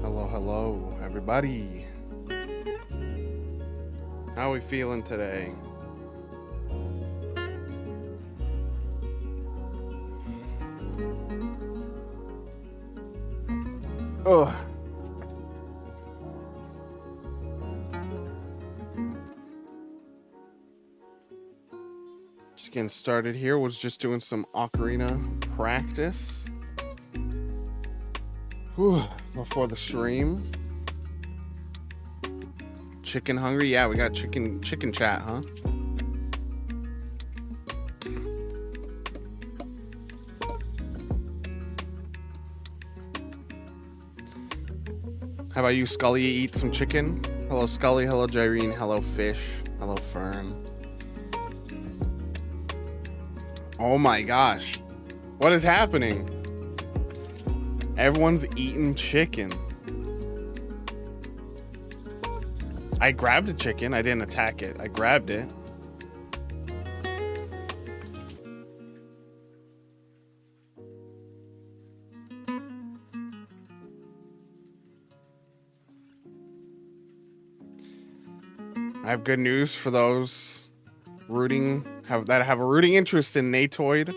Hello, hello, everybody. How are we feeling today? Ugh. Just getting started here. Was just doing some ocarina practice. Whew. Before the stream. Chicken hungry? Yeah, we got chicken chat, huh? How about you, Scully? Eat some chicken? Hello, Scully. Hello, Jyrene. Hello, Fish. Hello, Fern. Oh my gosh. What is happening? Everyone's eating chicken. I grabbed a chicken. I didn't attack it. I grabbed it. I have good news for those that have a rooting interest in Natoid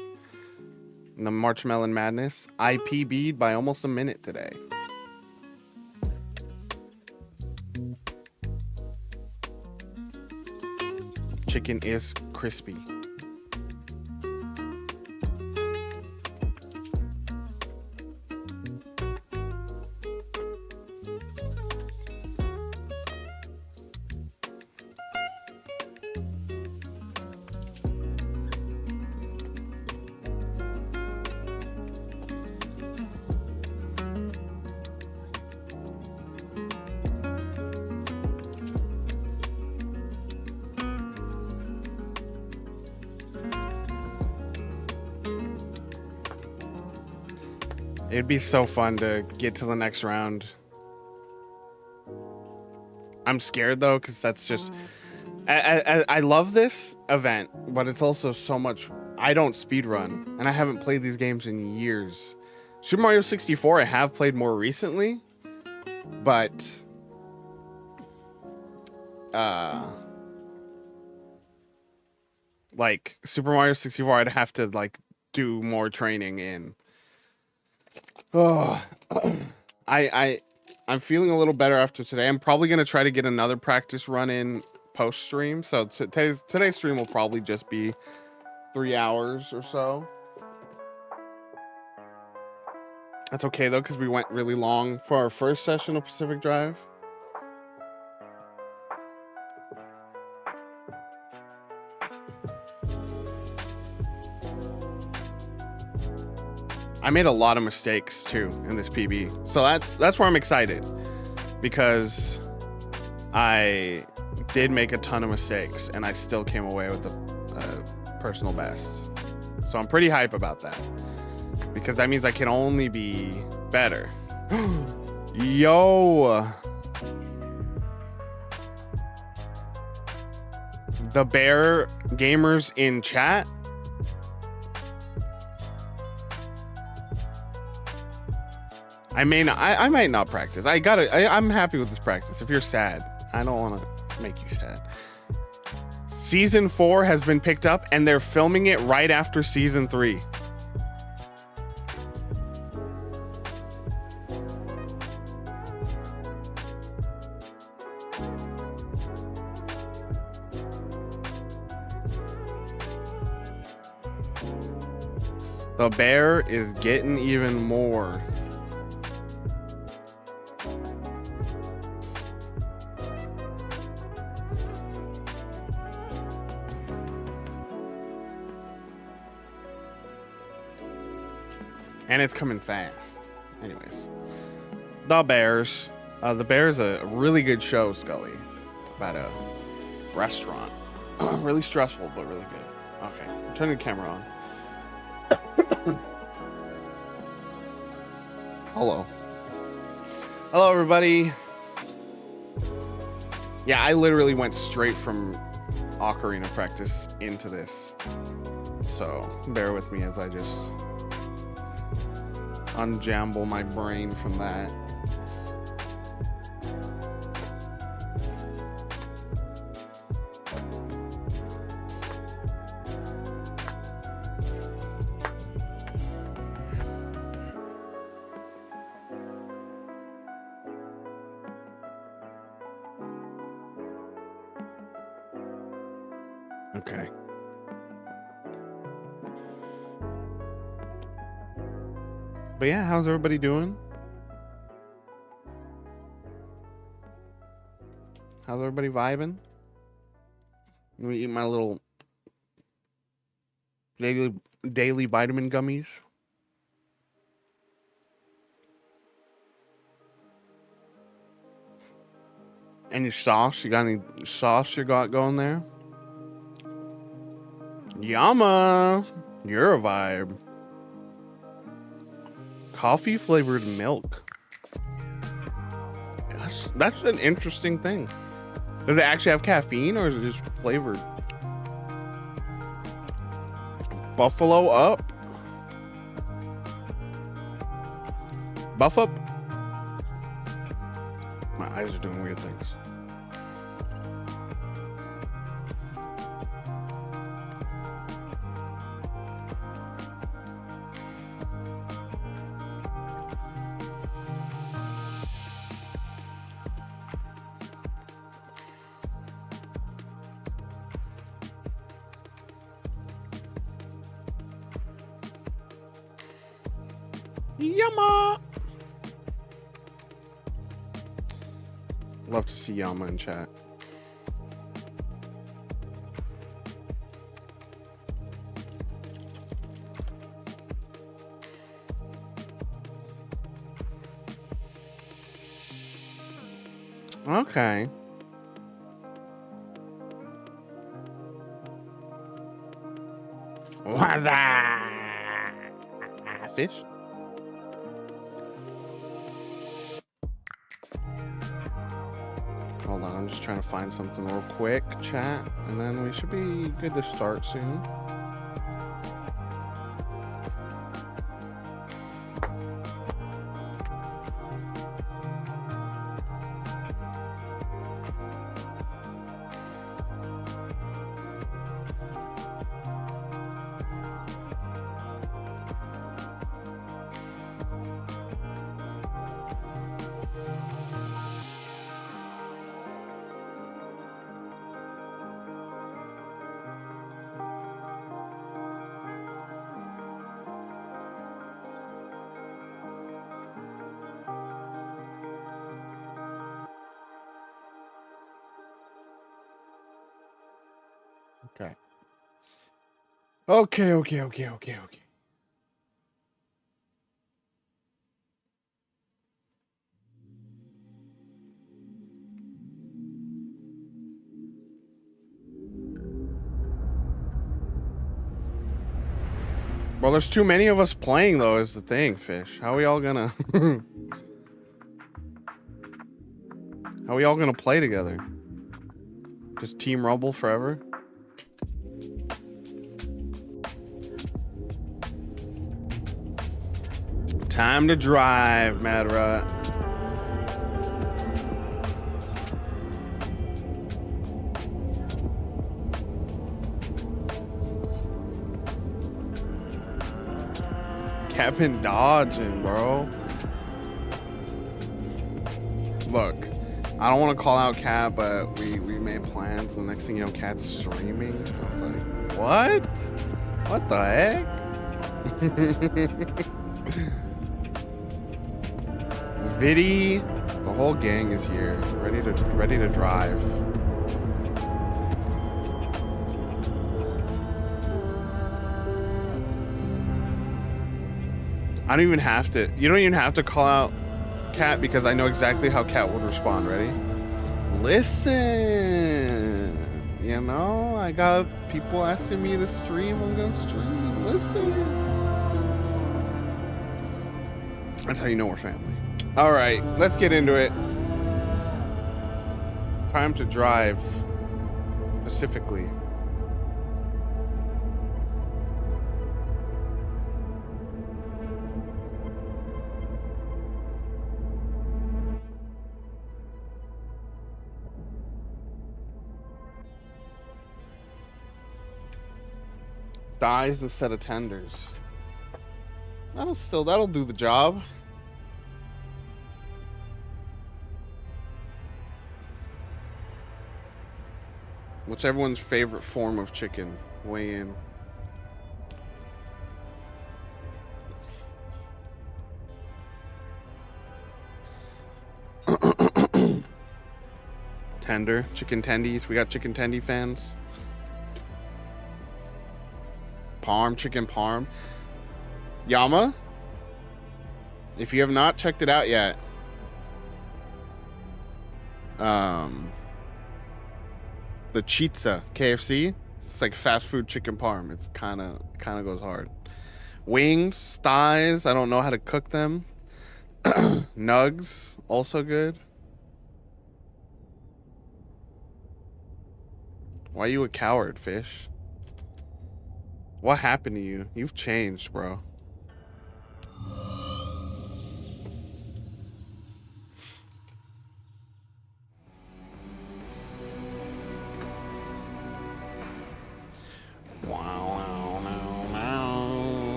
and the Marshmallow Madness. I PB'd by almost a minute today. Chicken is crispy. It'd be so fun to get to the next round. I'm scared though, because that's just... I love this event, but it's also so much... I don't speedrun, and I haven't played these games in years. Super Mario 64 I have played more recently, but... like, Super Mario 64 I'd have to, like, do more training in. Oh, I'm feeling a little better after today. I'm probably going to try to get another practice run in post stream. So today's stream will probably just be 3 hours or so. That's okay though, because we went really long for our first session of Pacific Drive. I made a lot of mistakes too in this PB, so that's where I'm excited, because I did make a ton of mistakes and I still came away with the personal best. So I'm pretty hype about that, because that means I can only be better. Yo, the bear gamers in chat. I might not practice. I'm happy with this practice. If you're sad, I don't want to make you sad. Season 4 has been picked up and they're filming it right after season 3. The bear is getting even more. And it's coming fast. Anyways, The Bears. The Bears a really good show, Scully, about a restaurant. Really stressful, but really good. Okay, I'm turning the camera on. Hello. Hello, everybody. Yeah, I literally went straight from ocarina practice into this. So bear with me as I just unjamble my brain from that. Okay. But yeah, how's everybody doing? How's everybody vibing? I'm gonna eat my little daily vitamin gummies. Any sauce? You got any sauce you got going there? Yama! You're a vibe. Coffee flavored milk. That's an interesting thing. Does it actually have caffeine or is it just flavored? Buffalo up. Buff up. My eyes are doing weird things. Yama. Love to see Yama in chat. Okay. What's that? Fish? Hold on, I'm just trying to find something real quick, chat, and then we should be good to start soon. Okay. Well, there's too many of us playing, though, is the thing, Fish. How are we all gonna... How are we all gonna play together? Just Team Rumble forever? Time to drive, Mad Rat. Cat been dodging, bro. Look, I don't want to call out Cat, but we made plans. The next thing you know, Cat's streaming. I was like, what? What the heck? Viddy, the whole gang is here, ready to drive. I don't even have to. You don't even have to call out Cat because I know exactly how Cat would respond. Ready? Listen, you know, I got people asking me to stream. I'm gonna stream. Listen. That's how you know we're family. All right, let's get into it. Time to drive pacifically. Thighs instead of tenders. That'll do the job. What's everyone's favorite form of chicken? Weigh in. Tender, chicken tendies. We got chicken tendy fans. Parm, chicken parm. Yama, if you have not checked it out yet, the Chizza KFC, it's like fast food chicken parm. It's kind of goes hard. Wings, thighs, I don't know how to cook them. Nugs, also good. Why are you a coward, Fish? What happened to you? You've changed, bro.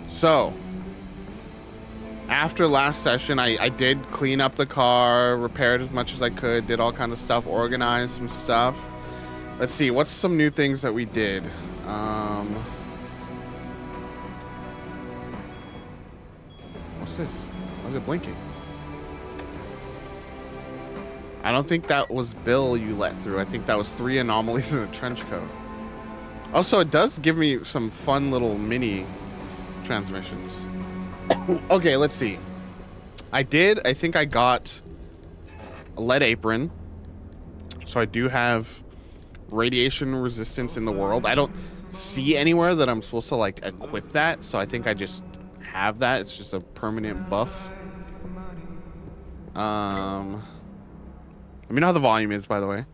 So, after last session, I did clean up the car, repaired as much as I could, did all kinds of stuff, organized some stuff. Let's see, what's some new things that we did? What's this? Why is it blinking? I don't think that was Bill you let through. I think that was 3 anomalies in a trench coat. Also, it does give me some fun little mini transmissions. Okay, let's see. I think I got a lead apron. So I do have radiation resistance in the world. I don't see anywhere that I'm supposed to like equip that. So I think I just have that. It's just a permanent buff. Let me know how the volume is, by the way.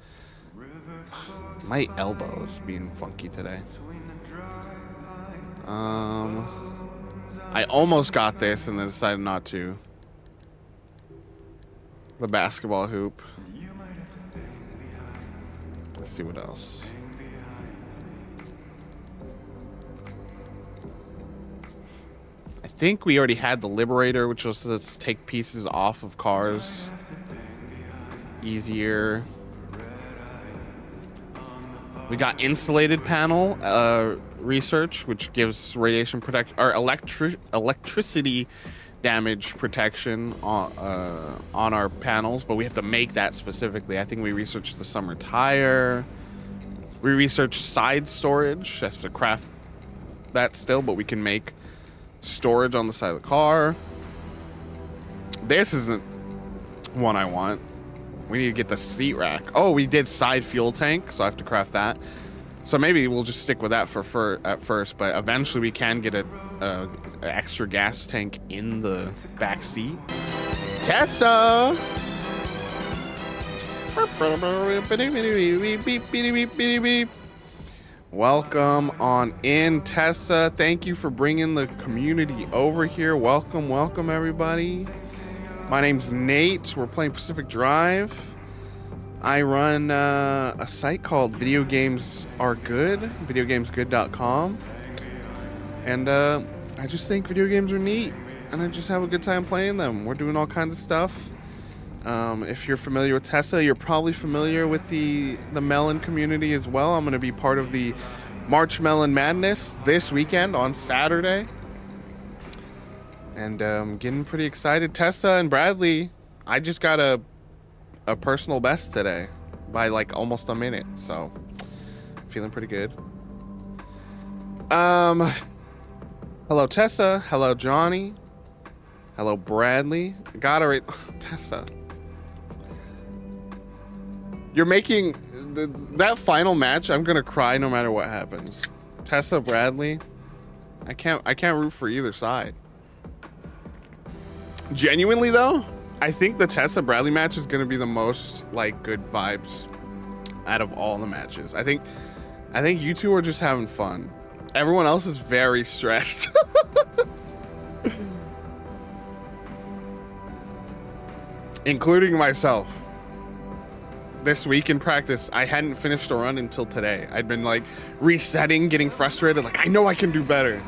My elbow is being funky today. I almost got this and then decided not to. The basketball hoop. Let's see what else. I think we already had the Liberator, which was let's take pieces off of cars. Easier. We got insulated panel research, which gives radiation protection or electricity damage protection on our panels, but we have to make that specifically. I think we researched the summer tire. We researched side storage. Have to craft that still, but we can make storage on the side of the car. This isn't one I want. We need to get the seat rack. Oh, we did side fuel tank, so I have to craft that. So maybe we'll just stick with that at first, but eventually we can get a extra gas tank in the back seat. Tessa! Welcome on in, Tessa. Thank you for bringing the community over here. Welcome, everybody. My name's Nate. We're playing Pacific Drive. I run a site called Video Games Are Good, videogamesgood.com. And I just think video games are neat, and I just have a good time playing them. We're doing all kinds of stuff. If you're familiar with Tessa, you're probably familiar with the Melon community as well. I'm going to be part of the March Melon Madness this weekend on Saturday. And getting pretty excited. Tessa and Bradley, I just got a personal best today by like almost a minute, so feeling pretty good. Hello Tessa, hello Johnny, hello Bradley. Got it. Tessa, you're making that final match. I'm gonna cry no matter what happens. Tessa, Bradley, I can't root for either side. Genuinely though, I think the Tessa Bradley match is gonna be the most like good vibes out of all the matches. I think you two are just having fun. Everyone else is very stressed. Including myself. This week in practice, I hadn't finished a run until today. I'd been like resetting, getting frustrated, like I know I can do better.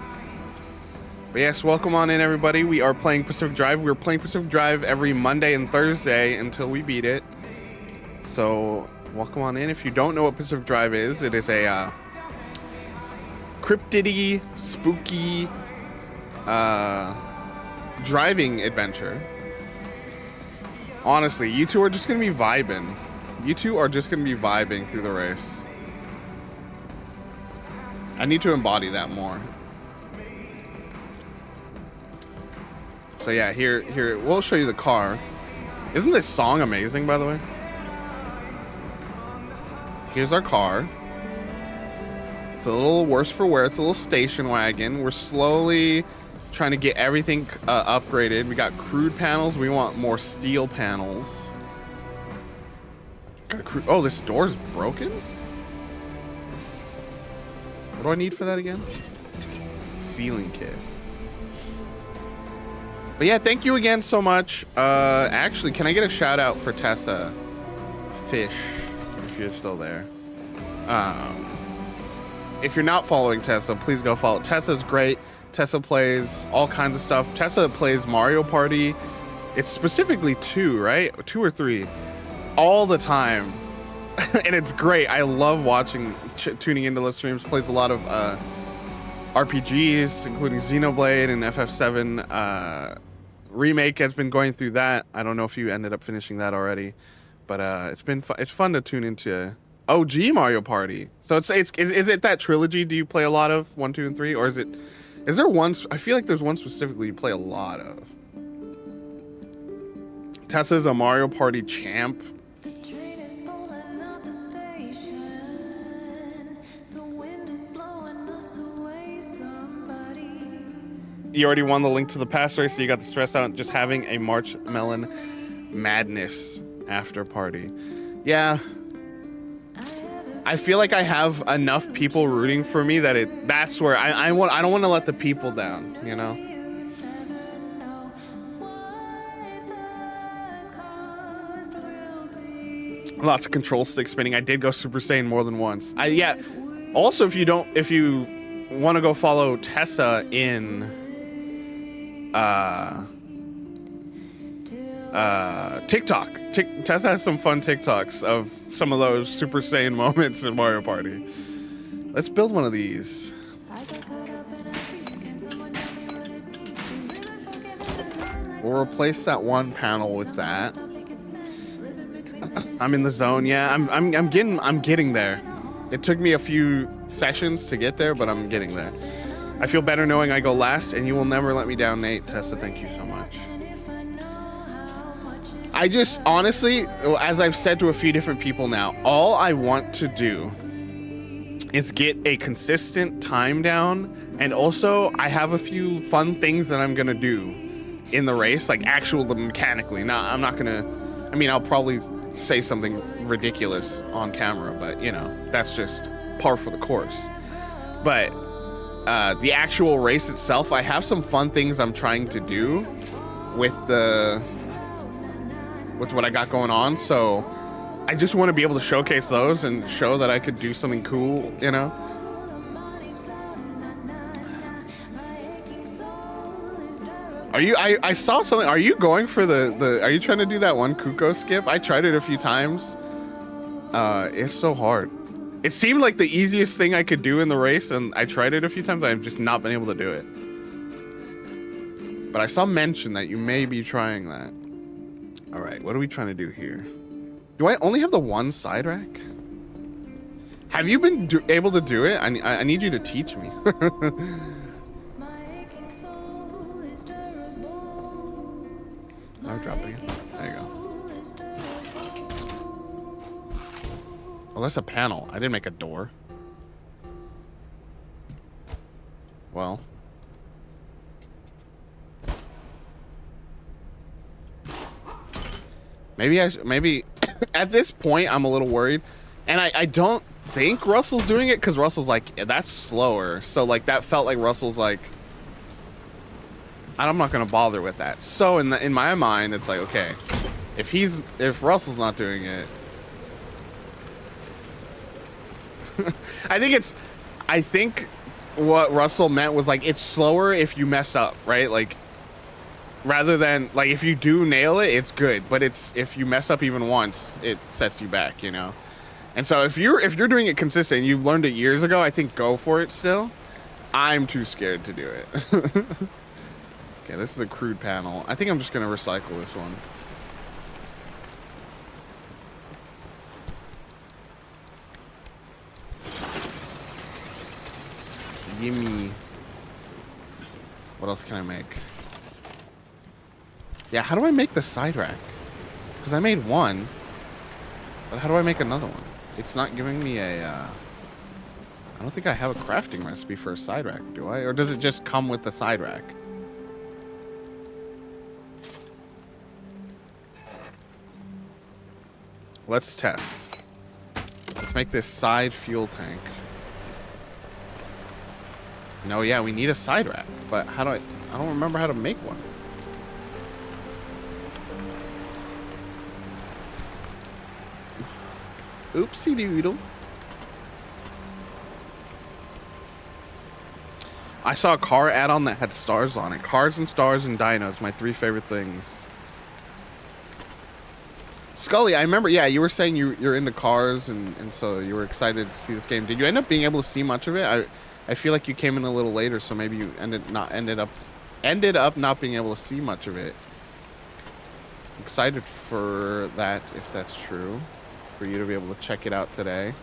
But yes, welcome on in, everybody. We are playing Pacific Drive. We're playing Pacific Drive every Monday and Thursday until we beat it. So welcome on in. If you don't know what Pacific Drive is, it is a cryptidy, spooky driving adventure. Honestly, you two are just gonna be vibing. You two are just gonna be vibing through the race. I need to embody that more. So yeah, here, we'll show you the car. Isn't this song amazing, by the way? Here's our car. It's a little worse for wear. It's a little station wagon. We're slowly trying to get everything upgraded. We got crude panels. We want more steel panels. Oh, this door's broken? What do I need for that again? Sealing kit. But yeah, thank you again so much. Actually, can I get a shout out for Tessa Fish, if you're still there? If you're not following Tessa, please go follow. Tessa's great. Tessa plays all kinds of stuff. Tessa plays Mario Party. It's specifically 2, right? 2 or 3. All the time. And it's great. I love watching, tuning into those streams. Plays a lot of RPGs, including Xenoblade and FF7 remake. Has been going through that. I don't know if you ended up finishing that already, but it's fun to tune into OG Mario Party. So is it that trilogy? Do you play a lot of 1, 2, and 3, or is there one? I feel like there's one specifically you play a lot of. Tessa's a Mario Party champ. You already won the link to the past race, so you got the stress out just having a March Melon Madness after party. Yeah. I feel like I have enough people rooting for me that that's where I don't want to let the people down, you know? Lots of control stick spinning. I did go Super Saiyan more than once. Yeah. Also, if you want to go follow Tessa in TikTok. Tessa has some fun TikToks of some of those Super Saiyan moments in Mario Party. Let's build one of these. We'll replace that one panel with that. I'm in the zone. Yeah, I'm getting there. It took me a few sessions to get there, but I'm getting there. I feel better knowing I go last, and you will never let me down, Nate. Tessa, thank you so much. I just, honestly, as I've said to a few different people now, all I want to do is get a consistent time down, and also I have a few fun things that I'm gonna do in the race, like actual mechanically. I'm not gonna, I mean, I'll probably say something ridiculous on camera, but you know, that's just par for the course. But the actual race itself, I have some fun things I'm trying to do with what I got going on, so I just want to be able to showcase those and show that I could do something cool, you know? I saw something. Are you going for are you trying to do that one Kuko skip? I tried it a few times. It's so hard. It seemed like the easiest thing I could do in the race, and I tried it a few times. I've just not been able to do it. But I saw mention that you may be trying that. All right, what are we trying to do here? Do I only have the one side rack? Have you been able to do it? I need you to teach me. I'll drop it again. There you go. Oh, that's a panel. I didn't make a door. Well. Maybe at this point I'm a little worried. And I don't think Russell's doing it because Russell's like, that's slower. So like that felt like Russell's like, I'm not gonna bother with that. So in my mind, it's like, okay, if Russell's not doing it, I think what Russell meant was like, it's slower if you mess up, right? Like Rather than, like, if you do nail it, it's good. But if you mess up even once, it sets you back, you know? And so if you're doing it consistent and you've learned it years ago, I think go for it still. I'm too scared to do it. Okay, this is a crude panel. I think I'm just going to recycle this one. Gimme. What else can I make? Yeah, how do I make the side rack? Because I made one. But how do I make another one? It's not giving me a... I don't think I have a crafting recipe for a side rack, do I? Or does it just come with the side rack? Let's test. Let's make this side fuel tank. No, yeah, we need a side rack. But how do I don't remember how to make one. Oopsie doodle. I saw a car add-on that had stars on it. Cars and stars and dinos, my 3 favorite things. Scully, I remember, yeah, you were saying you're into cars and so you were excited to see this game. Did you end up being able to see much of it? I feel like you came in a little later, so maybe you ended up not being able to see much of it. Excited for that, if that's true. For you to be able to check it out today.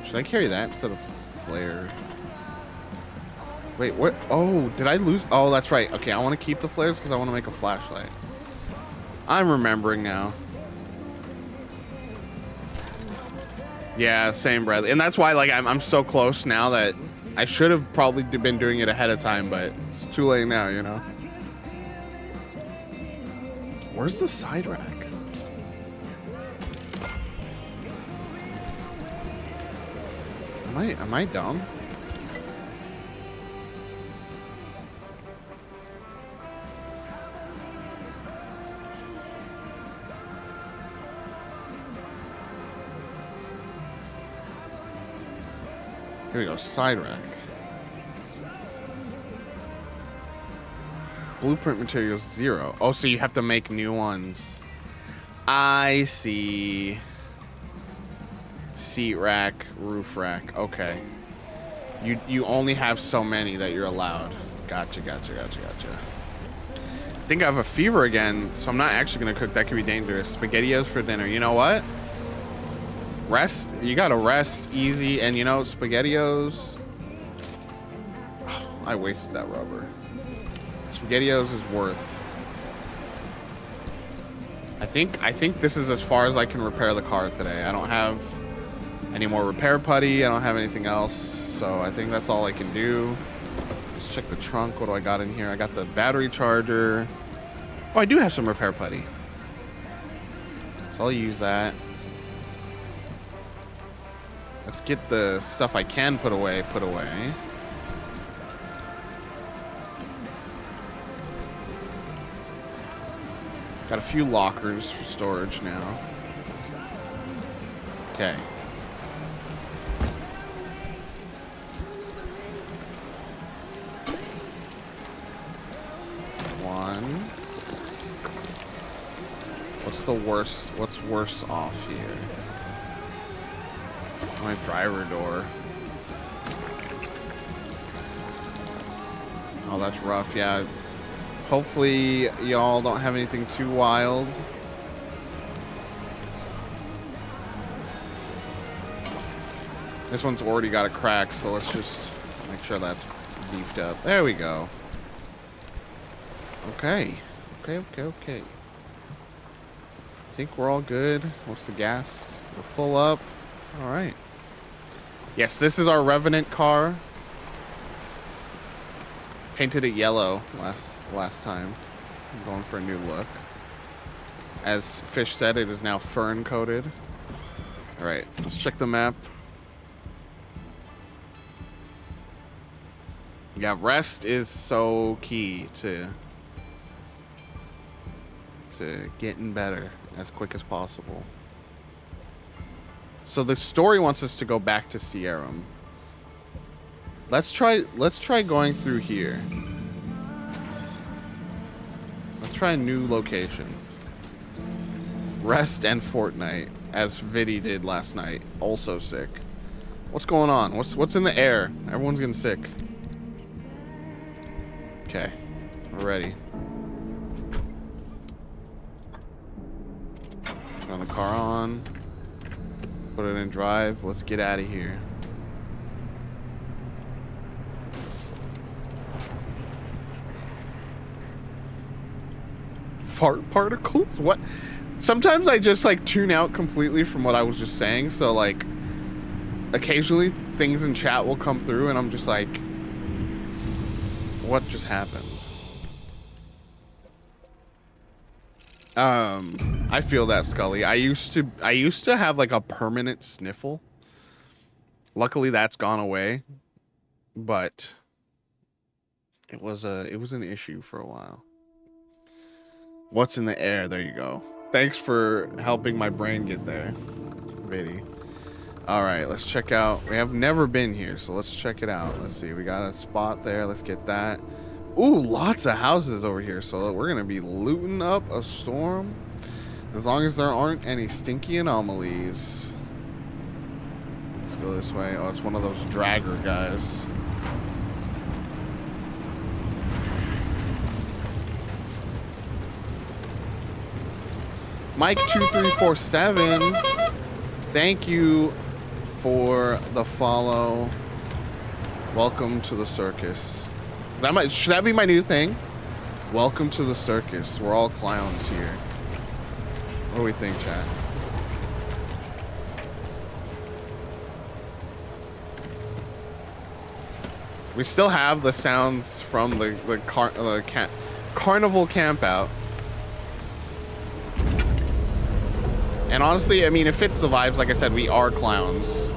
Should I carry that instead of flare? Wait, what? Oh, did I lose? Oh, that's right. Okay, I want to keep the flares because I want to make a flashlight. I'm remembering now. Yeah, same, Bradley. And that's why, like, I'm so close now that I should have probably been doing it ahead of time, but it's too late now, you know? Where's the side rack? Am I dumb? Here we go, side rack. Blueprint materials 0. Oh, so you have to make new ones. I see. Seat rack, roof rack. Okay. You only have so many that you're allowed. Gotcha. I think I have a fever again, so I'm not actually gonna cook. That could be dangerous. SpaghettiOs for dinner. You know what? Rest. You gotta rest easy, and you know SpaghettiOs. Oh, I wasted that rubber. SpaghettiOs is worth. I think this is as far as I can repair the car today. I don't have any more repair putty. I don't have anything else, so I think that's all I can do. Just check the trunk. What do I got in here? I got the battery charger. Oh, I do have some repair putty, so I'll use that. Let's get the stuff I can put away. Got a few lockers for storage now. Okay. One. What's worse off here? My driver door. Oh, that's rough. Yeah. Hopefully y'all don't have anything too wild. This one's already got a crack, so let's just make sure that's beefed up. There we go. Okay. I think we're all good. What's the gas? We're full up. All right. Yes, this is our Revenant car. Painted it yellow last time. I'm going for a new look. As Fish said, it is now fern coated. All right, let's check the map. Yeah, rest is so key to getting better as quick as possible. So the story wants us to go back to Sierram. Let's try going through here. Let's try a new location. Rest and Fortnite, as Viddy did last night. Also sick. What's going on? What's in the air? Everyone's getting sick. Okay, we're ready. Turn the car on. Put it in drive. Let's get out of here. Fart particles? What? Sometimes I just like tune out completely from what I was just saying. So like occasionally things in chat will come through and I'm just like, what just happened? I feel that, Scully. I used to have like a permanent sniffle. Luckily that's gone away, but it was an issue for a while. What's in the air? There you go. Thanks for helping my brain get there, Viddy. All right, let's check out. We have never been here, so let's check it out. Let's see. We got a spot there. Let's get that. Ooh, lots of houses over here, so we're gonna be looting up a storm. As long as there aren't any stinky anomalies. Let's go this way. Oh, it's one of those dragger guys. Mike2347, thank you for the follow. Welcome to the circus. Should that be my new thing? Welcome to the circus. We're all clowns here. What do we think, chat? We still have the sounds from the carnival camp out. And honestly, I mean, it fits the vibes. Like I said, we are clowns.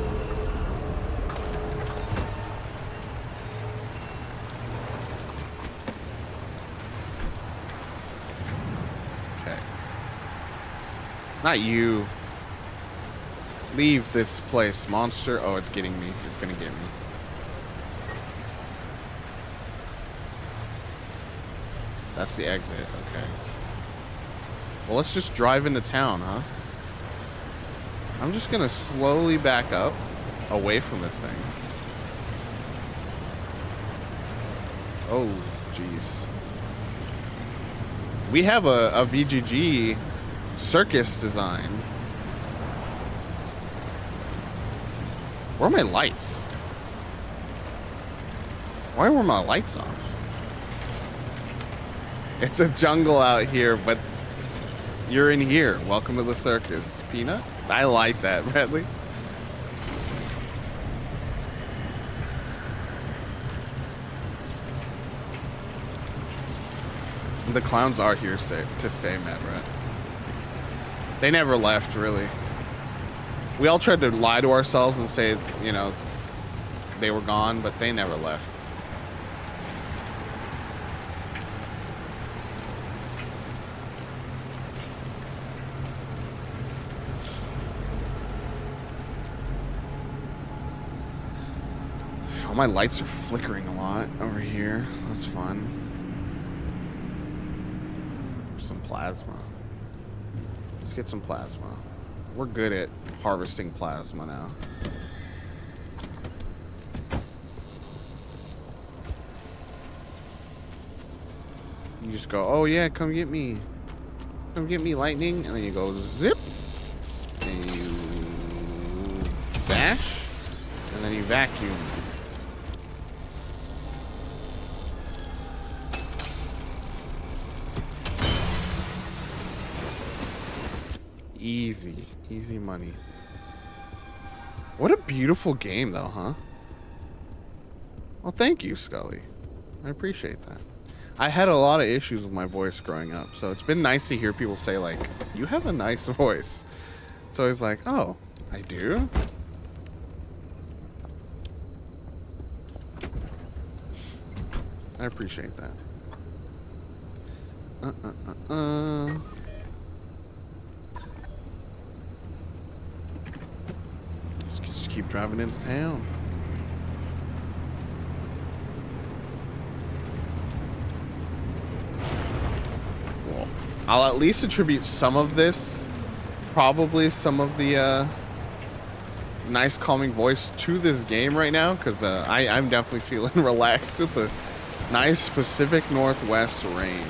Okay. Not you. Leave this place, monster. Oh, it's getting me. It's gonna get me. That's the exit. Okay. Well, let's just drive into town, huh? I'm just gonna slowly back up away from this thing. Oh, jeez. We have a VGG circus design. Where are my lights? Why were my lights off? It's a jungle out here, but you're in here. Welcome to the circus. Peanut? I like that, Bradley. The clowns are here to stay, Mad Rat. They never left, really. We all tried to lie to ourselves and say, you know, they were gone, but they never left. My lights are flickering a lot over here. That's fun. Some plasma. Let's get some plasma. We're good at harvesting plasma now. You just go, oh yeah, come get me. Come get me, lightning. And then you go zip. And you bash. And then you vacuum. Easy. Easy money. What a beautiful game, though, huh? Well, thank you, Scully. I appreciate that. I had a lot of issues with my voice growing up, so it's been nice to hear people say like, "You have a nice voice." It's always like, "Oh, I do." I appreciate that. Let's just keep driving into town. Well, I'll at least attribute some of this, probably some of the nice calming voice to this game right now, because I'm definitely feeling relaxed with the nice Pacific Northwest rain.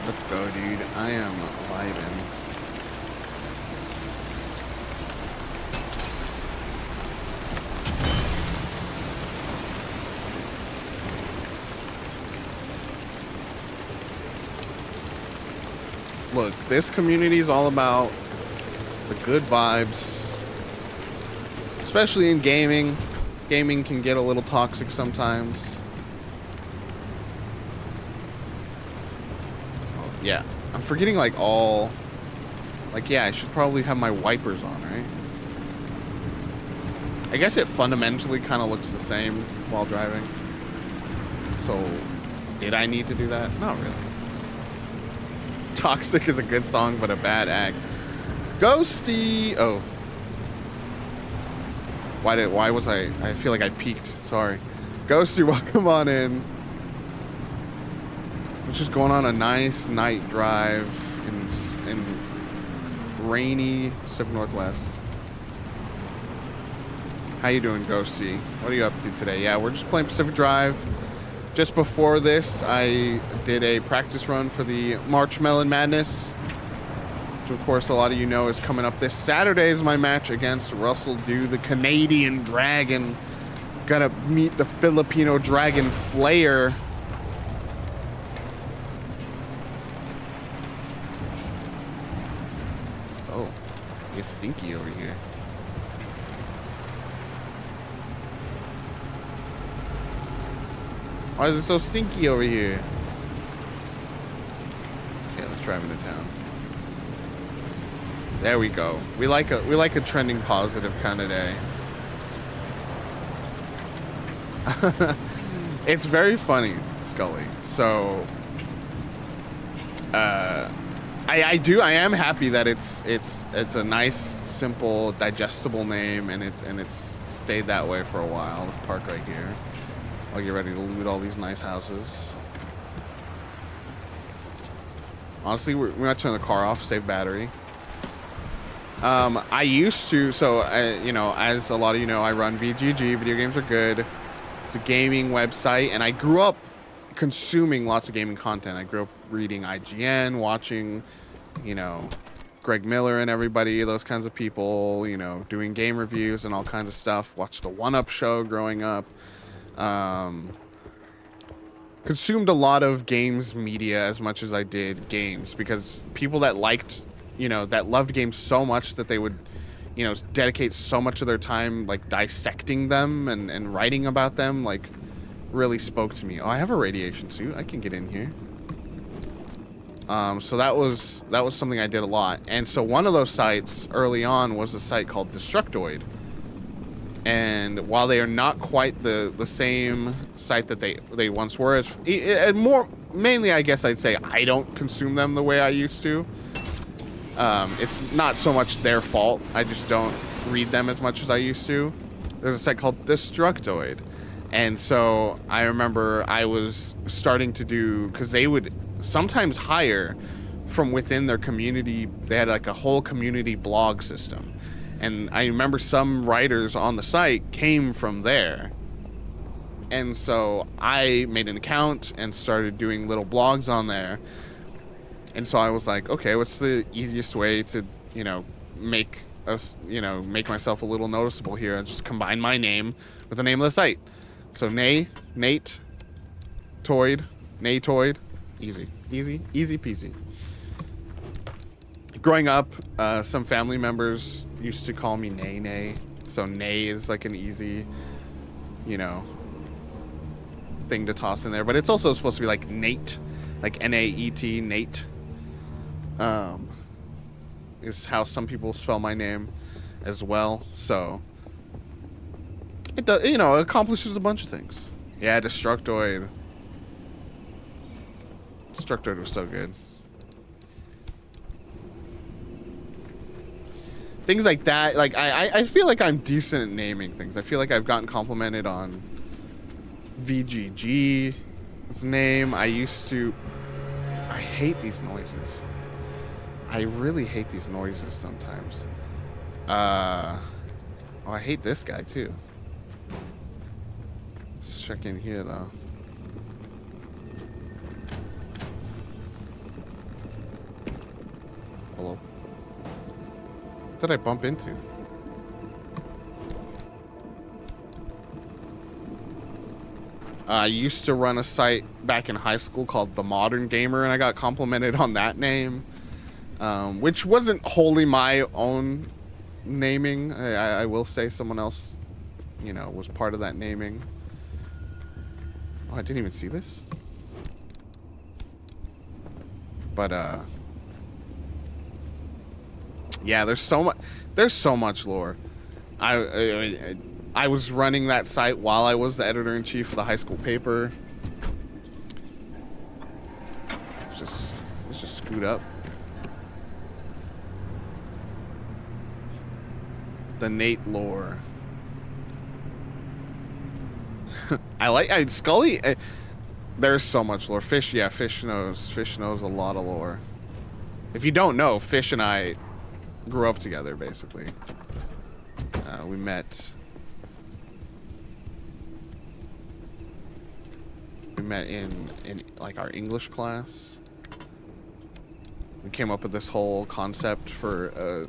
Let's go, dude. I am vibing. Look, this community is all about the good vibes, especially in gaming. Gaming can get a little toxic sometimes. Yeah, I'm forgetting like all, like, yeah, I should probably have my wipers on, right? I guess it fundamentally kind of looks the same while driving. So, did I need to do that? Not really. Toxic is a good song, but a bad act. Ghosty! Oh. Why was I feel like I peaked. Sorry. Ghosty, welcome on in. We're just going on a nice night drive in rainy Pacific Northwest. How you doing, Ghosty? What are you up to today? Yeah, we're just playing Pacific Drive. Just before this, I did a practice run for the March Melon Madness, which of course a lot of you know is coming up this Saturday. Is my match against Russell Dew, the Canadian Dragon. Gotta meet the Filipino Dragon Flayer. Oh, it's stinky over here. Why is it so stinky over here? Okay, let's drive into town. There we go. We like a trending positive kind of day. It's very funny, Scully. So I am happy that it's a nice, simple, digestible name, and it's stayed that way for a while. Let's park right here. I'll get ready to loot all these nice houses. Honestly, we're gonna turn the car off, save battery. I used to, you know, as a lot of you know, I run VGG, Video Games Are Good. It's a gaming website, and I grew up consuming lots of gaming content. I grew up reading IGN, watching, you know, Greg Miller and everybody, those kinds of people, you know, doing game reviews and all kinds of stuff. Watched the 1UP show growing up. Consumed a lot of games media as much as I did games, because people that liked, you know, that loved games so much that they would, you know, dedicate so much of their time like dissecting them and writing about them, like, really spoke to me. Oh, I have a radiation suit. I can get in here. So that was something I did a lot. And so one of those sites early on was a site called Destructoid. And while they are not quite the same site that they once were, mainly I guess I'd say I don't consume them the way I used to. It's not so much their fault. I just don't read them as much as I used to. There's a site called Destructoid. And so I remember I was starting to do, because they would sometimes hire from within their community. They had like a whole community blog system. And I remember some writers on the site came from there. And so I made an account and started doing little blogs on there. And so I was like, okay, what's the easiest way to, you know, make you know, make myself a little noticeable here and just combine my name with the name of the site. So Nate, Toyd, Natoid, easy peasy. Growing up, some family members used to call me Nay. So Nay is like an easy, you know, thing to toss in there. But it's also supposed to be like Nate, like N-A-E-T, Nate. Is how some people spell my name as well. So it does, you know, it accomplishes a bunch of things. Yeah, Destructoid. Destructoid was so good. Things like that, like I feel like I'm decent at naming things. I feel like I've gotten complimented on VGG's name. I hate these noises. I really hate these noises sometimes. Oh, I hate this guy too. Let's check in here though. Hello. What did I bump into? I used to run a site back in high school called The Modern Gamer, and I got complimented on that name, which wasn't wholly my own naming. I will say someone else, you know, was part of that naming. Oh, I didn't even see this. But yeah, there's so much lore. I was running that site while I was the editor-in-chief of the high school paper. Let's just scoot up. The Nate lore. Scully. There's so much lore. Fish knows a lot of lore. If you don't know, Fish and I grew up together, basically. We met in like our English class. We came up with this whole concept for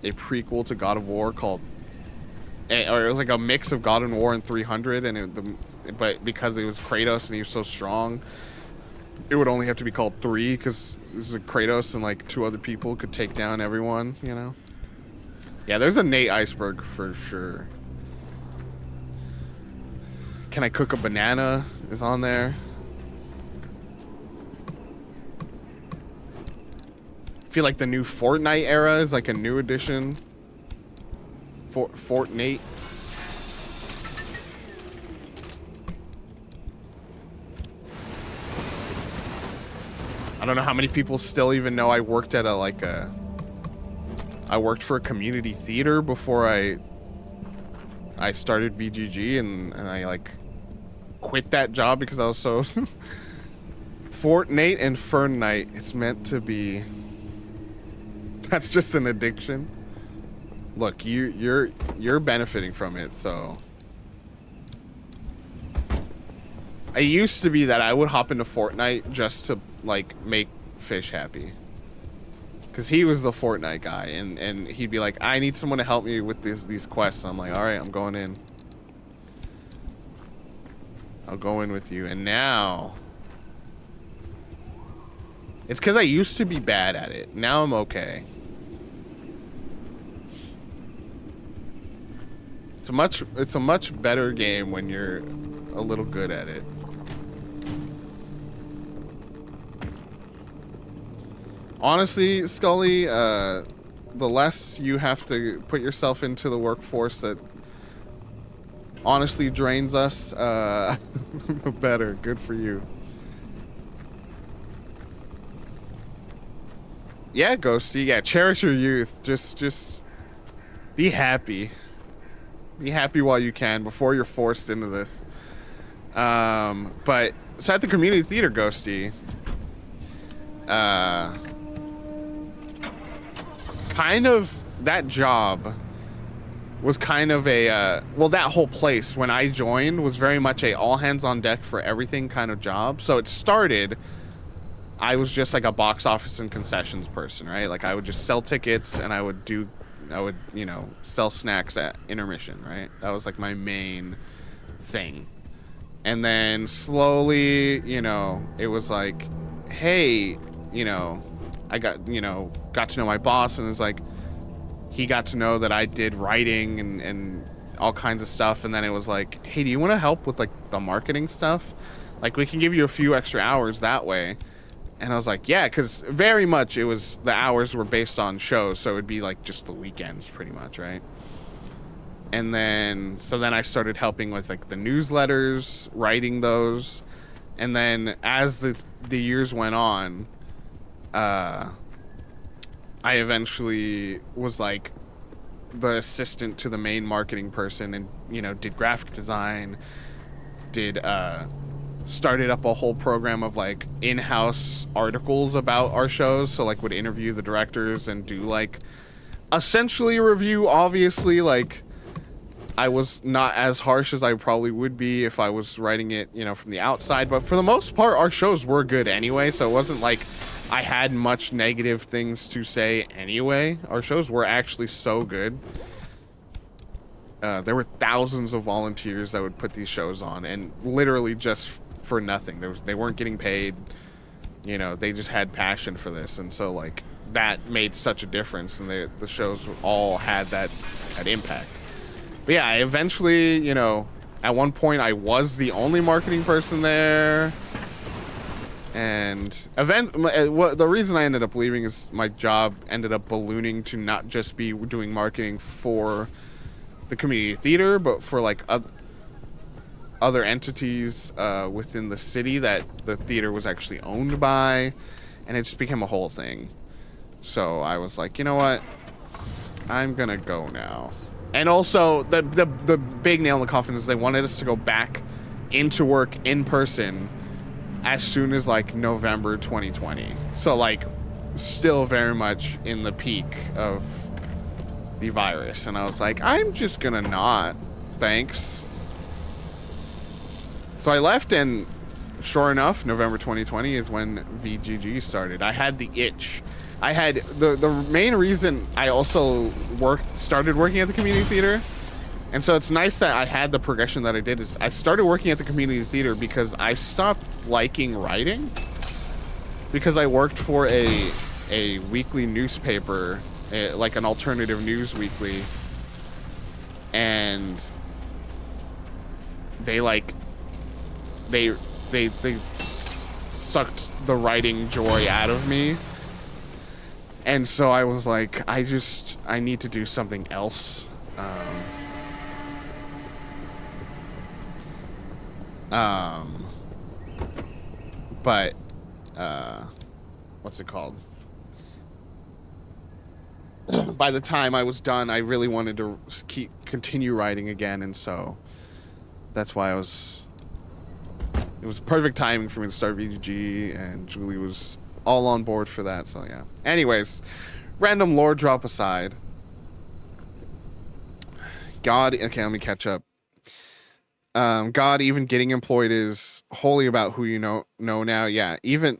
a prequel to God of War called, or it was like a mix of God of War and 300, but because it was Kratos and he was so strong, it would only have to be called 3 because it was like Kratos and like 2 other people could take down everyone, you know? Yeah, there's a Nate iceberg for sure. Can I cook a banana is on there. I feel like the new Fortnite era is like a new addition. Fortnite. I don't know how many people still even know I worked at I worked for a community theater before I started VGG, and I like quit that job because I was so Fortnite and Fern Night. It's meant to be. That's just an addiction. Look, you're benefiting from it, so. I used to be that I would hop into Fortnite just to like make Fish happy. Cause he was the Fortnite guy, and he'd be like, I need someone to help me with these quests. And I'm like, all right, I'm going in. I'll go in with you. And now, it's cause I used to be bad at it. Now I'm okay. It's a much better game when you're a little good at it. Honestly, Scully, the less you have to put yourself into the workforce that honestly drains us, the better. Good for you. Yeah, Ghosty. Yeah, cherish your youth. Just be happy. Be happy while you can before you're forced into this. But so at the community theater, Ghosty, kind of that job was kind of a well, that whole place when I joined was very much a all hands on deck for everything kind of job. So it started, I was just like a box office and concessions person, right? Like I would just sell tickets and I would do you know, sell snacks at intermission, right? That was like my main thing. And then slowly, you know, it was like, hey, you know, I got to know my boss, and it's like, he got to know that I did writing and all kinds of stuff. And then it was like, hey, do you want to help with like the marketing stuff? Like, we can give you a few extra hours that way. And I was like, yeah, because very much it was, the hours were based on shows. So it would be like just the weekends pretty much, right? And then, so then I started helping with like the newsletters, writing those. And then as the years went on, I eventually was like the assistant to the main marketing person, and, you know, did graphic design, started up a whole program of like in-house articles about our shows. So like would interview the directors and do like essentially a review. Obviously, like, I was not as harsh as I probably would be if I was writing it, you know, from the outside. But for the most part, our shows were good anyway. So it wasn't like I had much negative things to say anyway. Our shows were actually so good. There were thousands of volunteers that would put these shows on, and literally just for nothing. They weren't getting paid. You know, they just had passion for this. And so, like, that made such a difference. And the shows all had that impact. But yeah, I eventually, you know, at one point I was the only marketing person there. And the reason I ended up leaving is my job ended up ballooning to not just be doing marketing for the community theater, but for like other entities within the city that the theater was actually owned by. And it just became a whole thing. So I was like, you know what? I'm gonna go now. And also, the big nail in the coffin is they wanted us to go back into work in person as soon as, like, November 2020. So, like, still very much in the peak of the virus. And I was like, I'm just gonna not. Thanks. So I left, and sure enough, November 2020 is when VGG started. I had the itch. I had the main reason I also started working at the community theater, and so it's nice that I had the progression that I did. Is I started working at the community theater because I stopped liking writing, because I worked for a weekly newspaper, like an alternative news weekly, and they sucked the writing joy out of me. And so I was like, I need to do something else. But, what's it called? By the time I was done, I really wanted to continue writing again. And so that's why it was perfect timing for me to start VGG, and Julie was all on board for that. So yeah. Anyways, random lore drop aside. God, okay, let me catch up. God, even getting employed is wholly about who you know now. Yeah, even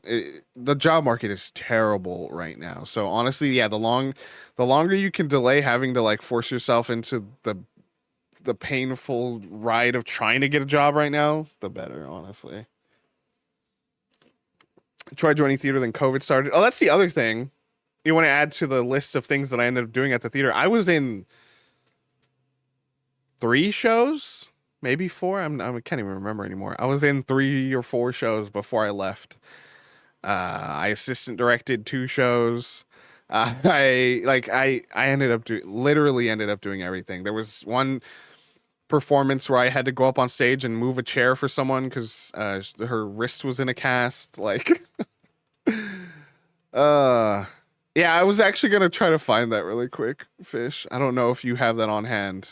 the job market is terrible right now. So honestly, yeah, the longer you can delay having to like force yourself into the painful ride of trying to get a job right now, the better, honestly. Tried joining theater, then COVID started. Oh, that's the other thing you want to add to the list of things that I ended up doing at the theater. I was in 3 shows, maybe 4. I can't even remember anymore. I was in 3 or 4 shows before I left. I assistant directed 2 shows. I ended up literally ended up doing everything. There was one performance where I had to go up on stage and move a chair for someone because her wrist was in a cast. Like, yeah, I was actually gonna try to find that really quick, Fish. I don't know if you have that on hand,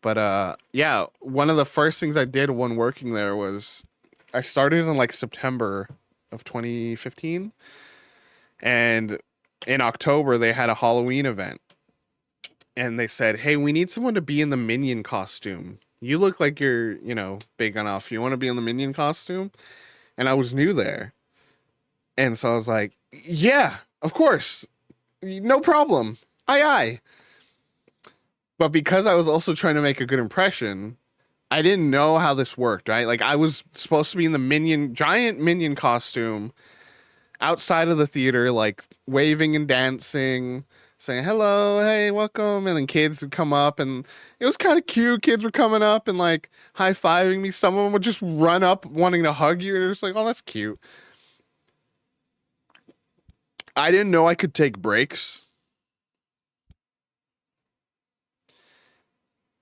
but yeah, one of the first things I did when working there was I started in like September of 2015, and in October they had a Halloween event. And they said, hey, we need someone to be in the Minion costume. You look like you're, you know, big enough. You want to be in the Minion costume? And I was new there. And so I was like, yeah, of course. No problem. Aye, aye. But because I was also trying to make a good impression, I didn't know how this worked, right? Like I was supposed to be in the giant minion costume outside of the theater, like waving and dancing, saying hello, hey, welcome, and then kids would come up, and it was kind of cute. Kids were coming up and like high fiving me. Some of them would just run up wanting to hug you, and it's like, oh, that's cute. I didn't know I could take breaks.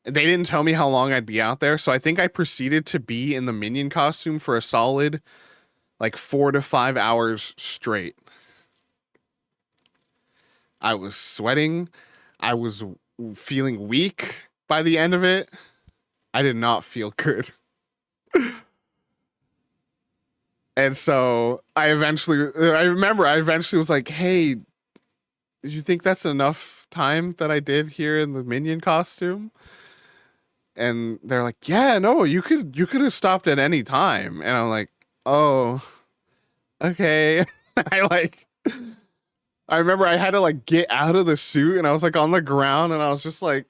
They didn't tell me how long I'd be out there, so I think I proceeded to be in the minion costume for a solid like 4 to 5 hours straight. I was sweating. I was feeling weak by the end of it. I did not feel good. And so I remember I eventually was like, hey, did you think that's enough time that I did here in the minion costume? And they're like, yeah, no, you could have stopped at any time. And I'm like, oh, okay. I like I remember I had to like get out of the suit and I was like on the ground and I was just like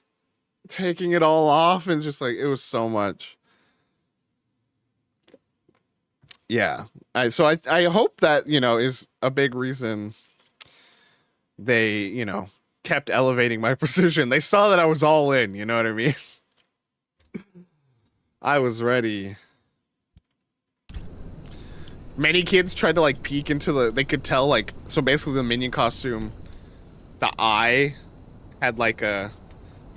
taking it all off and just like it was so much. Yeah. I hope that, is a big reason they, kept elevating my precision. They saw that I was all in, you know what I mean? I was ready. Many kids tried to like peek into they could tell like, so basically the minion costume, the eye had like yeah,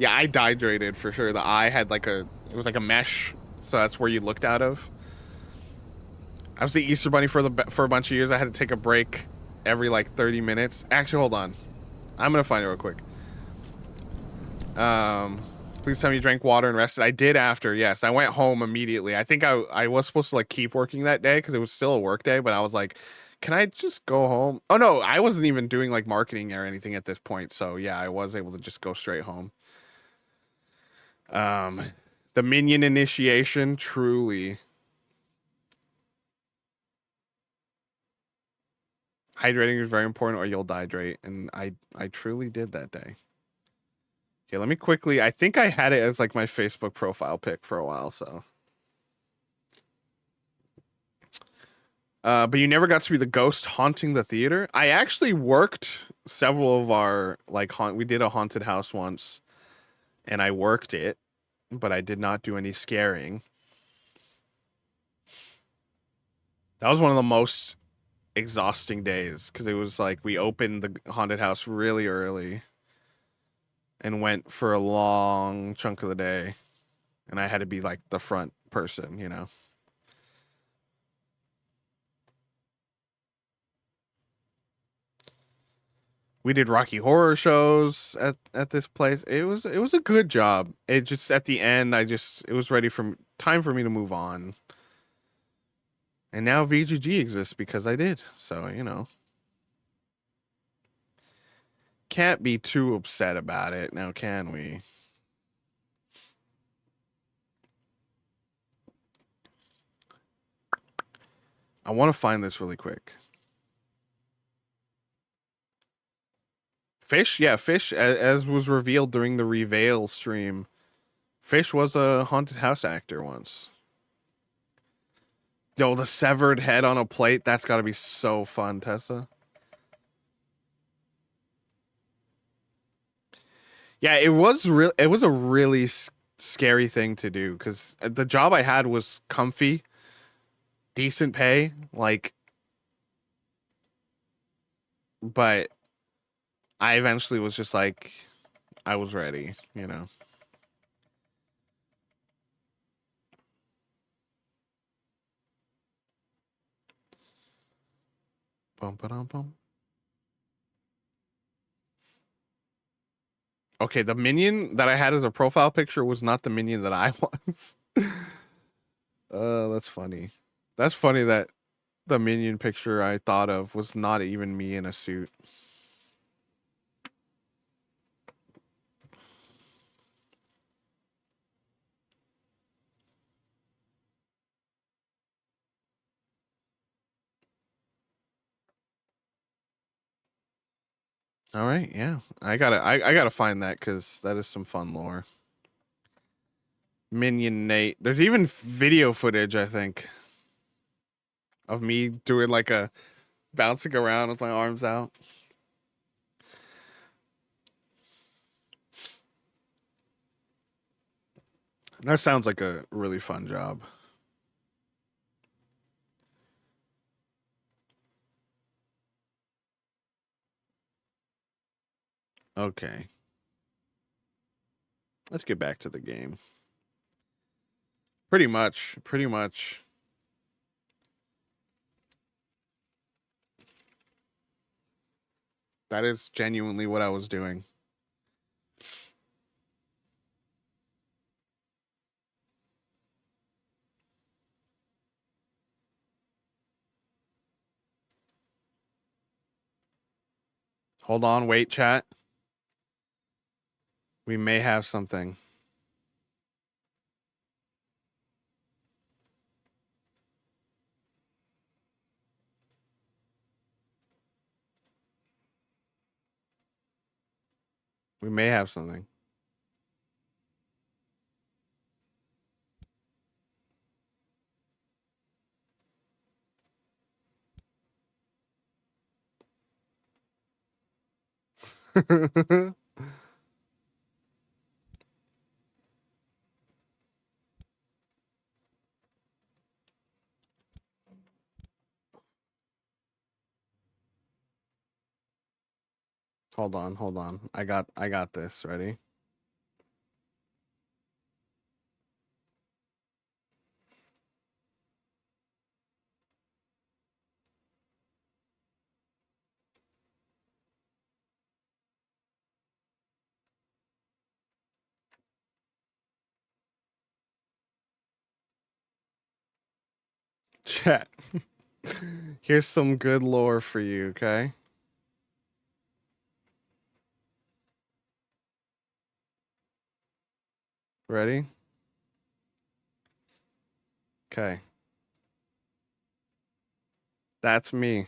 I dehydrated for sure. The eye had like it was like a mesh. So that's where you looked out of. I was the Easter Bunny for a bunch of years. I had to take a break every like 30 minutes. Actually, hold on. I'm gonna find it real quick. Please tell me you drank water and rested. I did after, yes. I went home immediately. I think I was supposed to like keep working that day because it was still a work day, but I was like, can I just go home? Oh no, I wasn't even doing like marketing or anything at this point. So yeah, I was able to just go straight home. The minion initiation, truly. Hydrating is very important or you'll dehydrate. And I truly did that day. Okay, let me quickly, I think I had it as like my Facebook profile pic for a while, so. But you never got to be the ghost haunting the theater. I actually worked several of our, like, we did a haunted house once, and I worked it, but I did not do any scaring. That was one of the most exhausting days, because it was like, we opened the haunted house really early, and went for a long chunk of the day, and I had to be, like, the front person, you know? We did Rocky Horror shows at this place. It was a good job. It just at the end, it was ready for time for me to move on. And now VGG exists because I did. So can't be too upset about it now, can we? I want to find this really quick. Fish, yeah, Fish, as was revealed during the Reveal stream, Fish was a haunted house actor once. Yo, the severed head on a plate, that's got to be so fun, Tessa. Yeah, it was a really scary thing to do because the job I had was comfy, decent pay, like, but I eventually was just like, I was ready, you know. Bum, ba-dum, bum. Okay, the minion that I had as a profile picture was not the minion that I was. That's funny. That's funny that the minion picture I thought of was not even me in a suit. All right, yeah. I gotta find that because that is some fun lore. Minion Nate. There's even video footage, I think, of me doing like a bouncing around with my arms out. That sounds like a really fun job. Okay. Let's get back to the game. Pretty much. Pretty much. That is genuinely what I was doing. Hold on, wait, chat. We may have something. We may have something. Hold on, hold on. I got this. Ready? Chat. Here's some good lore for you, okay? Ready? Okay. That's me.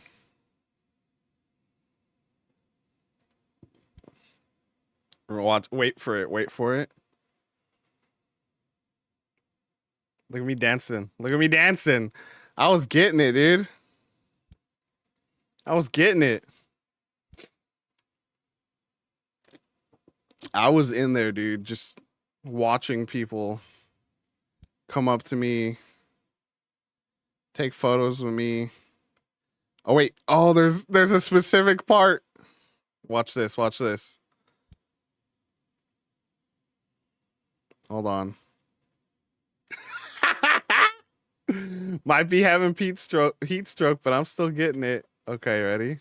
Watch. Wait for it. Wait for it. Look at me dancing. Look at me dancing. I was getting it, dude. I was getting it. I was in there, dude, just watching people come up to me, take photos with me. Oh wait. Oh, there's a specific part. Watch this. Watch this. Hold on. Might be having heat stroke, but I'm still getting it. Okay, ready?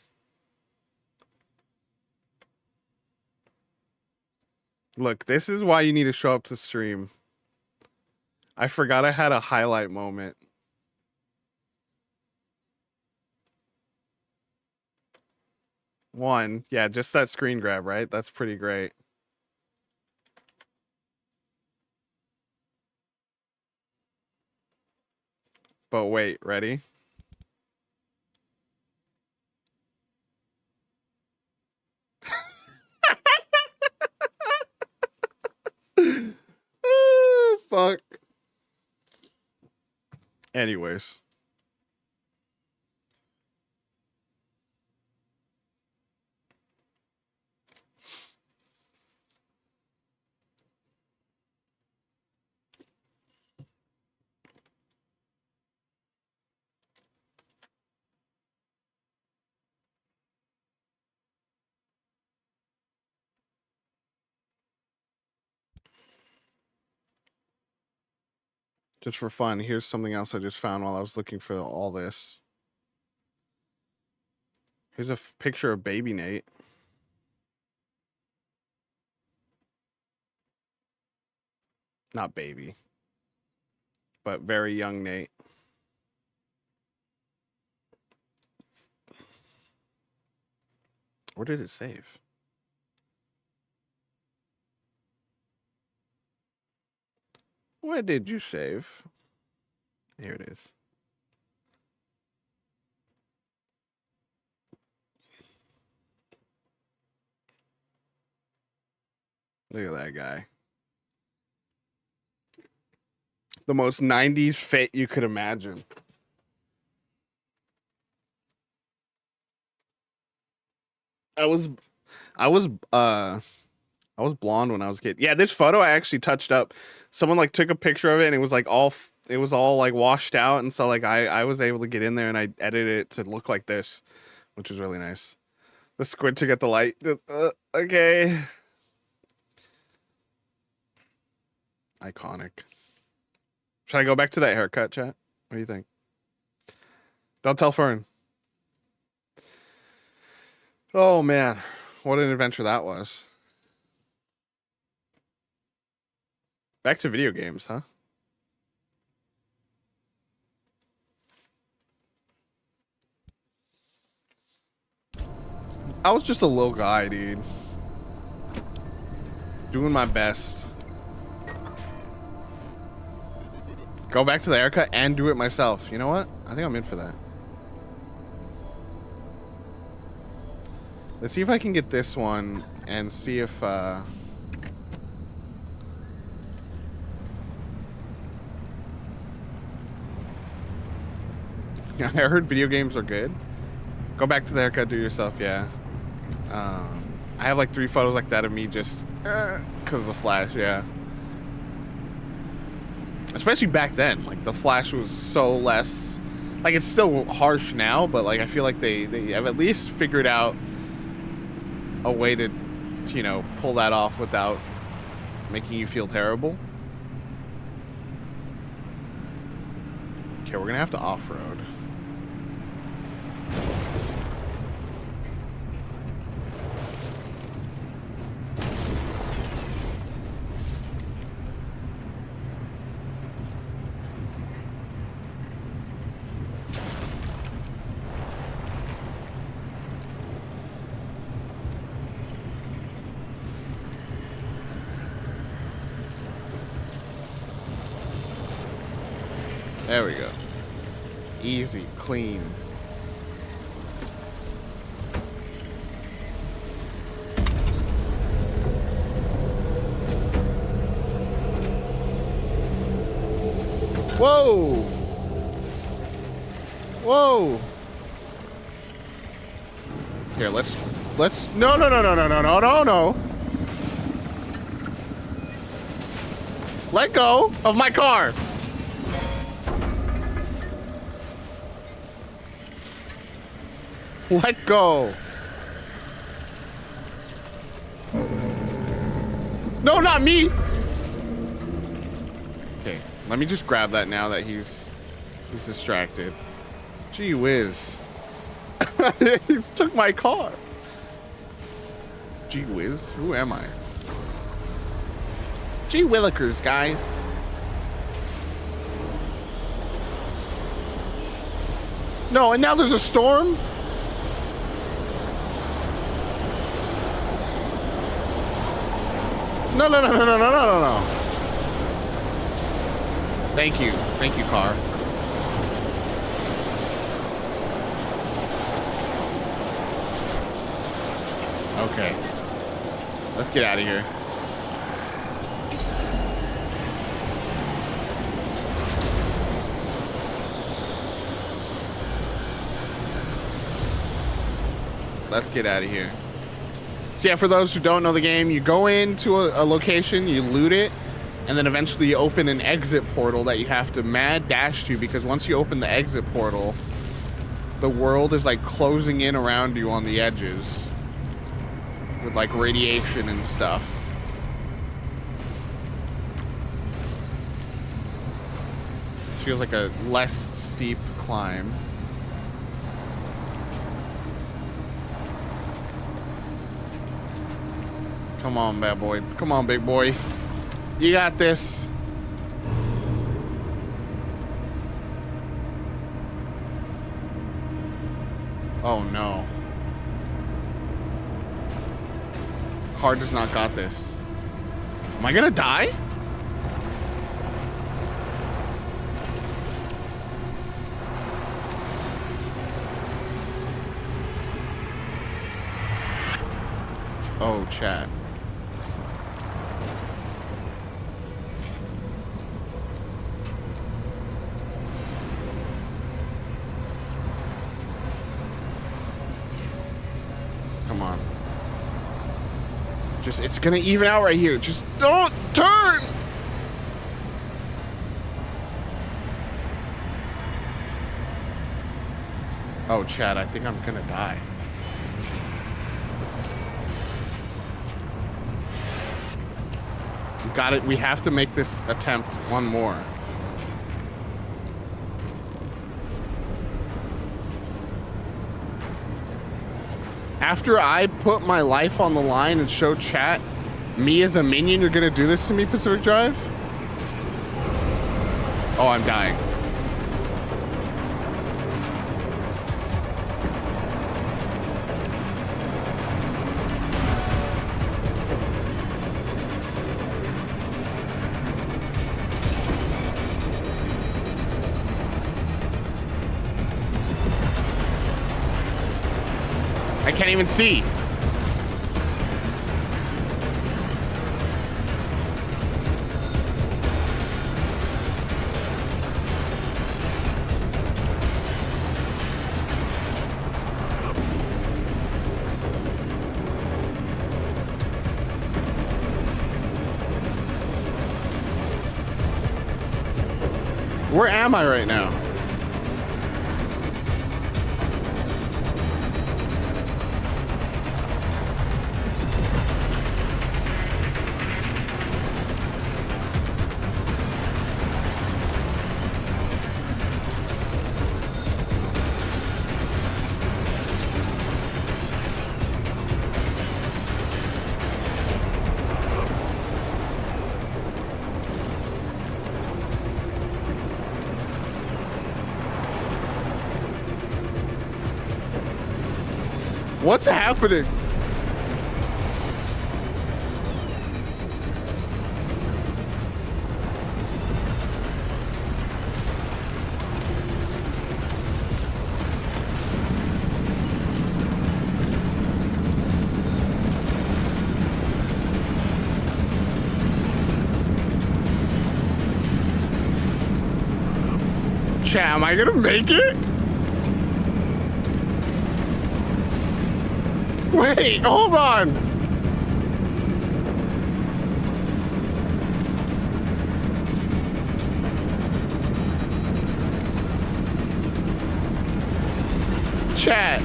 Look, this is why you need to show up to stream. I forgot I had a highlight moment. One, yeah, just that screen grab, right? That's pretty great. But wait, ready? Fuck. Anyways. Just for fun, here's something else I just found while I was looking for all this. Here's a picture of baby Nate. Not baby, but very young Nate. Where did it save? Where did you save? Here it is. Look at that guy. The most 90s fit you could imagine. I was blonde when I was a kid. Yeah, this photo I actually touched up. Someone like took a picture of it and it was like it was all like washed out, and so like I was able to get in there and I edited it to look like this, which was really nice. The squid to get the light. Okay. Iconic. Should I go back to that haircut, chat? What do you think? Don't tell Fern. Oh man, what an adventure that was. Back to video games, huh? I was just a little guy, dude. Doing my best. Go back to the haircut and do it myself. You know what? I think I'm in for that. Let's see if I can get this one and see if I heard video games are good. Go back to the haircut, do it yourself, yeah. I have like 3 photos like that of me just because of the flash, yeah. Especially back then, like the flash was so less, like it's still harsh now, but like I feel like they have at least figured out a way to, you know, pull that off without making you feel terrible. Okay, we're gonna have to off-road. There we go. Easy, clean. Whoa! Whoa! Here, let's no. Let go of my car. Let go. No, not me. Okay, let me just grab that now that he's distracted. Gee whiz. He took my car. Gee whiz. Who am I? Gee willikers, guys. No, and now there's a storm? No. Thank you, car. Okay. Let's get out of here. Let's get out of here. So yeah, for those who don't know the game, you go into a location, you loot it, and then eventually you open an exit portal that you have to mad dash to, because once you open the exit portal, the world is like closing in around you on the edges with like radiation and stuff. This feels like a less steep climb. Come on, bad boy. Come on, big boy. You got this. Oh, no. Car does not got this. Am I gonna die? Oh, chat. It's gonna even out right here. Just don't turn. Oh, Chad, I think I'm gonna die. Got it. We have to make this attempt one more. After I put my life on the line and show chat, me as a minion, you're gonna do this to me, Pacific Drive? Oh, I'm dying. I can't even see. Where am I right now? What's happening? Chat, am I gonna make it? Wait, hold on. Chat.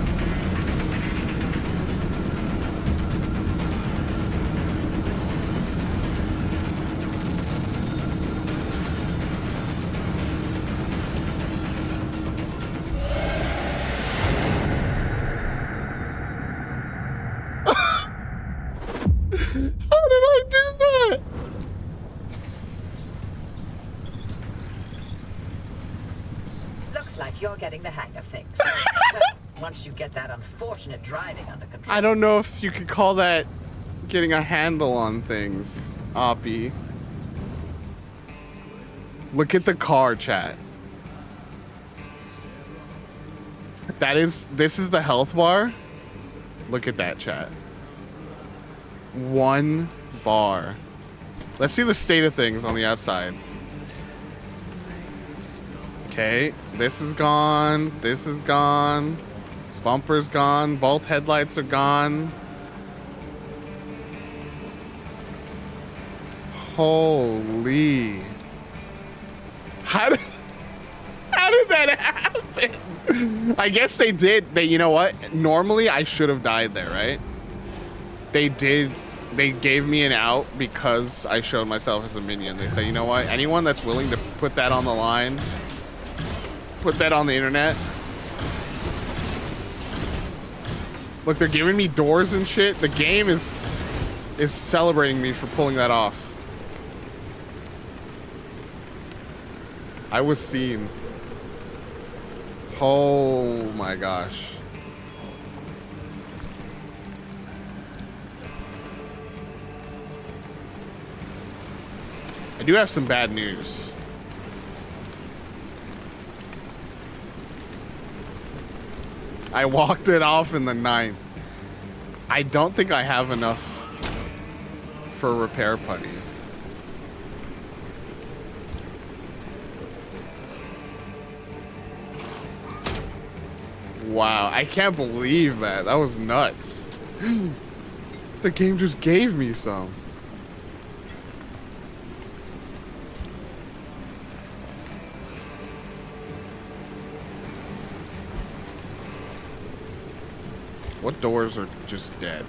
Getting the hang of things. Once you get that unfortunate driving under control. I don't know if you could call that getting a handle on things, Oppie. Look at the car, chat. This is the health bar. Look at that, chat. 1 bar. Let's see the state of things on the outside. Okay, this is gone. This is gone. Bumper's gone. Both headlights are gone. Holy. How did that happen? I guess they did. You know what? Normally I should have died there, right? They did. They gave me an out because I showed myself as a minion. They say, you know what? Anyone that's willing to put that on the line, put that on the internet. Look, they're giving me doors and shit. The game is celebrating me for pulling that off. I was seen. Oh my gosh. I do have some bad news. I walked it off in the 9th. I don't think I have enough for repair putty. Wow, I can't believe that. That was nuts. The game just gave me some. What doors are just dead?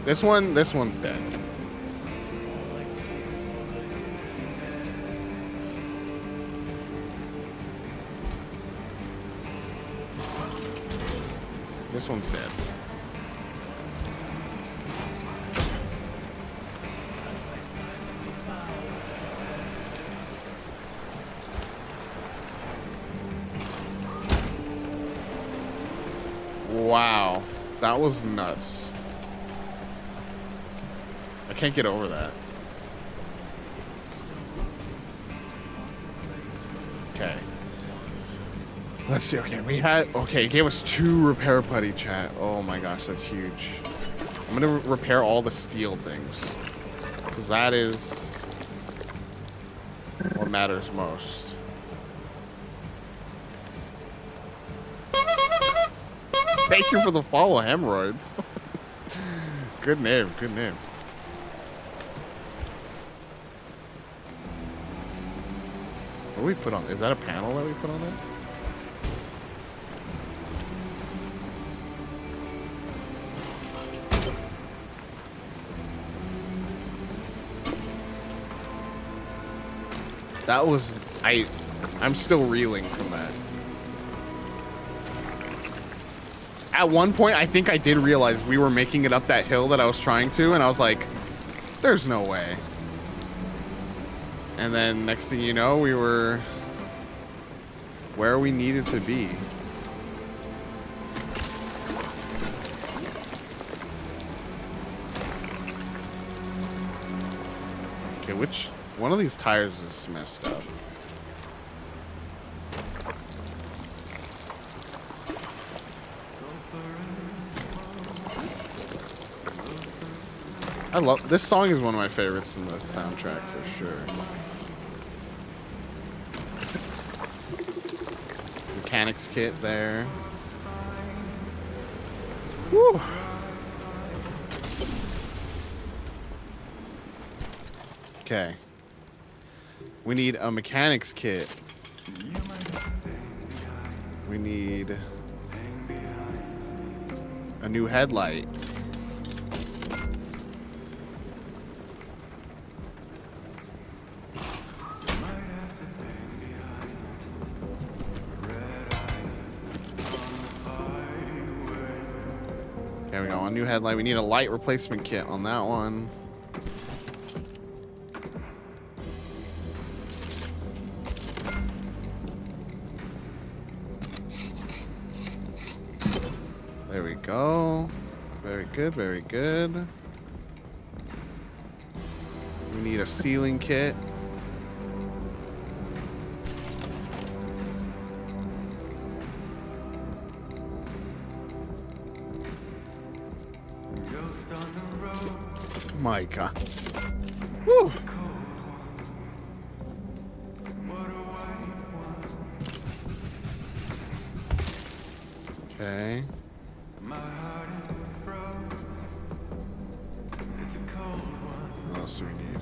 This one's dead. This one's dead. Wow, that was nuts. I can't get over that. Okay. Let's see. Okay, it gave us 2 repair putty, chat. Oh my gosh, that's huge. I'm gonna repair all the steel things, because that is what matters most. Thank you for the follow, Hemorrhoids. Good name, good name. What do we put on? Is that a panel that we put on there? That was, I'm still reeling from that. At one point, I think I did realize we were making it up that hill that I was trying to, and I was like, there's no way. And then next thing you know, we were where we needed to be. Okay, which one of these tires is messed up? I love this song. Is one of my favorites in the soundtrack for sure. Mechanics kit there. Woo. Okay. We need a mechanics kit. We need a new headlight. There we go, a new headlight. We need a light replacement kit on that one. There we go. Very good, very good. We need a ceiling kit. My God. Whew. Okay. What else do we need?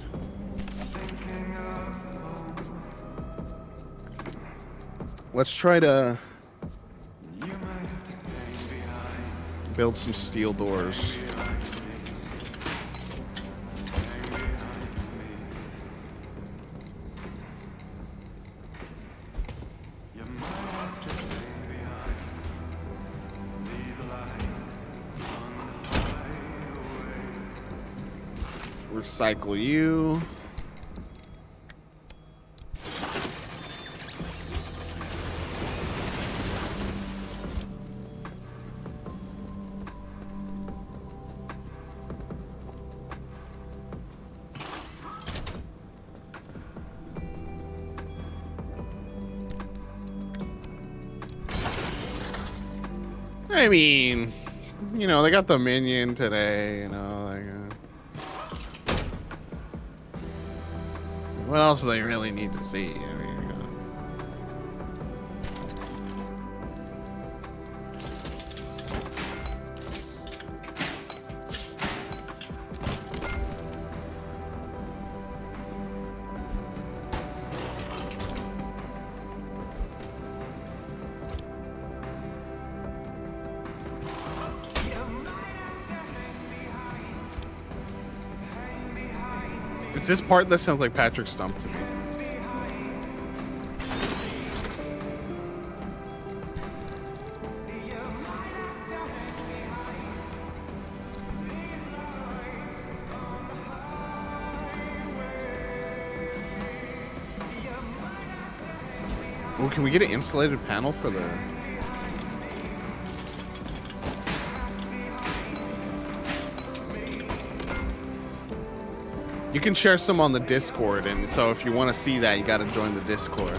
Let's try to build some steel doors. Recycle you. I mean, you know, they got the minion today, you know, like, what else do they really need to see? I mean, It's this part that sounds like Patrick Stump to me. Oh, can we get an insulated panel for the... You can share some on the Discord, and so if you want to see that, you got to join the Discord.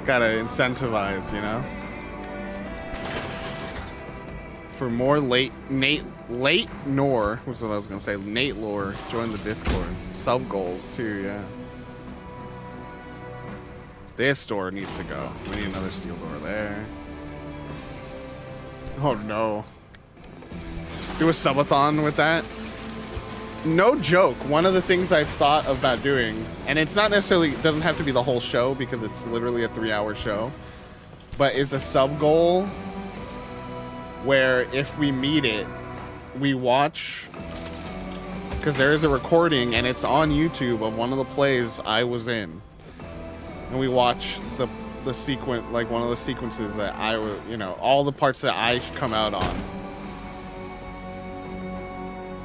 Got to incentivize, you know? For more late Nor, was what I was going to say. Nate lore, join the Discord. Sub goals, too, yeah. This door needs to go. We need another steel door there. Oh, no. Do a subathon with that? No joke, one of the things I've thought about doing, and it's not necessarily, it doesn't have to be the whole show because it's literally a 3-hour show, but is a sub goal where if we meet it, we watch, because there is a recording and it's on YouTube of one of the plays I was in, and we watch the sequence, like one of the sequences that I was, you know, all the parts that I come out on.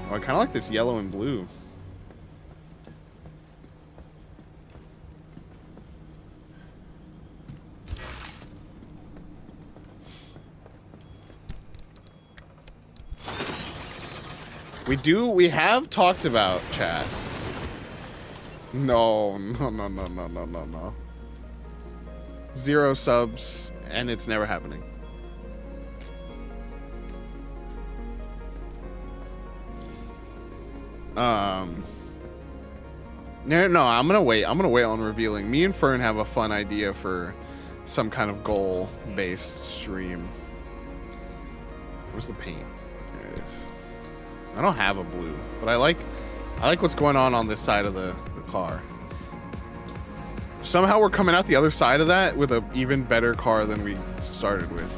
Oh, I kind of like this yellow and blue. We have talked about chat. No. 0 subs, and it's never happening. No, I'm gonna wait on revealing. Me and Fern have a fun idea for some kind of goal-based stream. Where's the paint? There it is. I don't have a blue, but I like what's going on this side of the car. Somehow we're coming out the other side of that with an even better car than we started with.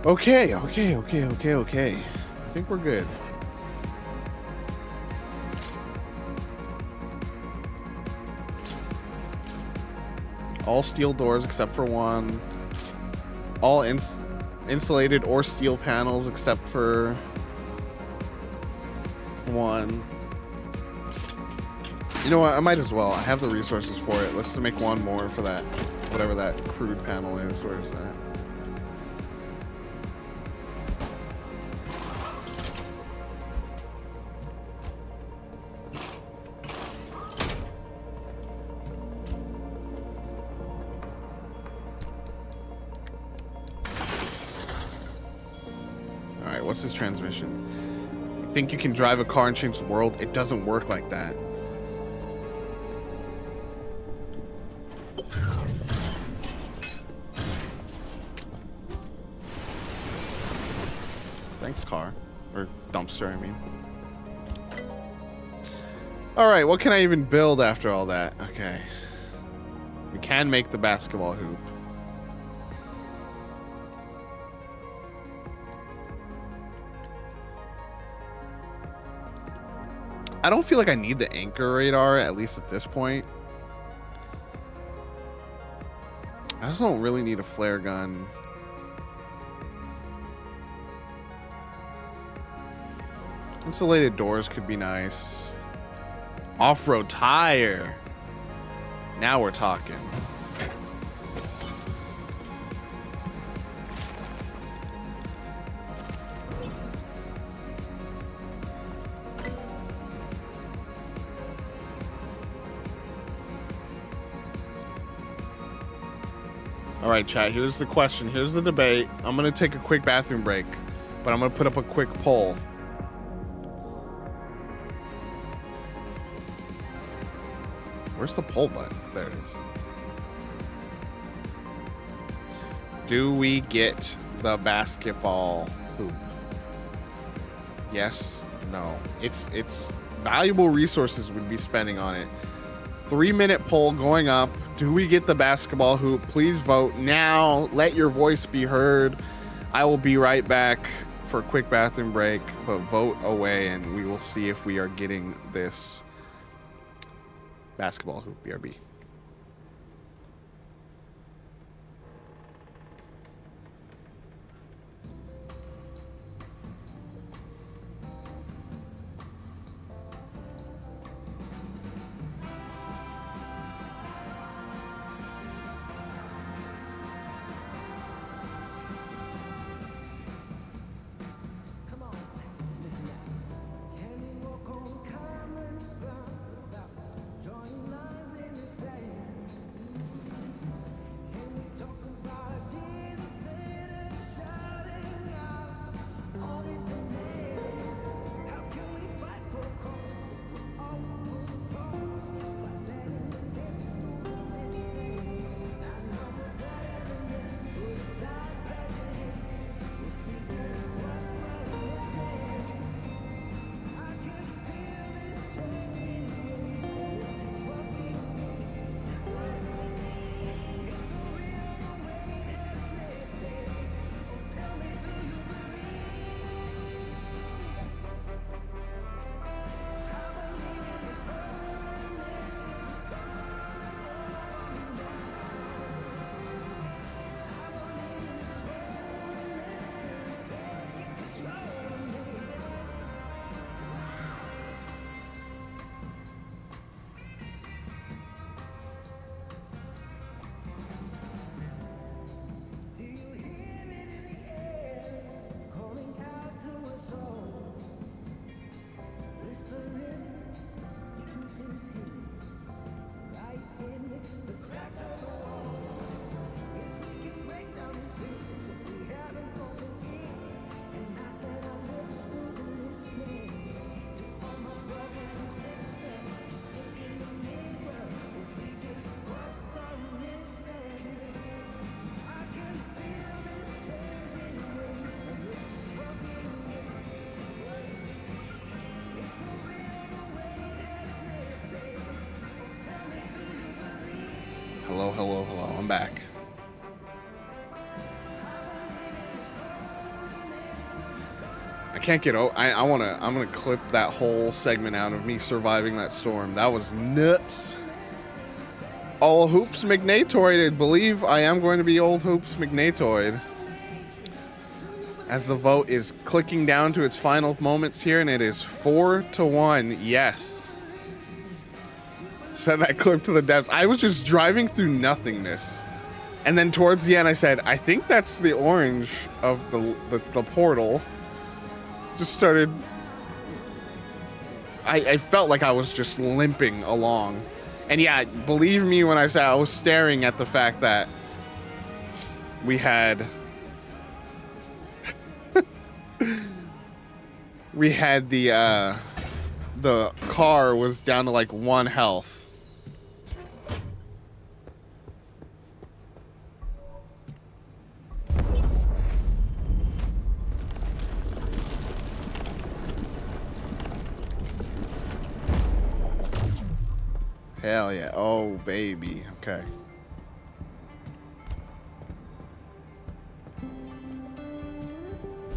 Okay. I think we're good. All steel doors except for one. All insulated or steel panels except for one. You know what? I might as well. I have the resources for it. Let's make one more for that, whatever that crude panel is. Where is that? What's this transmission? You think you can drive a car and change the world? It doesn't work like that. Thanks, car. Or dumpster, I mean. Alright, what can I even build after all that? Okay. We can make the basketball hoop. I don't feel like I need the anchor radar, at least at this point. I just don't really need a flare gun. Insulated doors could be nice. Off-road tire. Now we're talking. All right, chat, here's the question. Here's the debate. I'm going to take a quick bathroom break, but I'm going to put up a quick poll. Where's the poll button? There it is. Do we get the basketball hoop? Yes, no. It's valuable resources we'd be spending on it. 3-minute poll going up. Do we get the basketball hoop? Please vote now. Let your voice be heard. I will be right back for a quick bathroom break, but vote away and we will see if we are getting this basketball hoop. BRB. Hello. I'm back. I can't get out. I'm gonna clip that whole segment out of me surviving that storm. That was nuts. All hoops McNatoid. I believe I am going to be old hoops McNatoid. As the vote is clicking down to its final moments here, and it is 4-1. Yes. Send that clip to the depths. I was just driving through nothingness. And then towards the end, I said, I think that's the orange of the portal. Just started... I felt like I was just limping along. And yeah, believe me when I say I was staring at the fact that we had... we had the car was down to like 1 health. Hell yeah. Oh, baby. Okay.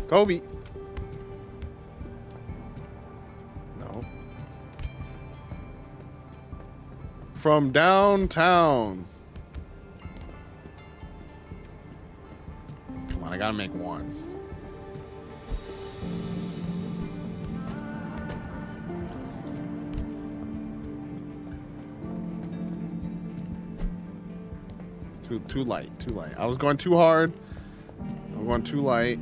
Kobe. No. From downtown. Come on, I gotta make one. Too light. I was going too hard. I'm going too light.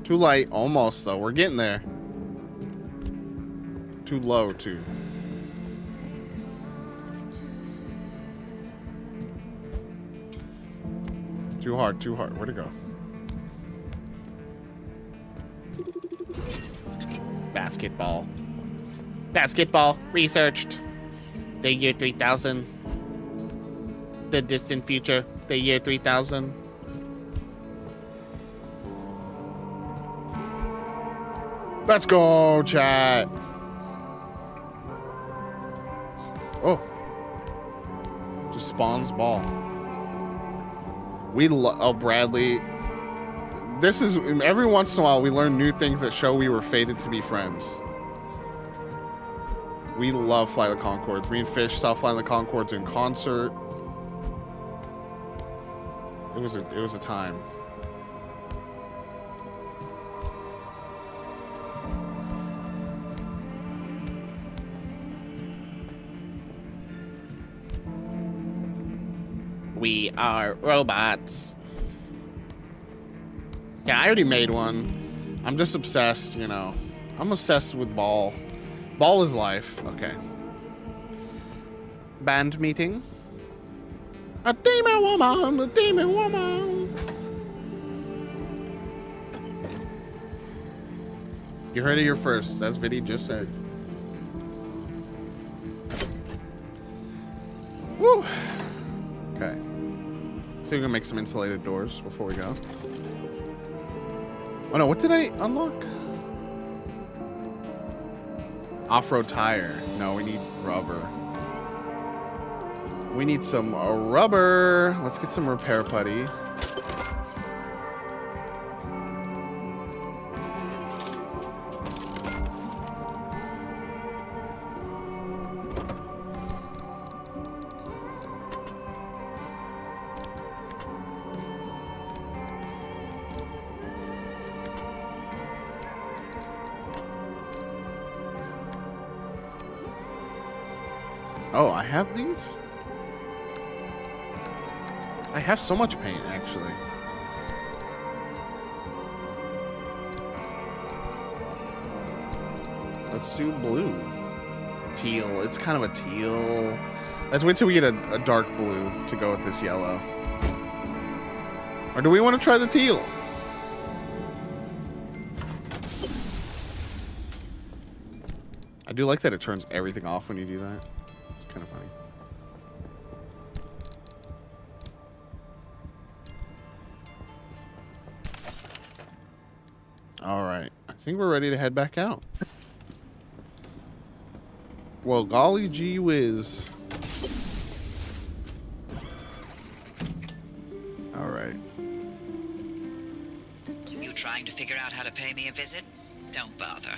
Too light, almost though. We're getting there. Too low too. Too hard. Where'd it go? Basketball researched. The year 3000. The distant future. The year 3000. Let's go, chat. Oh. Just spawns ball. Oh, Bradley. This is, every once in a while, we learn new things that show we were fated to be friends. We love Fly the Conchords. Me and Fish saw Fly the Conchords in concert. It was a time. We are robots. Yeah, I already made one. I'm just obsessed, you know. I'm obsessed with Ball. Ball is life. Okay. Band meeting. A demon woman, a demon woman. You heard it here first. That's Viddy just said. Woo. Okay. So we're gonna make some insulated doors before we go. Oh no, what did I unlock? Off-road tire. No, we need rubber. We need some rubber. Let's get some repair putty. Oh, I have these? I have so much paint, actually. Let's do blue. Teal. It's kind of a teal. Let's wait till we get a dark blue to go with this yellow. Or do we want to try the teal? I do like that it turns everything off when you do that. It's kind of funny. All right. I think we're ready to head back out. Well, golly gee whiz. All right. You trying to figure out how to pay me a visit? Don't bother.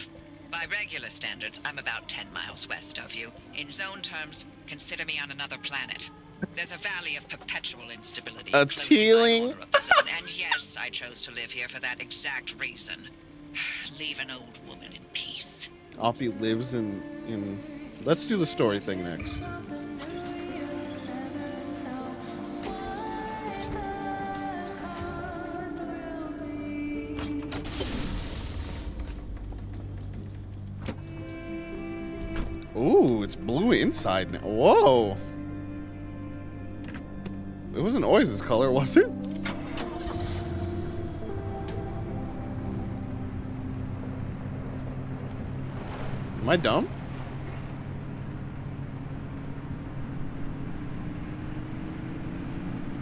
By regular standards, I'm about 10 miles west of you. In zone terms, consider me on another planet. There's a valley of perpetual instability. A tealing. And yes, I chose to live here for that exact reason. Leave an old woman in peace. Oppie lives in... Let's do the story thing next. Ooh, it's blue inside now. Whoa. It wasn't always this color, was it? Am I dumb?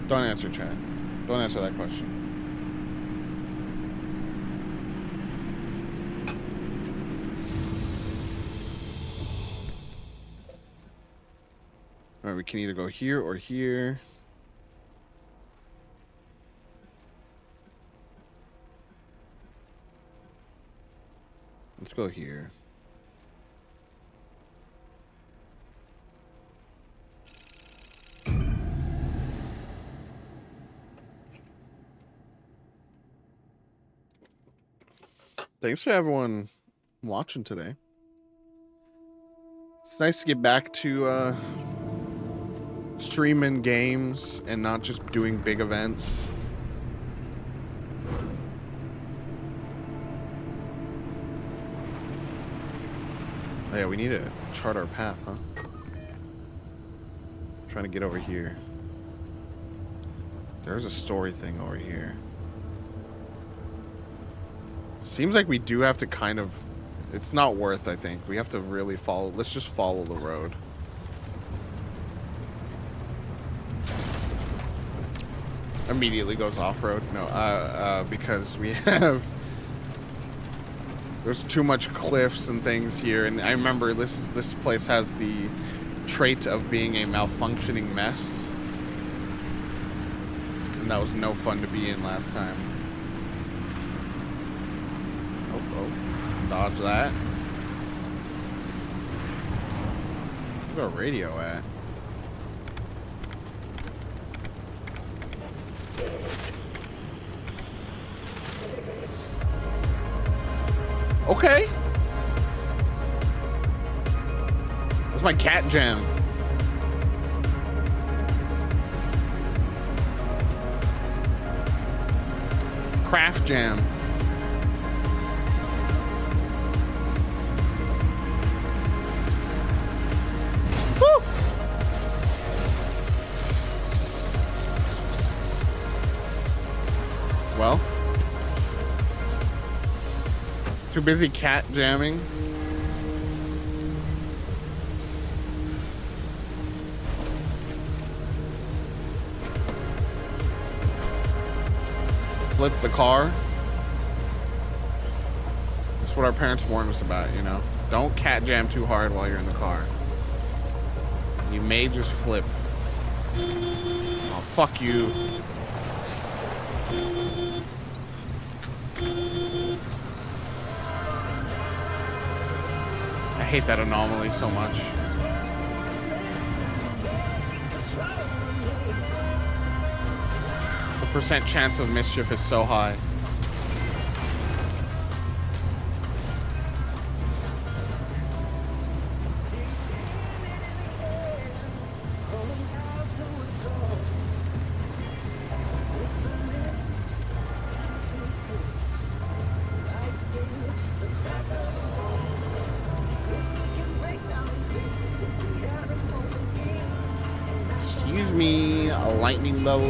Don't answer, chat. Don't answer that question. All right, we can either go here or here. Let's go here. Thanks for everyone watching today. It's nice to get back to streaming games and not just doing big events. Oh yeah, we need to chart our path, huh? I'm trying to get over here. There's a story thing over here. Seems like we do have to kind of... It's not worth, I think. We have to really follow... Let's just follow the road. Immediately goes off-road. No, because we have... There's too much cliffs and things here, and I remember this place has the trait of being a malfunctioning mess. And that was no fun to be in last time. Oh. Dodge that. Where's our radio at? Okay. Where's my cat jam? Craft jam. Woo! Well. Too busy cat jamming. Flip the car. That's what our parents warned us about, you know. Don't cat jam too hard while you're in the car. You may just flip. Oh, fuck you. I hate that anomaly so much. The percent chance of mischief is so high. Excuse me, a lightning level.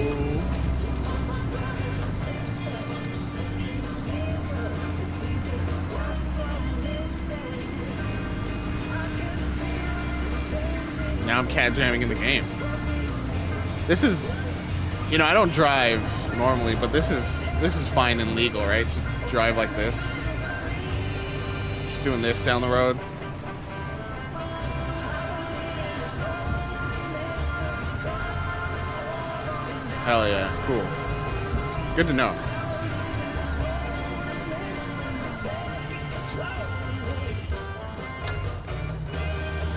Now I'm cat jamming in the game. This is, you know, I don't drive normally, but this is fine and legal, right? To drive like this. Just doing this down the road. Hell yeah, cool. Good to know.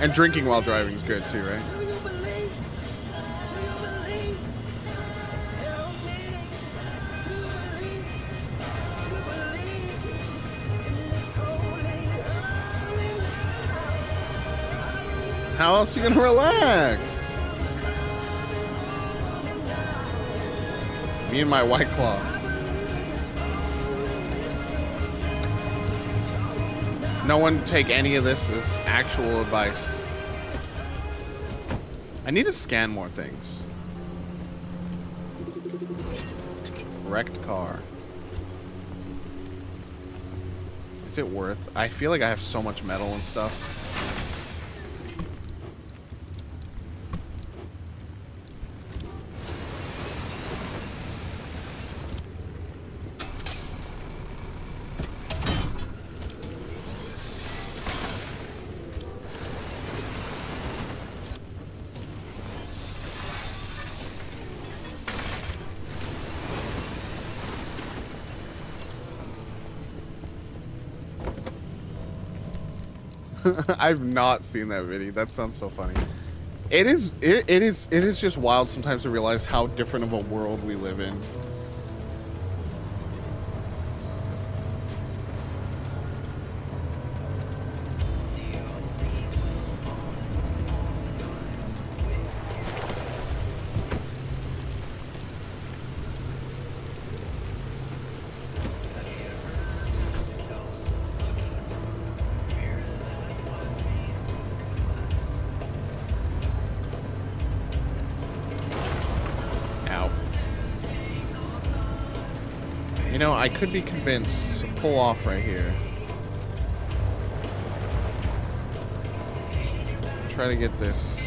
And drinking while driving is good too, right? How else are you gonna relax? Me and my White Claw. No one take any of this as actual advice. I need to scan more things. Wrecked car. Is it worth? I feel like I have so much metal and stuff. I've not seen that video. That sounds so funny. It is just wild sometimes to realize how different of a world we live in. You know, I could be convinced to pull off right here. Try to get this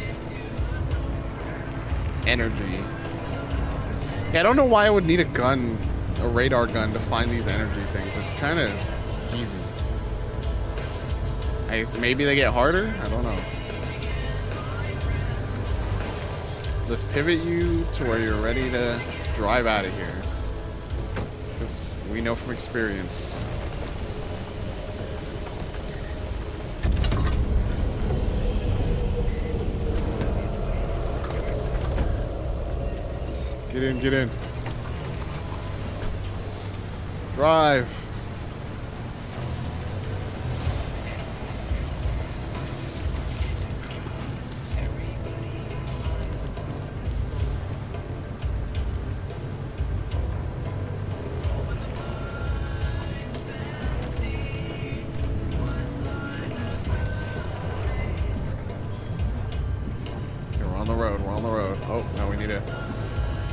energy. Yeah, I don't know why I would need a gun, a radar gun, to find these energy things. It's kind of easy. Maybe they get harder? I don't know. Let's pivot you to where you're ready to drive out of here. Because we know from experience. Get in, get in. Drive.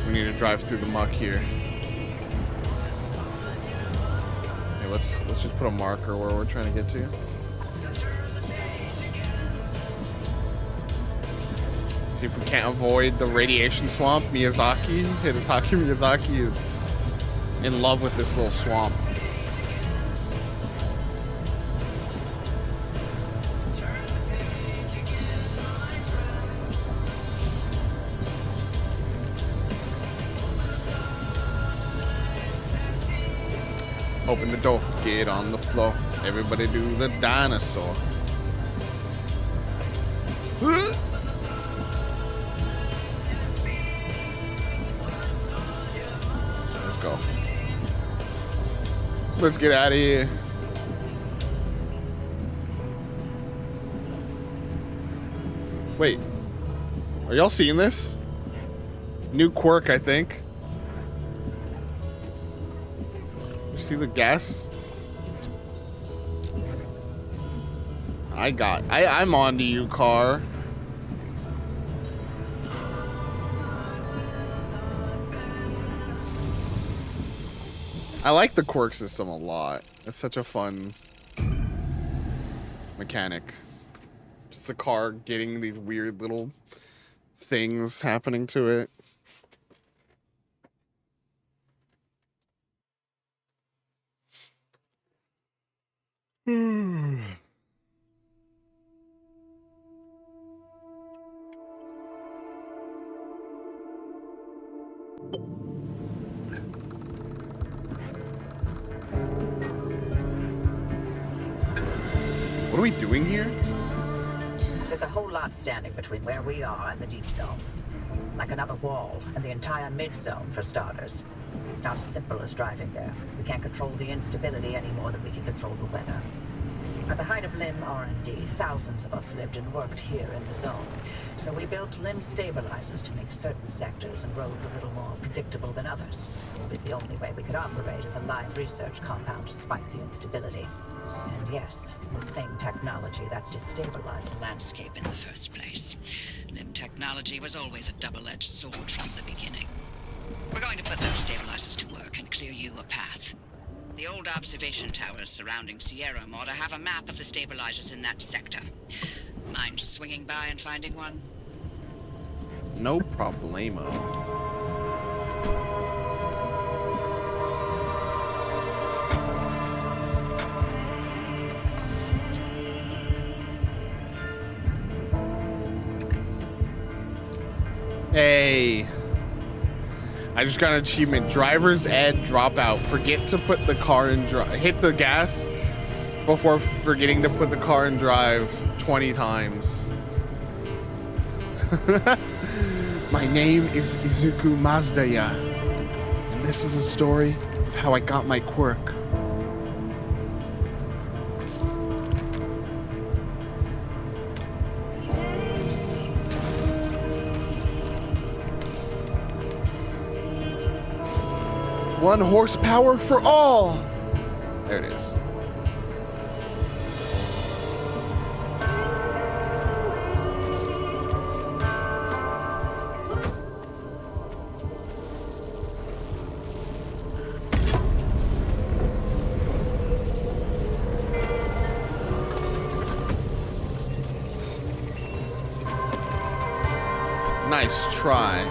We need to drive through the muck here. Hey, let's just put a marker where we're trying to get to. See if we can't avoid the radiation swamp. Hidetaki Miyazaki is in love with this little swamp. Open the door, get on the floor. Everybody do the dinosaur. Let's go. Let's get out of here. Wait, are y'all seeing this? New quirk, I think. See the gas? I'm on to you, car. I like the quirk system a lot. It's such a fun mechanic. Just a car getting these weird little things happening to it. What are we doing here? There's a whole lot standing between where we are and the deep zone. Like another wall, and the entire mid-zone, for starters. It's not as simple as driving there. We can't control the instability any more than we can control the weather. At the height of LIM R&D, thousands of us lived and worked here in the zone. So we built LIM stabilizers to make certain sectors and roads a little more predictable than others. It was the only way we could operate as a live research compound despite the instability. And yes, the same technology that destabilized the landscape In the first place, LIM technology was always a double-edged sword from the beginning. We're going to put those stabilizers to work and clear you a path. The old observation towers surrounding Sierra ought to have a map of the stabilizers in that sector. Mind swinging by and finding one? No problemo. Hey. I just got an achievement. Driver's ed dropout. Forget to put the car in drive. Hit the gas before forgetting to put the car in drive 20 times. My name is Izuku Mazdaya, and this is a story of how I got my quirk. One horsepower for all. There it is. Nice try.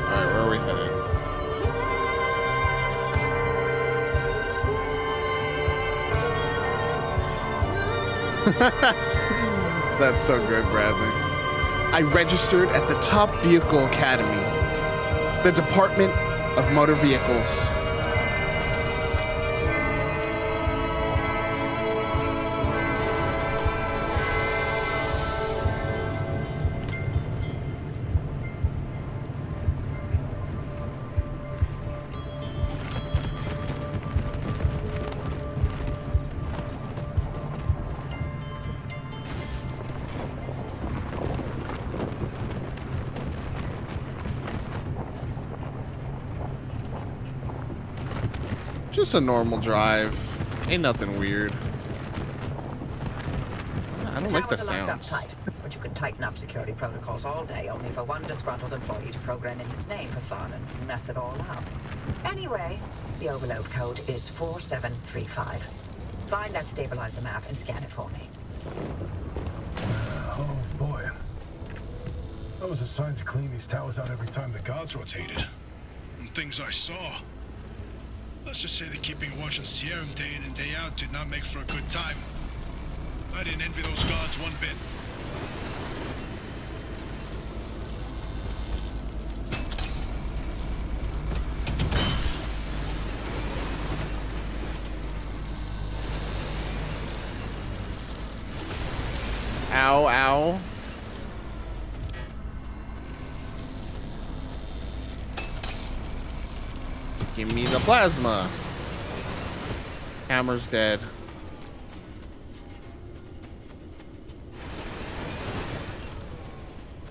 Alright, where are we headed? That's so good, Bradley. I registered at the Top Vehicle Academy, the Department of Motor Vehicles. Just a normal drive. Ain't nothing weird. I don't like the Towers are locked up sounds. tight, but you can tighten up security protocols all day, only for one disgruntled employee to program in his name for fun and mess it all up. Anyway, the overload code is 4735. Find that stabilizer map and scan it for me. Oh boy. I was assigned to clean these towers out every time the guards rotated. And things I saw. Let's just say that keeping watch on Sierra day in and day out did not make for a good time. I didn't envy those guards one bit. Ow, ow. Give me the plasma. Hammer's dead.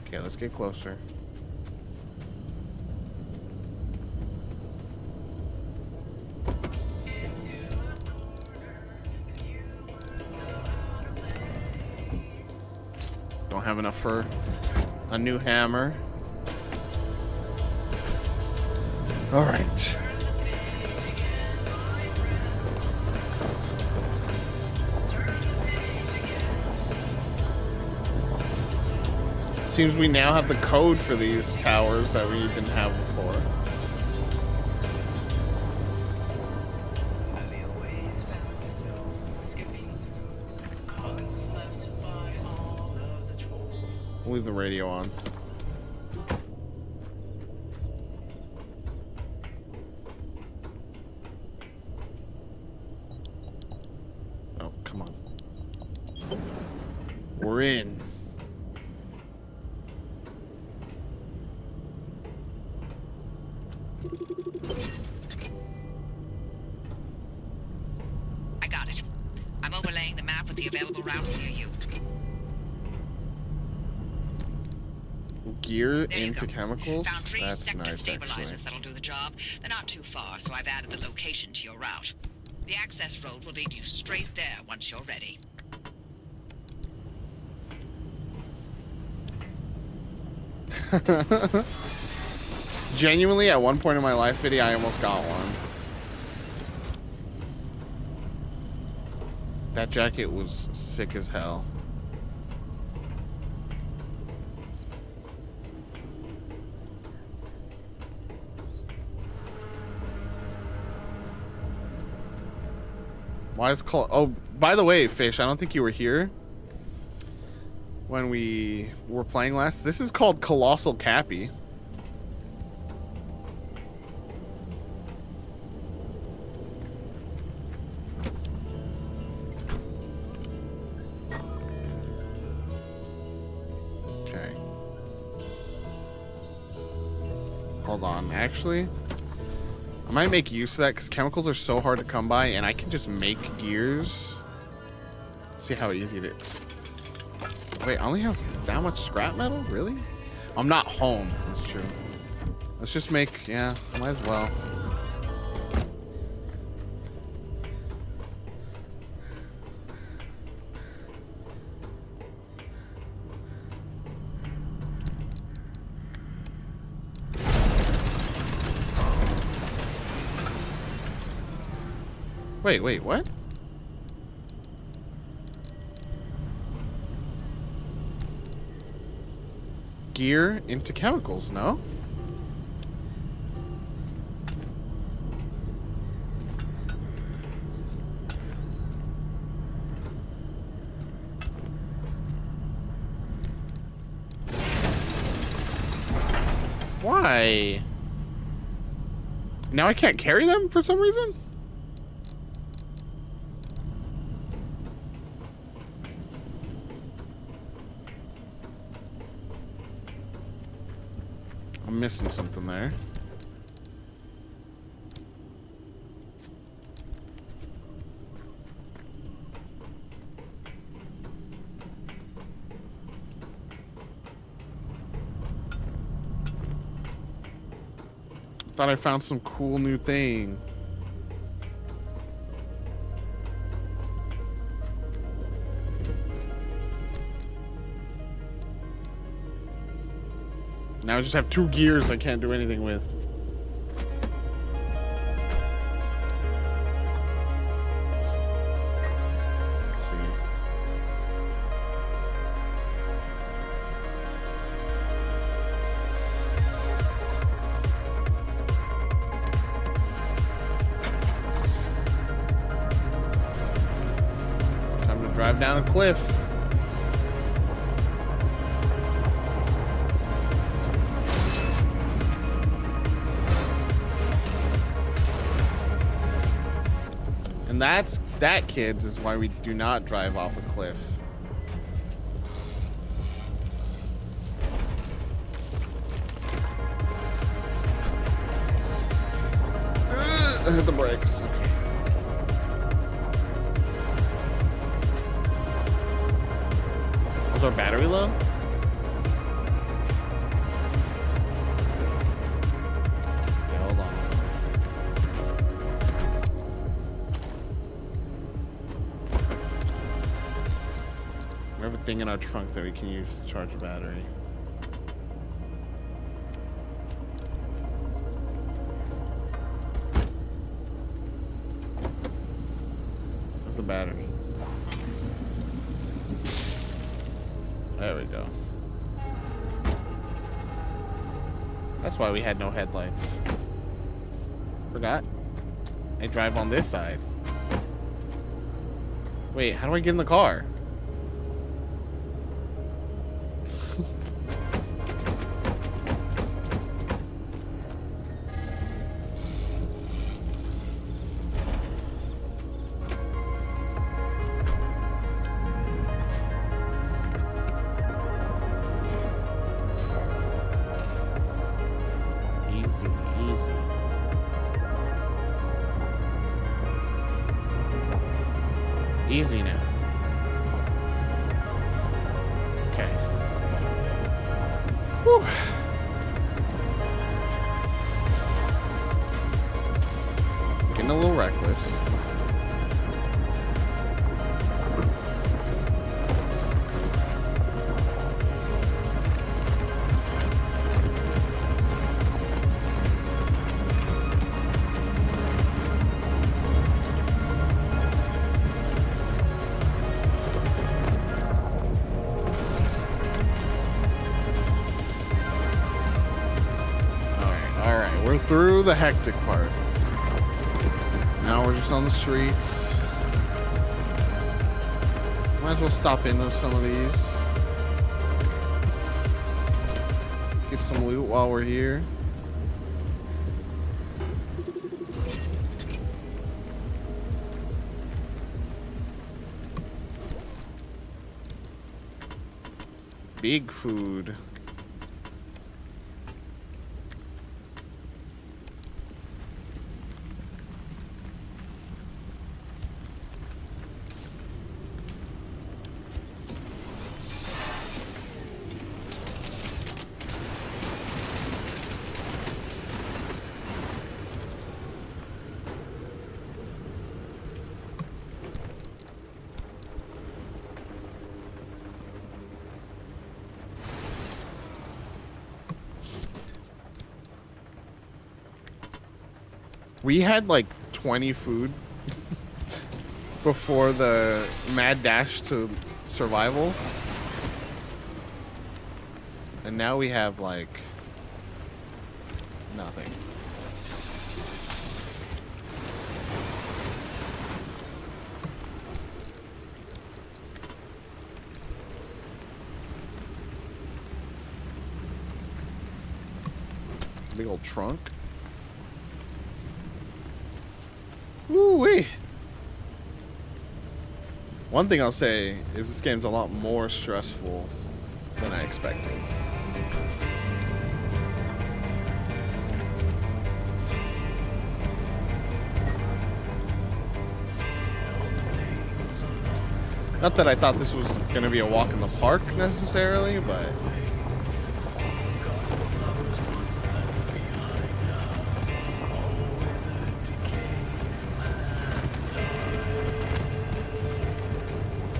Okay, let's get closer. Don't have enough for a new hammer. All right. Seems we now have the code for these towers that we didn't have before. We'll leave the radio on. Oh, come on. We're in. I got it. I'm overlaying the map with the available routes near you. Gear There you into go. chemicals? Found 3 That's sector nice, stabilizers actually. that'll do the job. They're not too far, so I've added the location to your route. The access road will lead you straight there once you're ready. Genuinely, at one point in my life video, I almost got one. That jacket was sick as hell. Why is call? Oh, by the way, Fish, I don't think you were here when we were playing last. This is called Colossal Cappy. Okay. Hold on. Actually, I might make use of that because chemicals are so hard to come by, and I can just make gears. See how easy it is. Wait, I only have that much scrap metal? Really? I'm not home. That's true. Let's just make, yeah, might as well. Wait, what? Gear into chemicals, no? Why? Now I can't carry them for some reason? I'm missing something there. Thought I found some cool new thing. Now I just have 2 gears I can't do anything with. Let's see. Time to drive down a cliff. That, kids, is why we do not drive off a cliff. I hit the brakes. Okay. Was our battery low? Okay, hold on. We have a thing in our trunk that we can use to charge a battery. Where's the battery? There we go. That's why we had no headlights. Forgot. I drive on this side. Wait, how do I get in the car? Easy. Easy now. Okay. Whew. Getting a little reckless. We're through the hectic part. Now we're just on the streets. Might as well stop into some of these. Get some loot while we're here. Big food. We had like 20 food before the mad dash to survival. And now we have like nothing. big old trunk. Woo-wee. One thing I'll say is this game's a lot more stressful than I expected. Not that I thought this was going to be a walk in the park necessarily, but...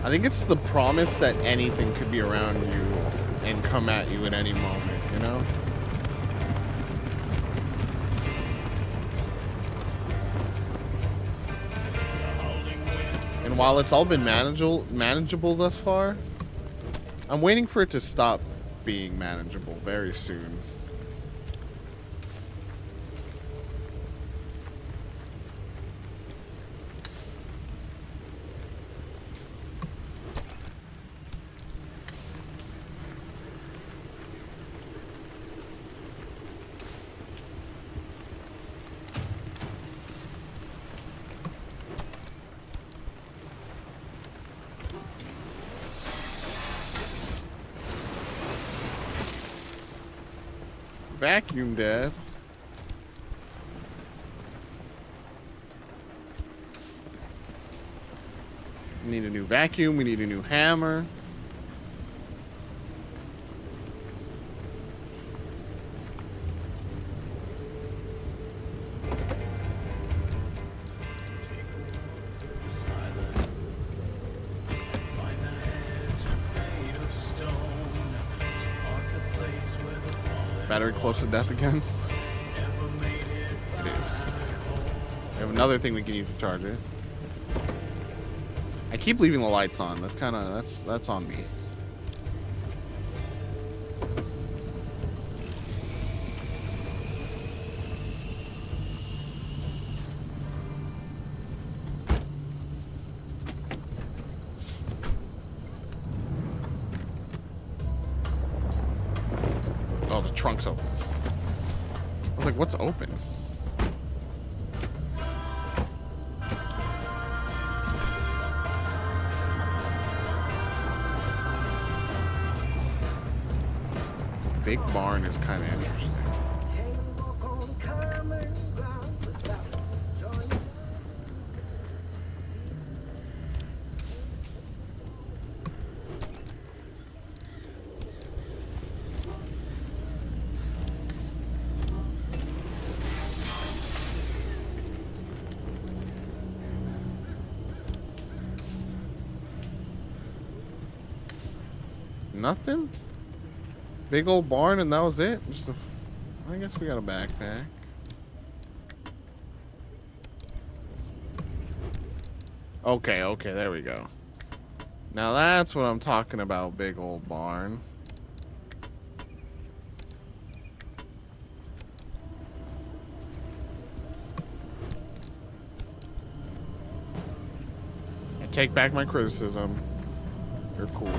I think it's the promise that anything could be around you and come at you at any moment, you know? And while it's all been manageable thus far, I'm waiting for it to stop being manageable very soon. Vacuum, Dad. We need a new vacuum. We need a new hammer. Battery close to death again? It is. We have another thing we can use to charge it. I keep leaving the lights on. That's kind of, that's on me. Oh, the trunk's open. I was like, what's open? Big barn is kind of interesting. Nothing? Big old barn and that was it? Just a, I guess we got a backpack. Okay, okay, there we go. Now that's what I'm talking about, big old barn. I take back my criticism. You're cool.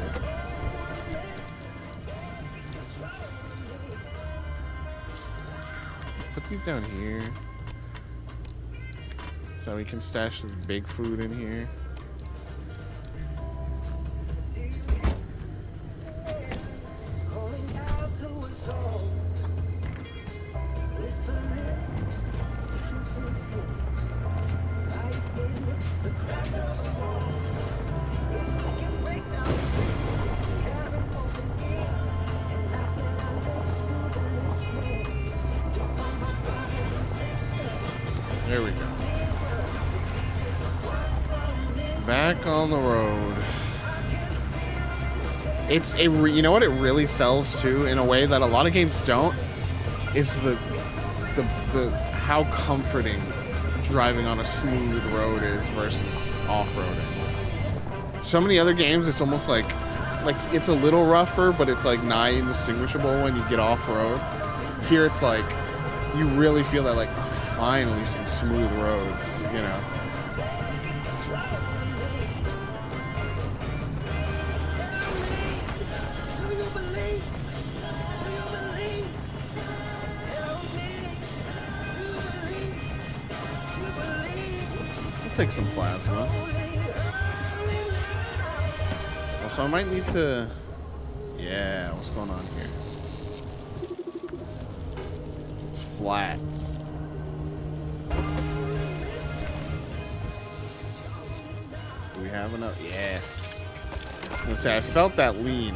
Put these down here so we can stash this big food in here. There we go. Back on the road. It's a, you know what it really sells too, in a way that a lot of games don't, is the how comforting driving on a smooth road is versus off-roading. So many other games, it's almost like it's a little rougher, but it's like nigh indistinguishable when you get off-road. Here it's like you really feel that, like, oh, finally some smooth roads, you know. take some plasma. Also, I might need to... Yeah, what's going on here? It's flat. Do we have enough? Yes. I was gonna say, I felt that lean.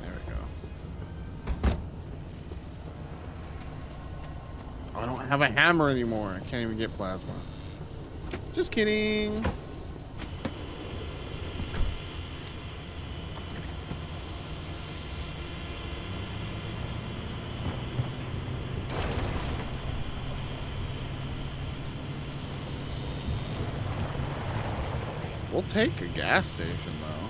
There we go. Oh, I don't have a hammer anymore. I can't even get plasma. Just kidding. We'll take a gas station, though.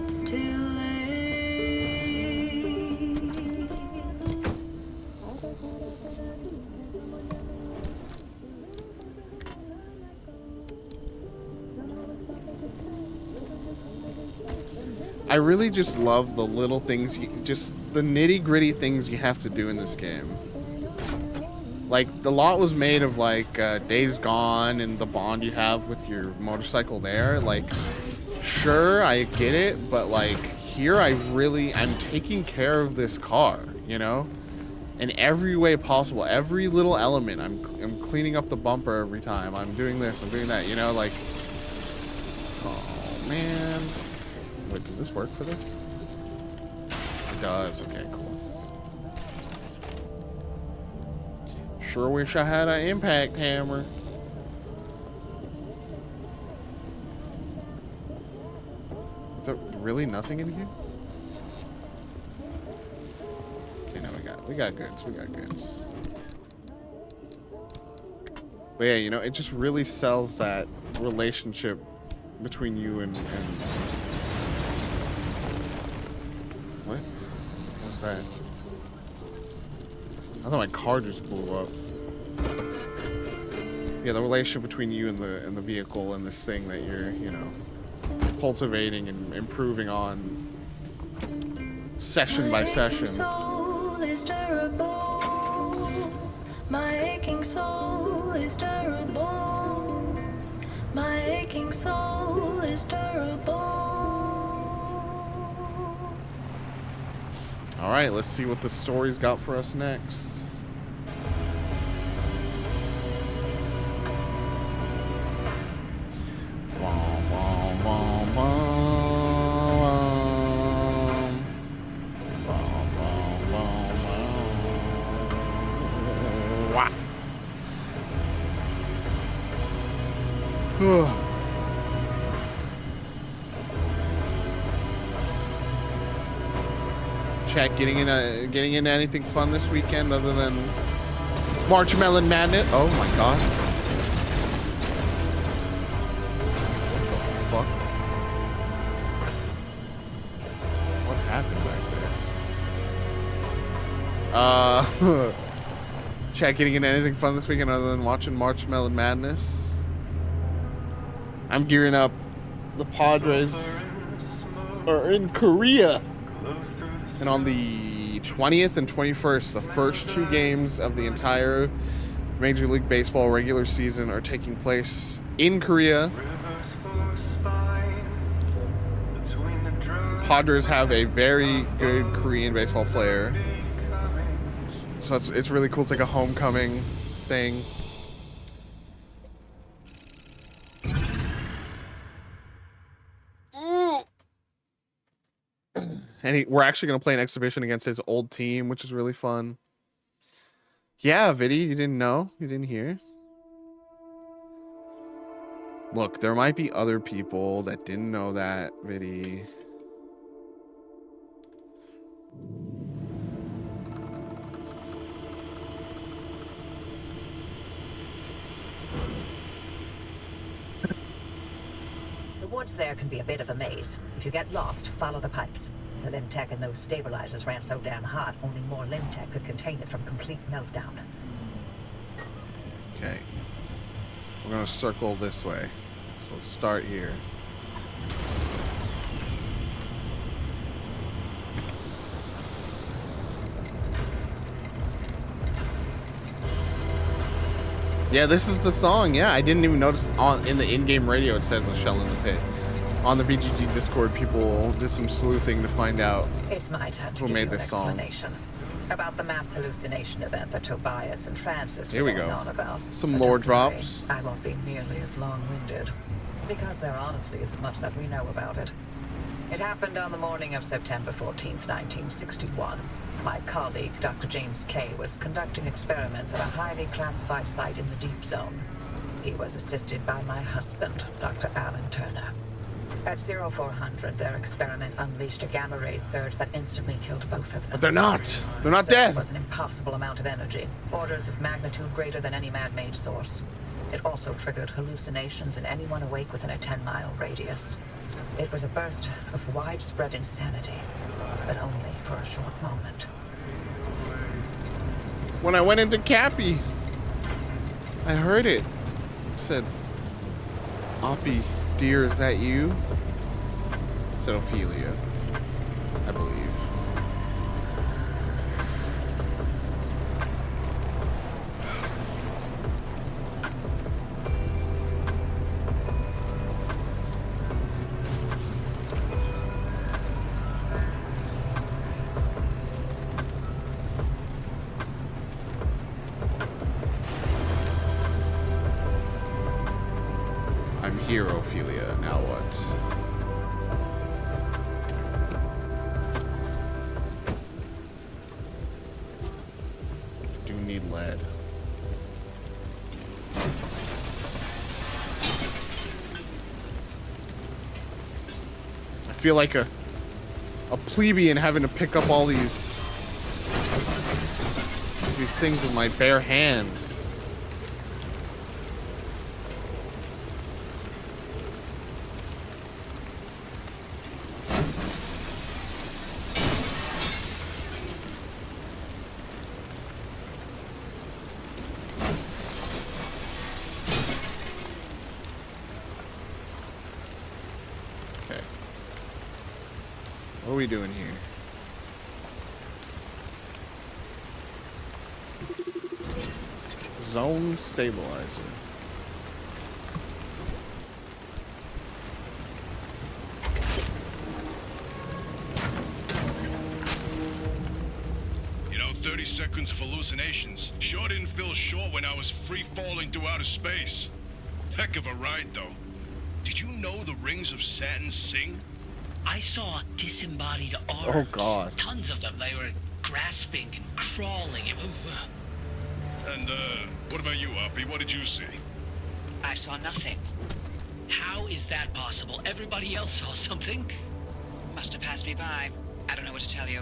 It's too late. I really just love the little things, just the nitty-gritty things you have to do in this game. Like, the lot was made of, like, Days Gone and the bond you have with your motorcycle there. Like, sure, I get it, but, like, here I'm taking care of this car, you know? In every way possible, every little element. I'm cleaning up the bumper every time. I'm doing this, I'm doing that, you know? Like, oh, man. Wait, does this work for this? It does, okay, cool. Sure wish I had an impact hammer. Is there really nothing in here? Okay, no, we got goods. But yeah, you know, it just really sells that relationship between you and what? What's that? I thought my car just blew up. Yeah, the relationship between you and the vehicle and this thing that you're, you know, cultivating and improving on session by session. Soul is durable. My aching soul is durable. My aching soul is durable. All right, let's see what the story's got for us next. Chat, getting into anything fun this weekend other than Marshmallow Madness? Oh my god. What the fuck? What happened back there? Chat, getting into anything fun this weekend other than watching Marshmallow Madness? I'm gearing up. The Padres are in Korea. And on the 20th and 21st, the first two games of the entire Major League Baseball regular season are taking place in Korea. Padres have a very good Korean baseball player. So it's really cool. It's like a homecoming thing. And we're actually going to play an exhibition against his old team, which is really fun. Yeah, Viddy, you didn't know? You didn't hear? Look, there might be other people that didn't know that, Viddy. The woods there can be a bit of a maze. If you get lost, follow the pipes. The Limtech and those stabilizers ran so damn hot, only more Limtech could contain it from complete meltdown. Okay. We're going to circle this way. So let's start here. Yeah, this is the song. Yeah, I didn't even notice in the in-game radio it says a shell in the pit. On the VGG Discord, people did some sleuthing to find out It's my turn to who give made you an this song. explanation about the mass hallucination event that Tobias and Francis Here were we going go. on about. Some But lore don't worry, drops. I won't be nearly as long-winded, because there honestly isn't much that we know about it. It happened on the morning of September 14th, 1961. My colleague, Dr. James Kay, was conducting experiments at a highly classified site in the Deep Zone. He was assisted by my husband, Dr. Alan Turner. At 0400, their experiment unleashed a gamma-ray surge that instantly killed both of them. But they're not. They're not The surge dead. was an impossible amount of energy, orders of magnitude greater than any man-made source. It also triggered hallucinations in anyone awake within a 10-mile radius. It was a burst of widespread insanity, but only for a short moment. When I went into Cappy, I heard it. It said, Oppie, dear, is that you? It said Ophelia, I believe. I'm here, Ophelia. Now what? I do need lead. I feel like a plebeian having to pick up all these things with my bare hands. What are we doing here? Zone stabilizer. You know, 30 seconds of hallucinations sure didn't feel short when I was free falling through outer space. Heck of a ride, though. Did you know the rings of Saturn sing? I saw disembodied arms. Oh, God. Tons of them. They were grasping and crawling. And, what about you, Oppie? What did you see? I saw nothing. How is that possible? Everybody else saw something. Must have passed me by. I don't know what to tell you.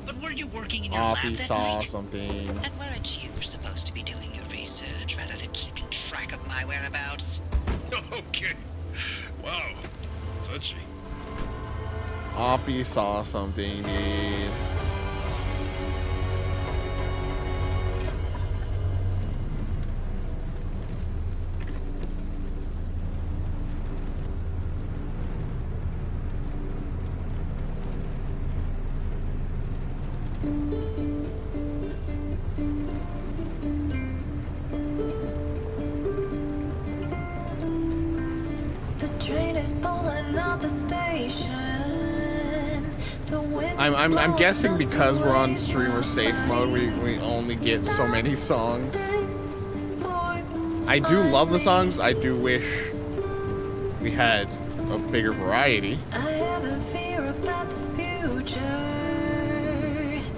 But were you working in your lab Oppie that saw night? something. And weren't you supposed to be doing your research rather than keeping track of my whereabouts? Okay. Wow. Touchy. Oppie saw something, dude. The train is pulling out the station. The wind is I'm blowing guessing us because we're on away streamer safe from mode, we light. only get so many songs. This voice I do love the behind songs. I do wish we had a bigger variety. I have a fear about the future.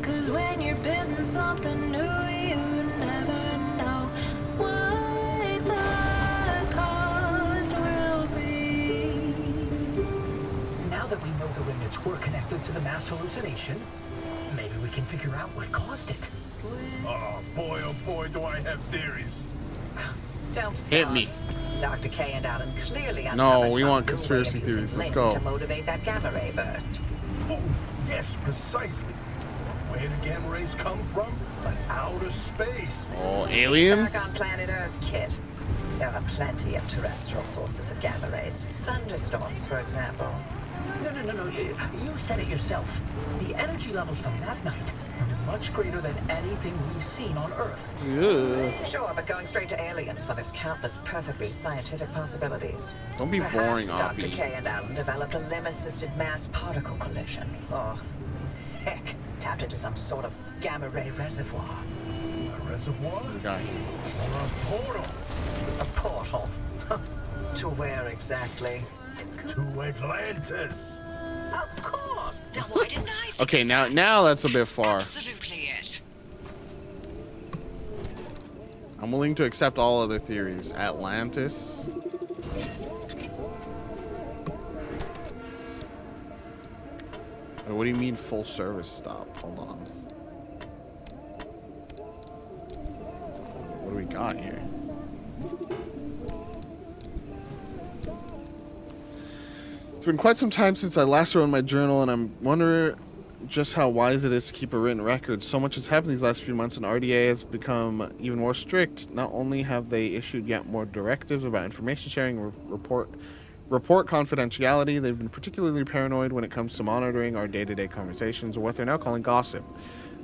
'Cause when you're building something new, you never know what the cost will be. Now that we know the ringlets were connected to the mass hallucination, maybe we can figure out what caused it. Oh boy, do I have theories. Don't start. Hit me. Dr. K and Alan clearly No, uncovered we some want new conspiracy way of using theories. Let's blink go. to motivate that gamma ray burst. Oh, yes, precisely. Where do gamma rays come from? But outer space. Oh, aliens? Back on planet Earth, kid. There are plenty of terrestrial sources of gamma rays. Thunderstorms, for example. No. You said it yourself. The energy levels from that night were much greater than anything we've seen on Earth. Yeah. Sure, but going straight to aliens, well, there's countless perfectly scientific possibilities. Don't be boring, Perhaps Dr. Oppie. K and Allen developed a limb-assisted mass particle collision. Or, heck, tapped into some sort of gamma ray reservoir. A reservoir? Okay. Or a portal? A portal. To where exactly? To Atlantis. Of course. Now, why didn't I think Okay, of now that? that's a bit That's far. Absolutely it. I'm willing to accept all other theories. Atlantis. Wait, what do you mean full service stop? Hold on. What do we got here? It's been quite some time since I last wrote in my journal, and I'm wondering just how wise it is to keep a written record. So much has happened these last few months, and RDA has become even more strict. Not only have they issued yet more directives about information sharing, report confidentiality, they've been particularly paranoid when it comes to monitoring our day-to-day conversations, or what they're now calling gossip.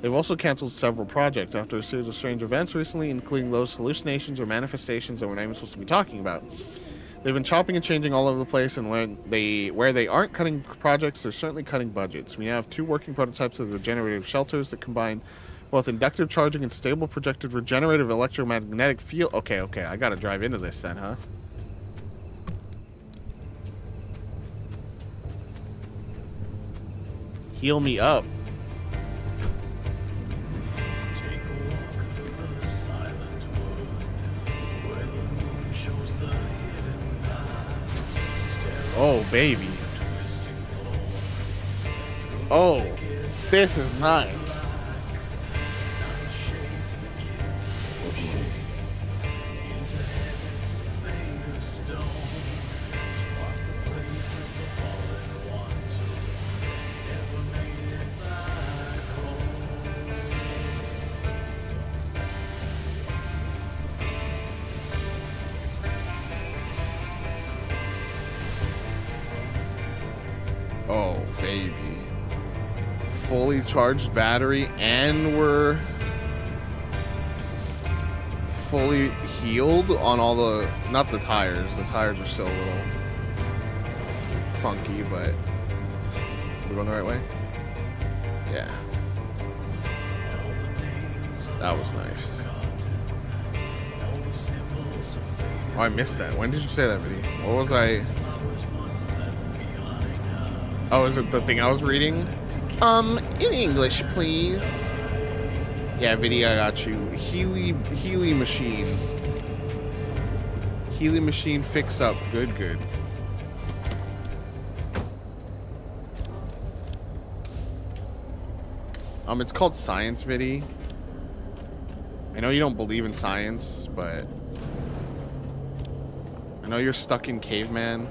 They've also canceled several projects after a series of strange events recently, including those hallucinations or manifestations that we're not even supposed to be talking about. They've been chopping and changing all over the place, and where they aren't cutting projects, they're certainly cutting budgets. We now have 2 working prototypes of regenerative shelters that combine both inductive charging and stable projected regenerative electromagnetic field. Okay, I gotta drive into this then, huh? Heal me up. Take a walk through the silent wood, where the moon shows the hidden path. Oh, baby. Oh, this is nice. Oh, baby. Fully charged battery, and we're fully healed on all the, not the tires. The tires are still a little funky, but we're going the right way? Yeah. That was nice. Oh, I missed that. When did you say that, Vinny? What was I? Oh, is it the thing I was reading? In English, please. Yeah, Vinny, I got you. Healy machine. Healy machine fix up. Good. It's called Science Viddy. I know you don't believe in science, but I know you're stuck in caveman.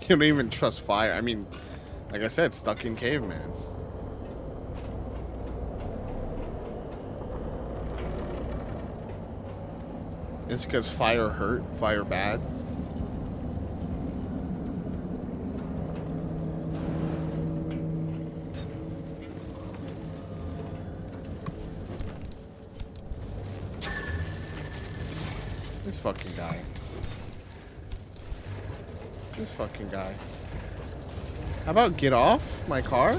You don't even trust fire. I mean, like I said, stuck in caveman. It's because fire hurt, fire bad. This fucking guy. This fucking guy. How about get off my car?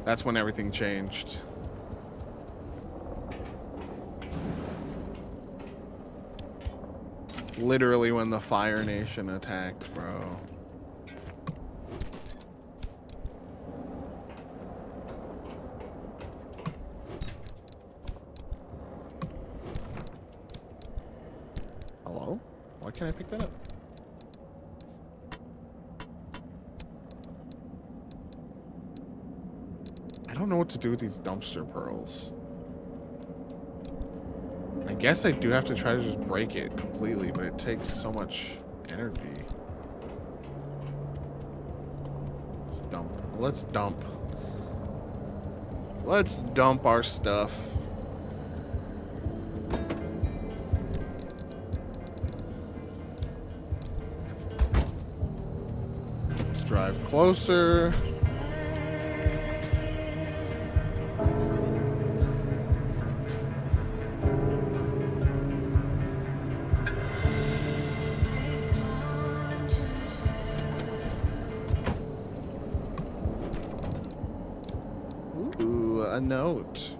That's when everything changed. Literally when the Fire Nation attacked, bro. Hello? Why can't I pick that up? I don't know what to do with these dumpster pearls. I guess I do have to try to just break it completely, but it takes so much energy. Let's dump. Let's dump. Let's dump our stuff. Let's drive closer. Ooh, a note.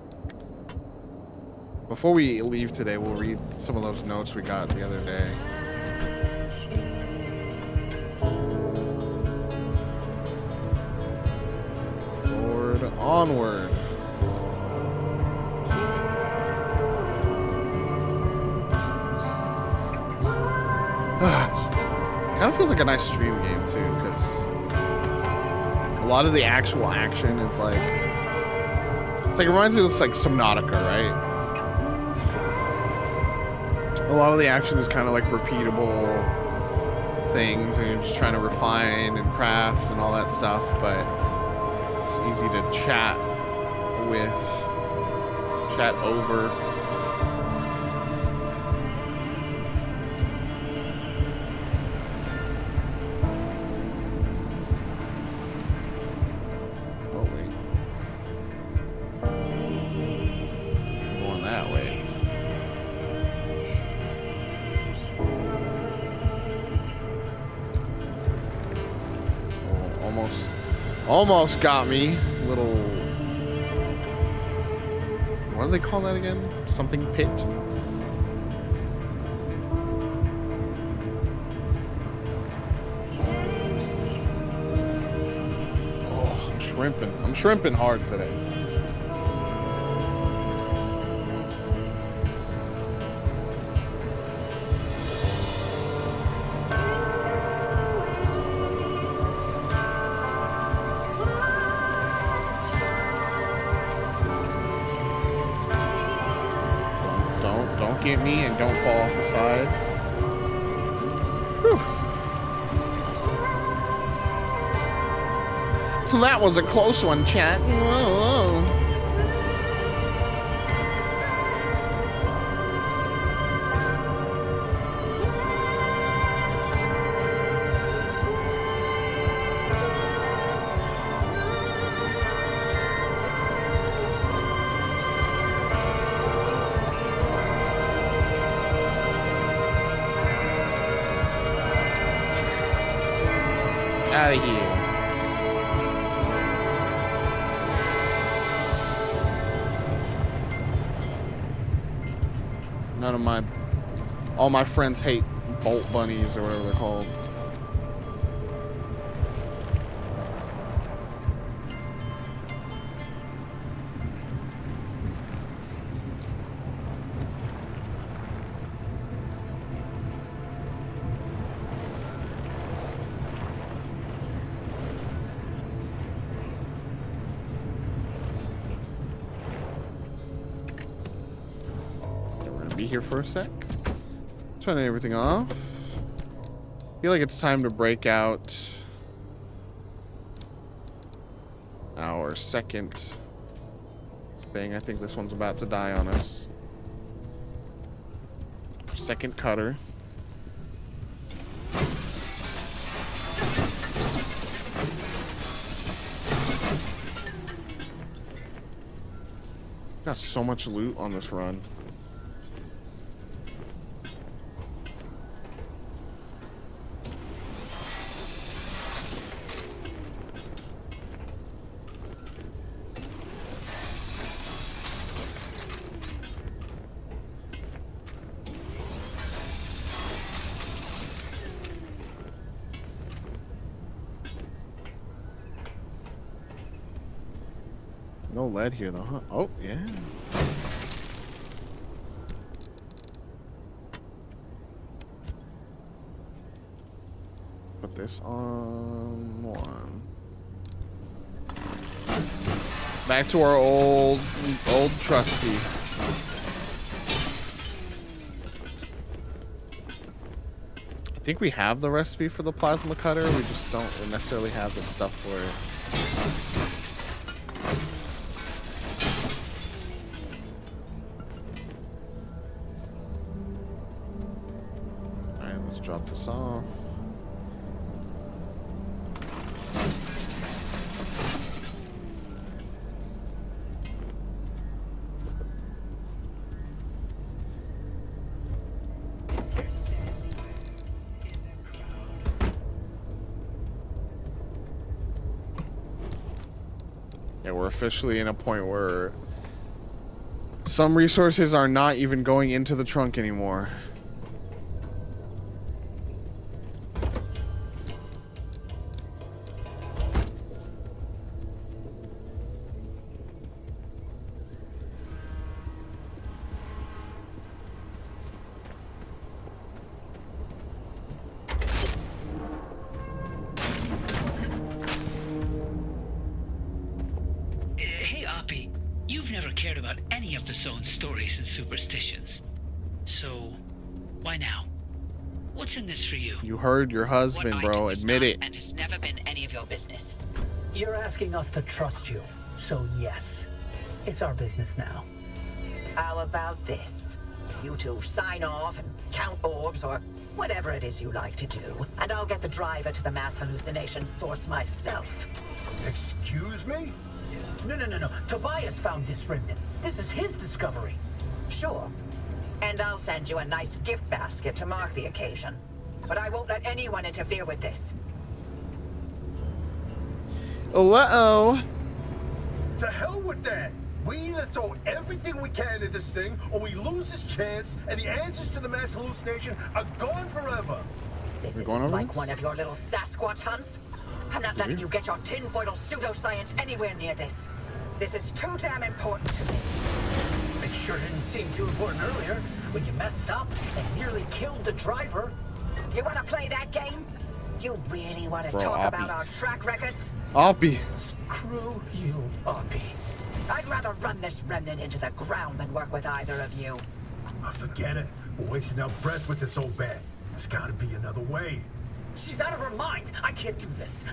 Before we leave today, we'll read some of those notes we got the other day. Forward, onward. Kind of feels like a nice stream game too, because a lot of the actual action is like, it's like, it reminds me of like Subnautica, right? A lot of the action is kind of like repeatable things, and you're just trying to refine and craft and all that stuff, but it's easy to chat over. Oh, wait. I'm going that way. Oh, almost got me. Little, what do they call that again? Something pit? Oh, I'm shrimping. I'm shrimping hard today. Don't get me and don't fall off the side. Whew. That was a close one, chat. Whoa. Out of here. All my friends hate bolt bunnies or whatever they're called. Here for a sec. Turning everything off. Feel like it's time to break out our second thing. I think this one's about to die on us. Second cutter. Got so much loot on this run. No lead here though, huh? Oh, yeah. put this on 1. Back to our old trusty. I think we have the recipe for the plasma cutter. We just don't necessarily have the stuff for it. All right, let's drop this off. We're officially in a point where some resources are not even going into the trunk anymore. Stories and superstitions. So, why now? What's in this for you? You heard your husband, bro. Admit it. And it's never been any of your business. You're asking us to trust you, so yes, it's our business now. How about this? You two sign off and count orbs or whatever it is you like to do, and I'll get the driver to the mass hallucination source myself. Excuse me? No. Tobias found this remnant. This is his discovery. Sure. And I'll send you a nice gift basket to mark the occasion. But I won't let anyone interfere with this. Oh, uh-oh. To hell with that. We either throw everything we can at this thing, or we lose this chance, and the answers to the mass hallucination are gone forever. This isn't like one of your little Sasquatch hunts. I'm not letting you get your tinfoil pseudoscience anywhere near this. This is too damn important to me. It sure didn't seem too important earlier, when you messed up and nearly killed the driver. You want to play that game? You really want to talk about our track records? Oppie. Screw you, Oppie. I'd rather run this remnant into the ground than work with either of you. Forget it. We're wasting our breath with this old bat. There's gotta be another way. She's out of her mind. I can't do this.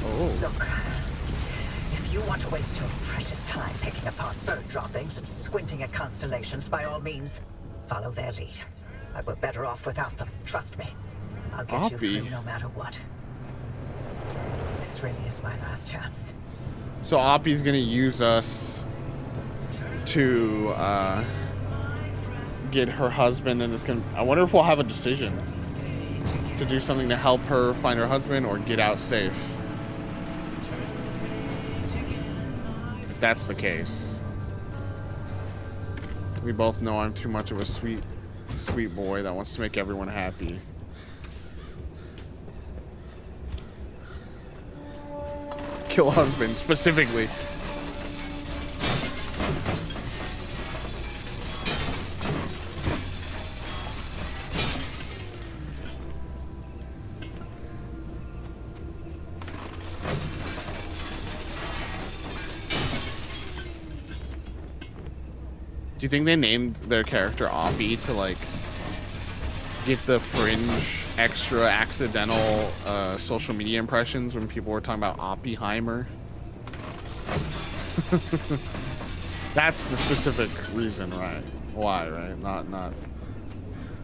Oh. Look, if you want to waste your precious time picking apart bird droppings and squinting at constellations, by all means, follow their lead. But we're better off without them, trust me. I'll get you through no matter what. This really is my last chance. So Oppie's gonna use us to get her husband, and it's gonna. I wonder if we'll have a decision to do something to help her find her husband or get out safe. If that's the case, we both know I'm too much of a sweet boy that wants to make everyone happy. Kill husband specifically. Do you think they named their character Oppie to like get the fringe extra accidental social media impressions when people were talking about Oppenheimer? That's the specific reason, right? Why, right?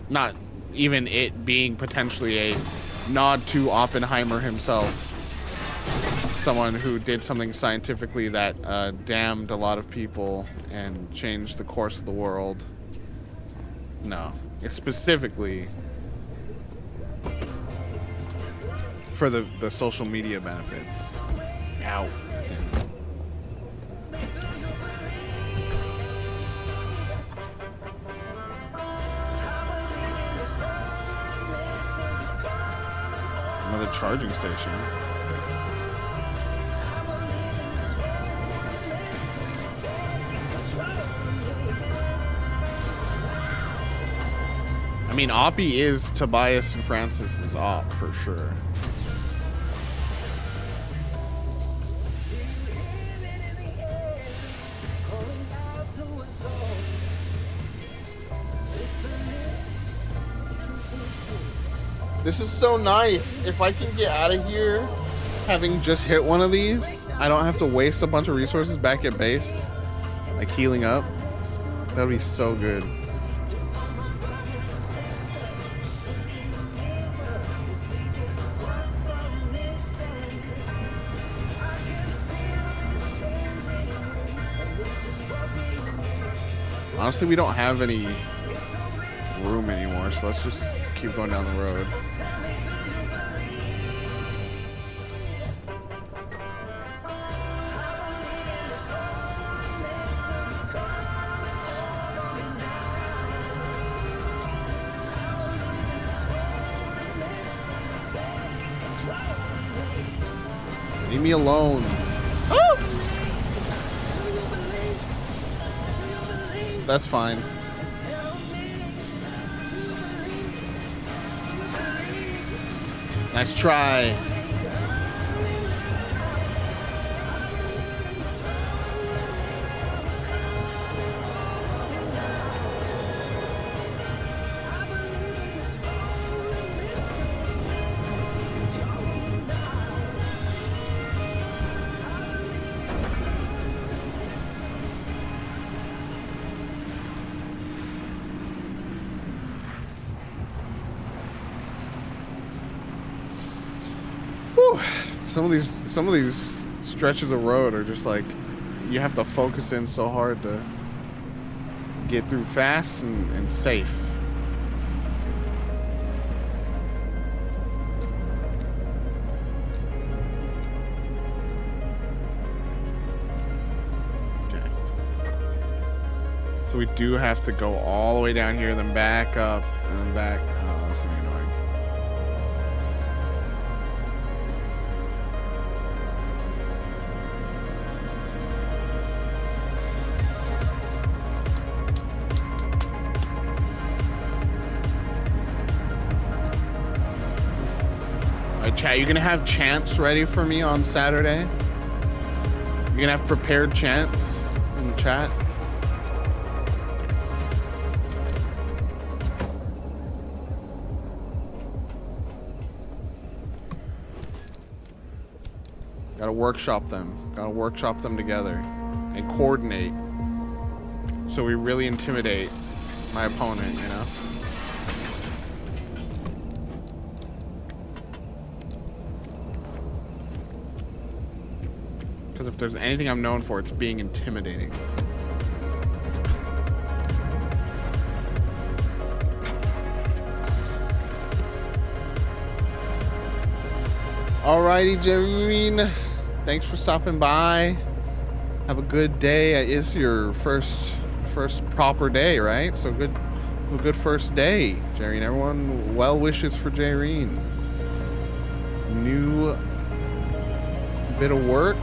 Not even it being potentially a nod to Oppenheimer himself. Someone who did something scientifically that damned a lot of people and changed the course of the world. No, it's specifically for the social media benefits. Ow. Another charging station. I mean, Oppie is Tobias and Francis's op for sure. This is so nice. If I can get out of here having just hit one of these, I don't have to waste a bunch of resources back at base, like healing up. That would be so good. Honestly, we don't have any room anymore, so let's just keep going down the road. Leave me alone. Oh! That's fine. Nice try. Some of these stretches of road are just like you have to focus in so hard to get through fast and safe. Okay. So we do have to go all the way down here, then back up, and then back. Oh, that's gonna be annoying. Chat, you gonna have chants ready for me on Saturday? You're gonna have prepared chants in the chat? Gotta workshop them. Gotta workshop them together and coordinate so we really intimidate my opponent, you know? Because if there's anything I'm known for, it's being intimidating. Alrighty, Jareen. Thanks for stopping by. Have a good day. It's your first proper day, right? So good, a good first day, Jareen. Everyone, well wishes for Jareen. New bit of work.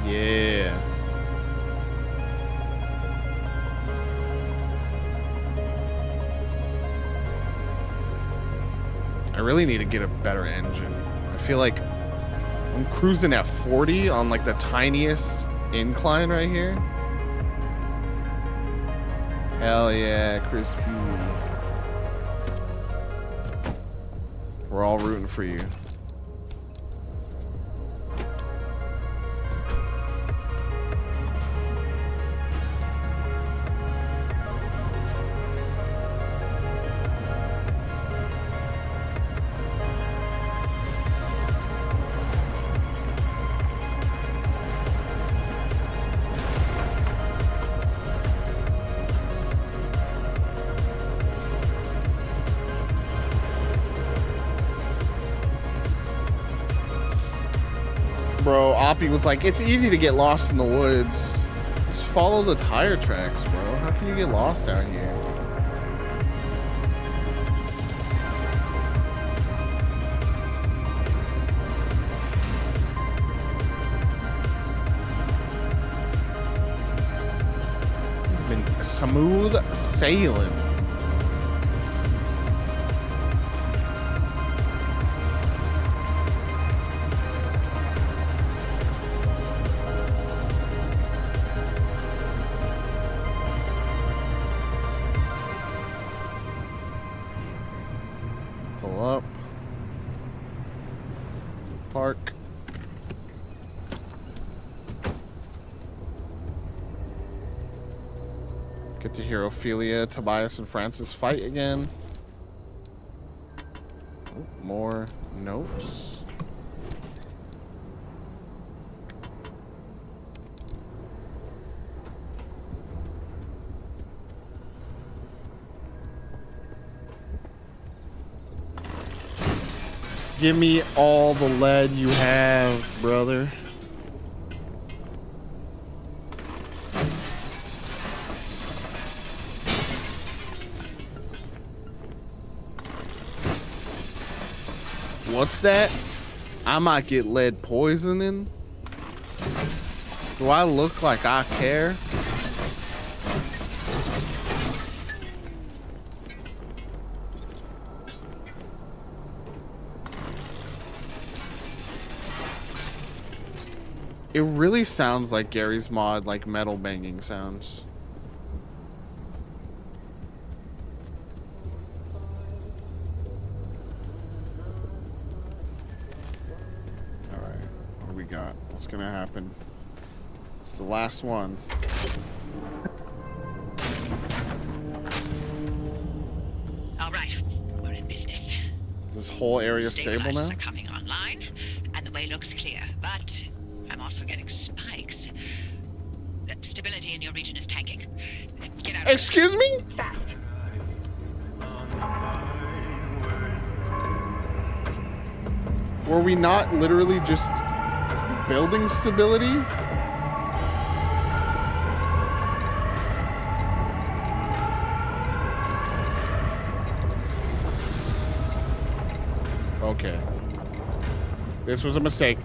Yeah. I really need to get a better engine. I feel like I'm cruising at 40 on like the tiniest incline right here. Hell yeah, Crispy. We're all rooting for you. Bro, Oppie was like, it's easy to get lost in the woods. Just follow the tire tracks, bro. How can you get lost out here? Smooth sailing. Pull up. Park. Get to hear Ophelia, Tobias, and Francis fight again. Oh, more notes. Give me all the lead you have, brother. What's that? I might get lead poisoning. Do I look like I care? It really sounds like Gary's mod, like metal banging sounds. Alright, what do we got? What's gonna happen? It's the last one. All right, we're in business. This whole area stable now? Stabilizers are coming online, and the way looks clear, but I'm also getting spikes. The stability in your region is tanking. Get out of Excuse me? Fast. Were we not literally just building stability? Okay. This was a mistake.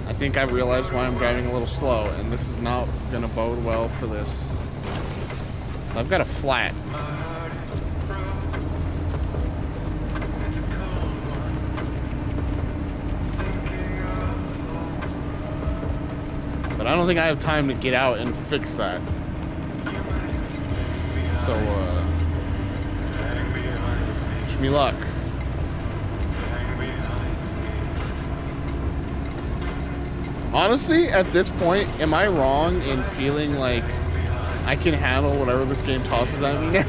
I think I realized why I'm driving a little slow, and this is not gonna bode well for this. So I've got a flat. But I don't think I have time to get out and fix that. So, wish me luck. Honestly, at this point, am I wrong in feeling like I can handle whatever this game tosses at me now?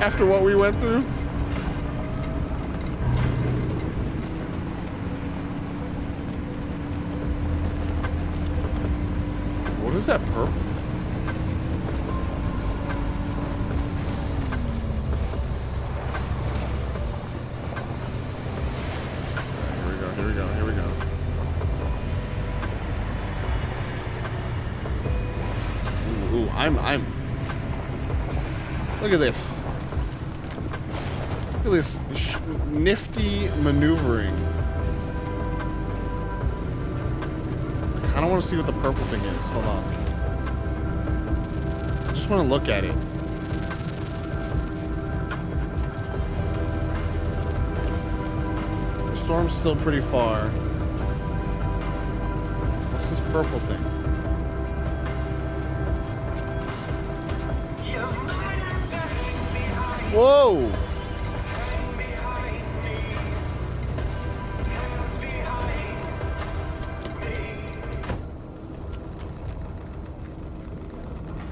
After what we went through? What is that purple thing? Here we go. Ooh, I'm. Look at this. Look at this nifty maneuvering. I don't want to see what the purple thing is. Hold on. I just want to look at it. The storm's still pretty far. What's this purple thing? Whoa!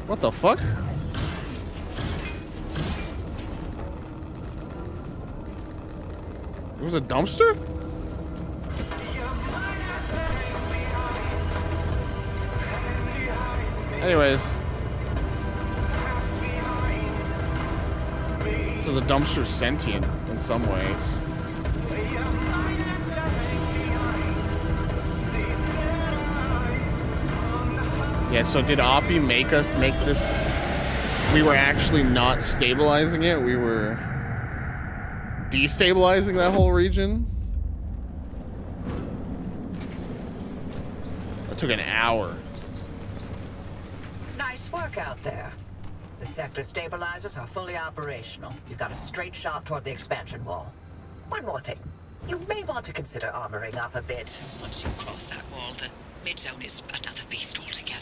What the fuck? It was a dumpster? Anyways. So the dumpster's sentient in some ways. Yeah, so did Oppie make us make this? We were actually not stabilizing it. We were destabilizing that whole region. That took an hour. Nice work out there. The sector stabilizers are fully operational. You've got a straight shot toward the expansion wall. One more thing. You may want to consider armoring up a bit. Once you cross that wall, the mid-zone is another beast altogether.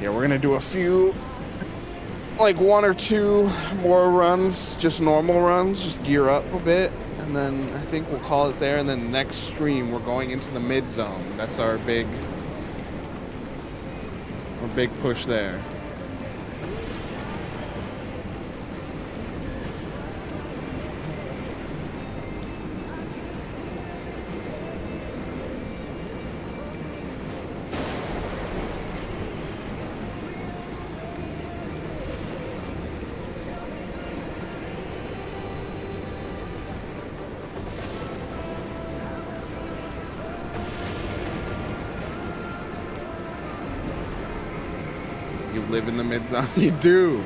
Yeah, we're gonna do a few, like 1 or 2 more runs, just normal runs, just gear up a bit, and then I think we'll call it there. And then next stream, we're going into the mid zone. That's our big push there. Live in the mid zone. You do.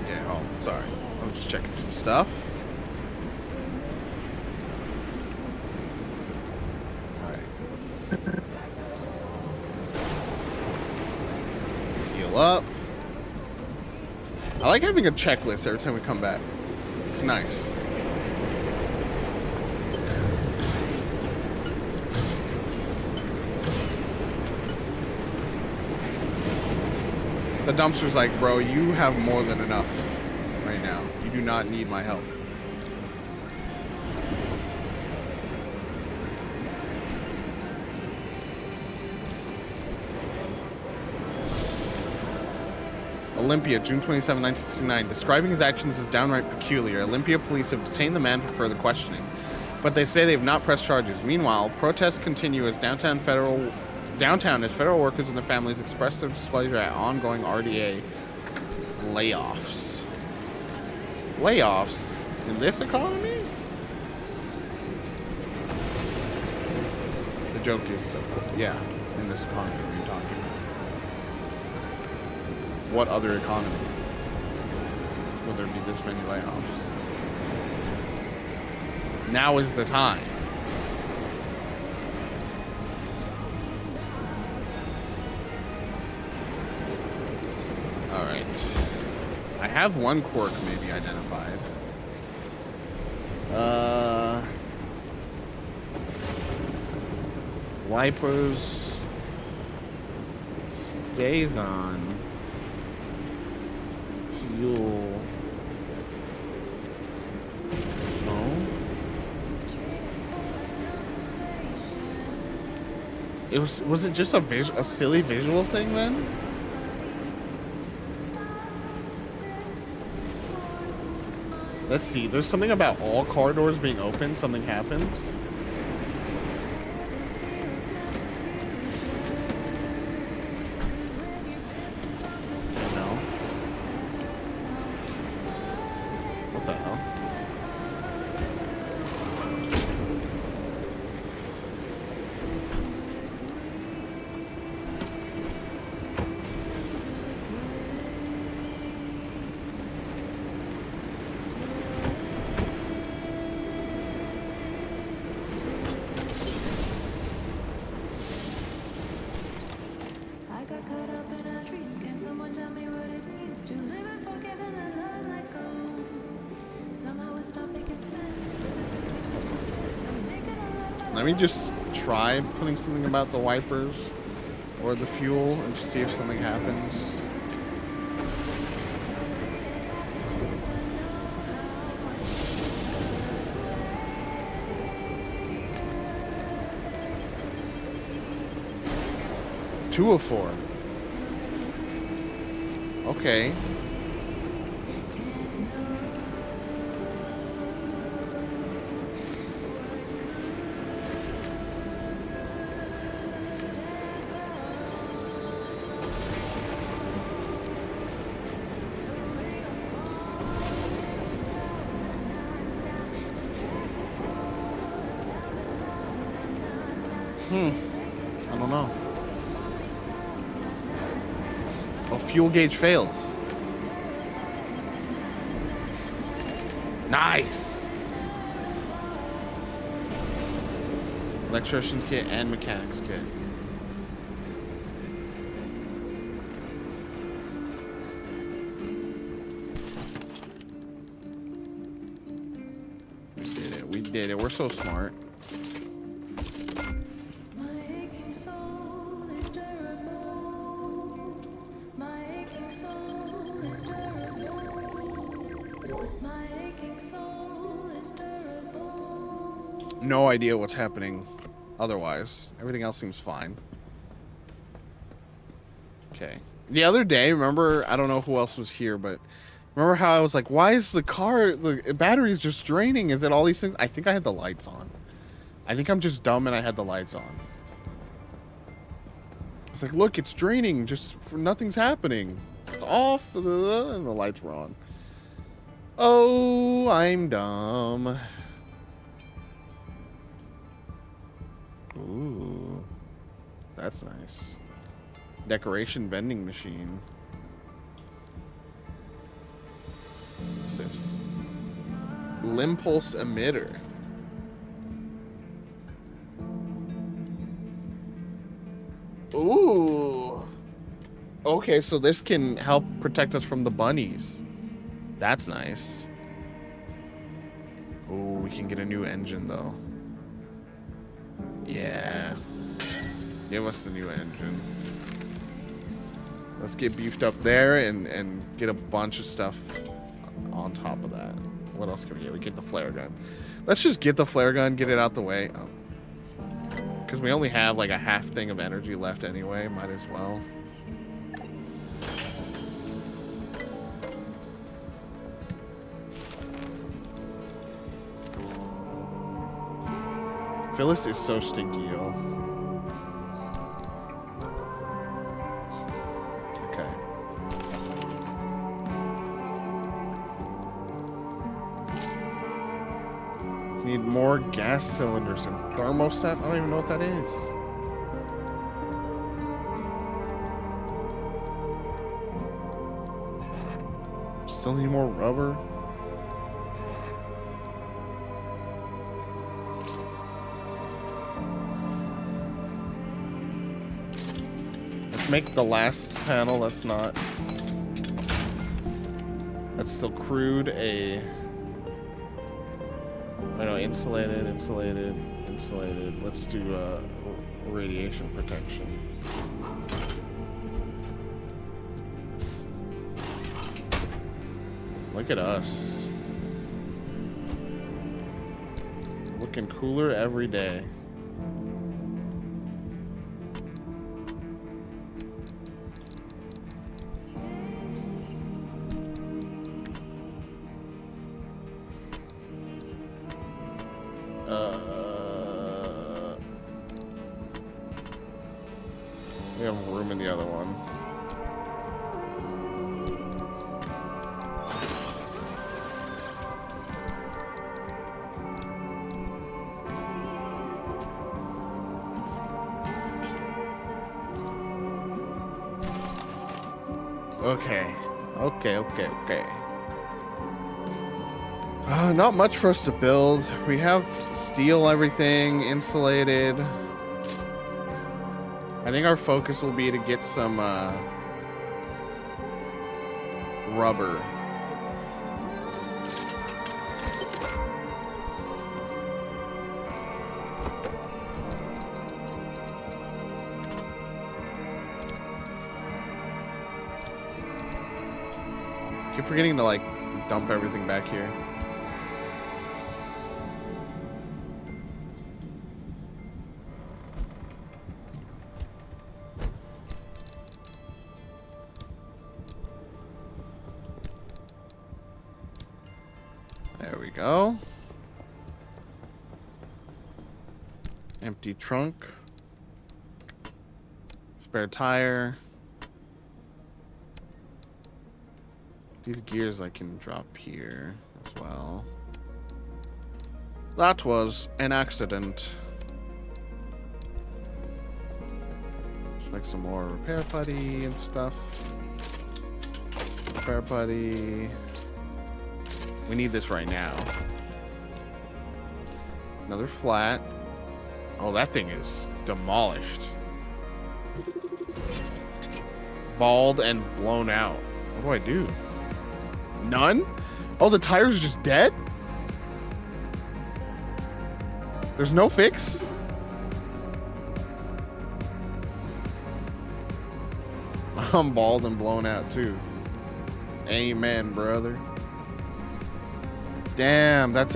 Yeah, oh, sorry. I'm just checking some stuff. Up. I like having a checklist every time we come back. It's nice. The dumpster's like, bro, you have more than enough right now. You do not need my help. Olympia, June 27, 1969. Describing his actions as downright peculiar, Olympia police have detained the man for further questioning, but they say they have not pressed charges. Meanwhile, protests continue as downtown as federal workers and their families express their displeasure at ongoing RDA layoffs. Layoffs in this economy? The joke is, of course, yeah, in this economy. What are you talking about? What other economy will there be this many layoffs? Now is the time. All right. I have one quirk maybe identified. Wipers stays on. Fuel. No. Was it just a silly visual thing then? Let's see. There's something about all car doors being open. Something happens. Let me just try putting something about the wipers or the fuel and just see if something happens. Two of 4. Okay. I don't know. Oh, fuel gauge fails. Nice. Electrician's kit and mechanics kit. We did it. We did it. We're so smart. No idea what's happening otherwise. Everything else seems fine. Okay. The other day, remember, I don't know who else was here, but remember how I was like, why is the battery is just draining? Is it all these things? I think I had the lights on. I think I'm just dumb and I had the lights on. I was like, look, it's draining. Nothing's happening. It's off. And the lights were on. Oh, I'm dumb. Ooh, that's nice. Decoration vending machine. What's this? Limpulse emitter. Ooh. Okay, so this can help protect us from the bunnies. That's nice. Ooh, we can get a new engine though. Yeah. Give us the new engine. Let's get beefed up there and get a bunch of stuff on top of that. What else can we get? We get the flare gun. Let's just get the flare gun, get it out the way. Because we only have like a half thing of energy left anyway. Might as well. Phyllis is so stinky, yo. Okay. Need more gas cylinders and thermostat. I don't even know what that is. Still need more rubber. Make the last panel that's still crude I know, insulated. Let's do radiation protection. Look at us, looking cooler every day. We have room in the other one. Okay. Not much for us to build. We have steel, everything insulated. I think our focus will be to get some rubber. Keep forgetting to like dump everything back here. There we go. Empty trunk. Spare tire. These gears I can drop here as well. That was an accident. Like some more repair putty and stuff. Repair putty. We need this right now. Another flat. Oh, that thing is demolished. Bald and blown out. What do I do? None? Oh, the tires are just dead? There's no fix? I'm bald and blown out too. Amen, brother. Damn, that's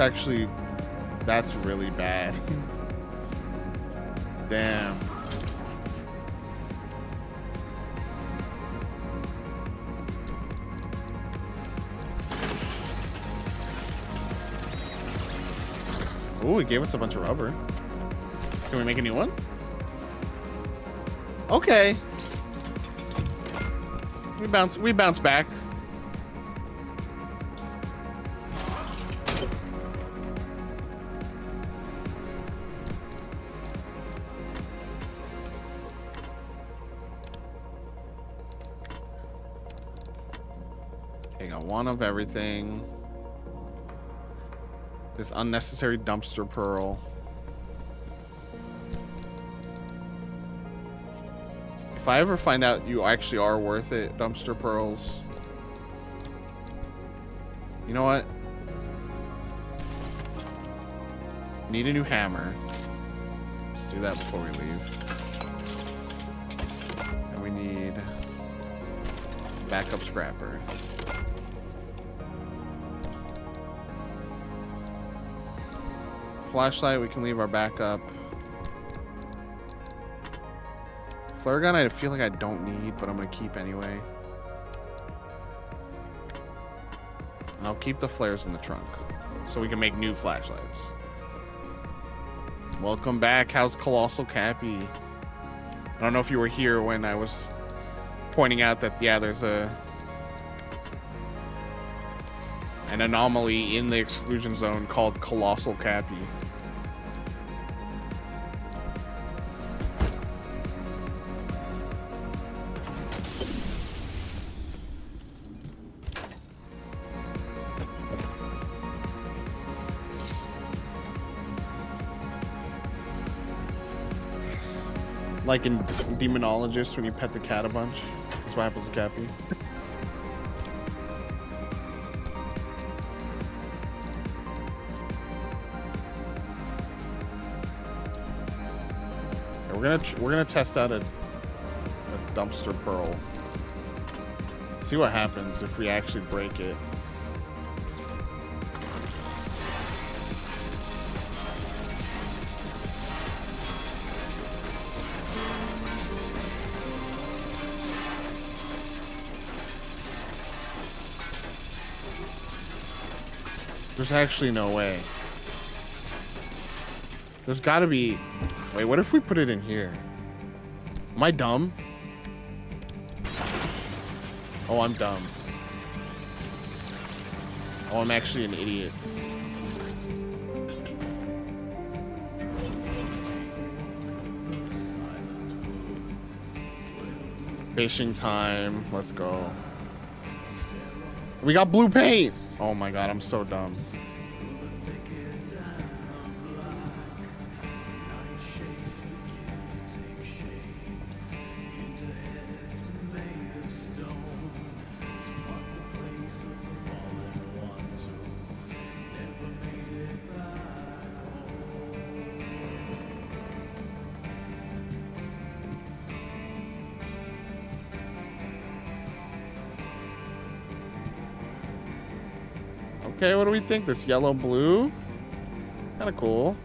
really bad. Damn. Ooh, he gave us a bunch of rubber. Can we make a new one? Okay. We bounce back. Okay, got one of everything. This unnecessary dumpster pearl. If I ever find out you actually are worth it, dumpster pearls. You know what? Need a new hammer. Let's do that before we leave. And we need backup scrapper. Flashlight, we can leave our backup. Flare gun, I feel like I don't need, but I'm gonna keep anyway. And I'll keep the flares in the trunk, so we can make new flashlights. Welcome back. How's Colossal Cappy? I don't know if you were here when I was pointing out that, yeah, there's an anomaly in the exclusion zone called Colossal Cappy. Like in Demonologist, when you pet the cat a bunch. That's what happens to Cappy. Yeah, we're gonna test out a dumpster pearl. See what happens if we actually break it. There's actually no way. There's gotta be... Wait, what if we put it in here? Am I dumb? Oh, I'm dumb. Oh, I'm actually an idiot. Fishing time. Let's go. We got blue paint. Oh my god, I'm so dumb. Okay, what do we think? This yellow blue? Kind of cool.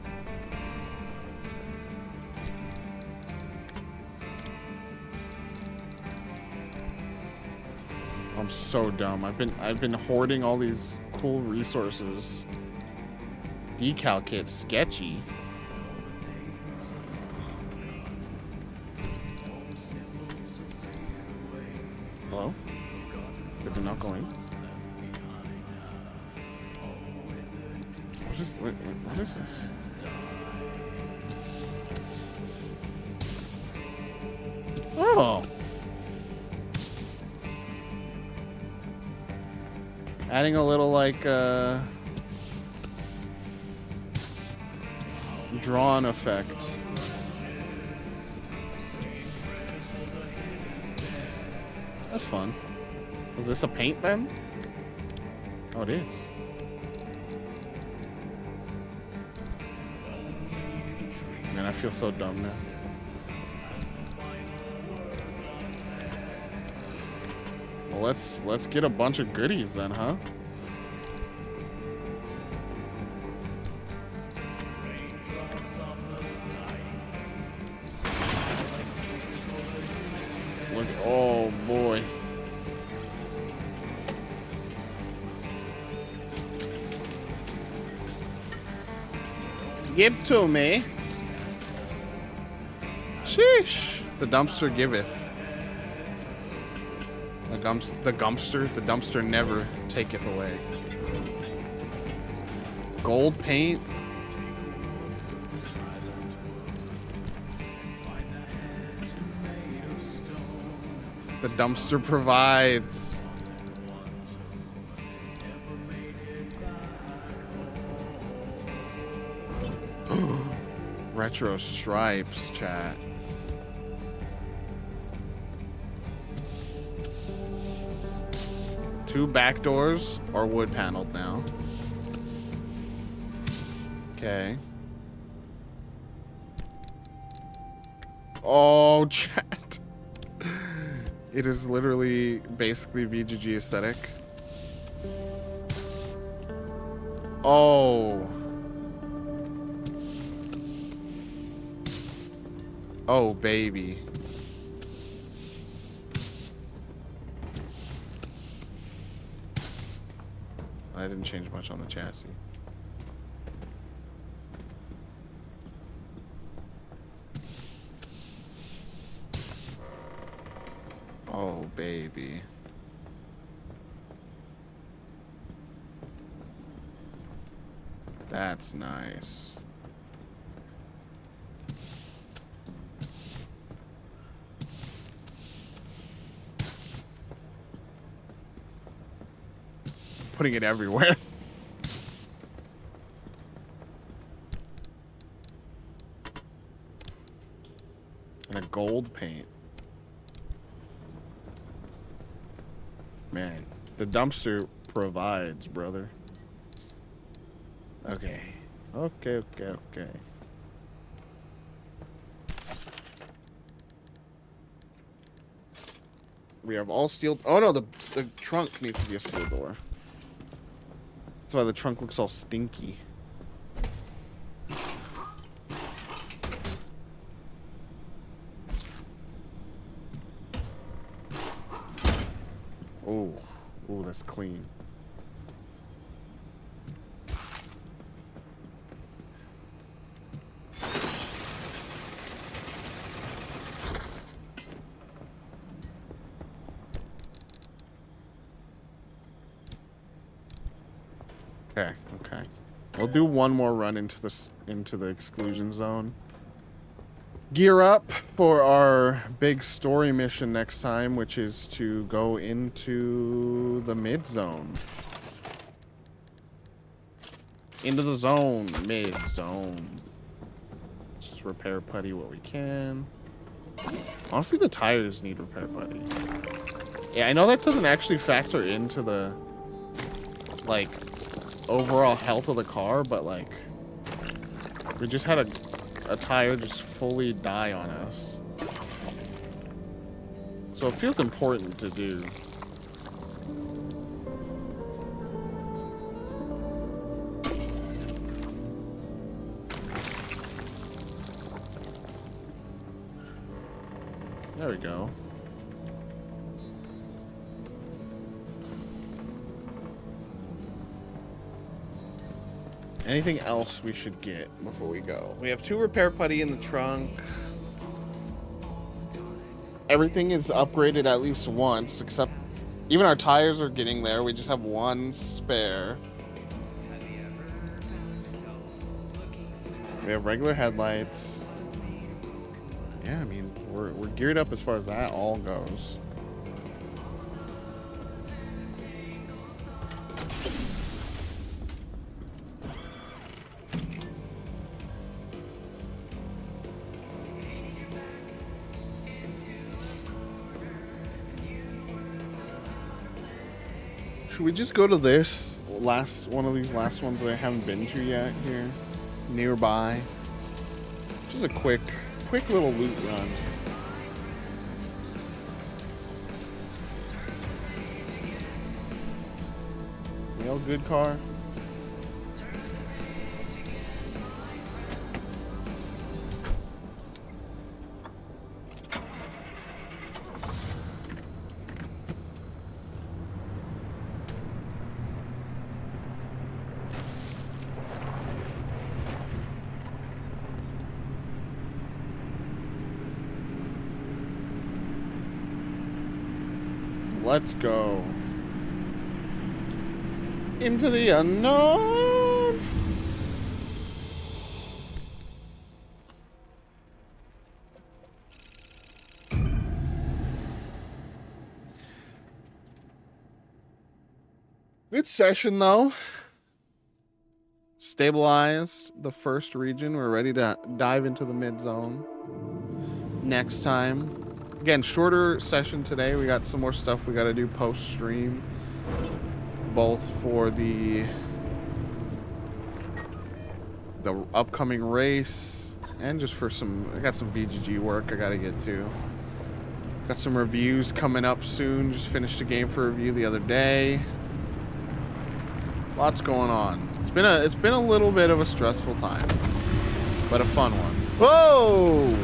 I'm so dumb. I've been hoarding all these cool resources. Decal kit, sketchy. Hello? Did they not go in? What is this? Oh. Adding a little like drawn effect. That's fun. Is this a paint then? Oh, it is. Man, I feel so dumb now. Well, let's get a bunch of goodies then, huh? Look, oh boy. Give to me. Sheesh. The dumpster giveth. The dumpster never taketh away. Gold paint. The dumpster provides. Retro stripes, chat. Two back doors are wood paneled now. Okay. Oh, chat. It is literally basically VGG aesthetic. Oh. Oh, baby. I didn't change much on the chassis. Oh, baby. That's nice. Putting it everywhere. And a gold paint. Man, the dumpster provides, brother. Okay. Okay. We have all steel. Oh no, the trunk needs to be a steel door. That's why the trunk looks all stinky. Oh, that's clean. Okay. We'll do one more run into the exclusion zone. Gear up for our big story mission next time, which is to go into the mid zone. Into the zone, mid zone. Let's just repair putty what we can. Honestly, the tires need repair putty. Yeah, I know that doesn't actually factor into the like overall health of the car, but like we just had a tire just fully die on us, so it feels important to do. There we go. Anything else we should get before we go? We have 2 repair putty in the trunk. Everything is upgraded at least once, except even our tires are getting there. We just have 1 spare. We have regular headlights. Yeah, I mean, we're geared up as far as that all goes. Should we just go to this one of these last ones that I haven't been to yet here nearby? Just a quick little loot run. Real good car. Let's go into the unknown. Good session though. Stabilized the first region. We're ready to dive into the mid zone next time. Again, shorter session today. We got some more stuff we got to do post stream, both for the upcoming race and just for I got some VGG work I got to get to. Got some reviews coming up soon. Just finished a game for review the other day. Lots going on. It's been a little bit of a stressful time, but a fun one. Whoa!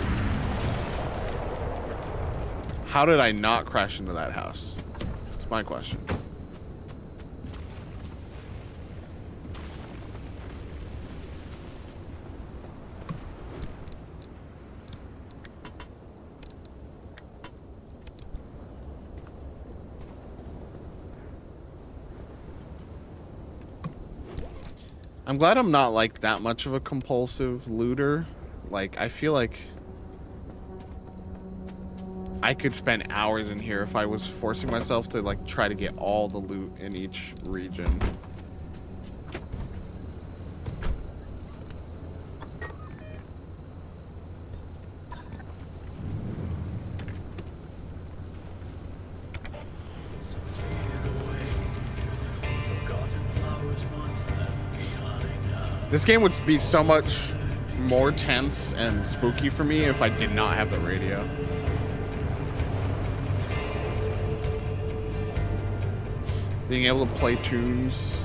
How did I not crash into that house? That's my question. I'm glad I'm not like that much of a compulsive looter. Like, I feel like I could spend hours in here if I was forcing myself to like try to get all the loot in each region. This game would be so much more tense and spooky for me if I did not have the radio. Being able to play tunes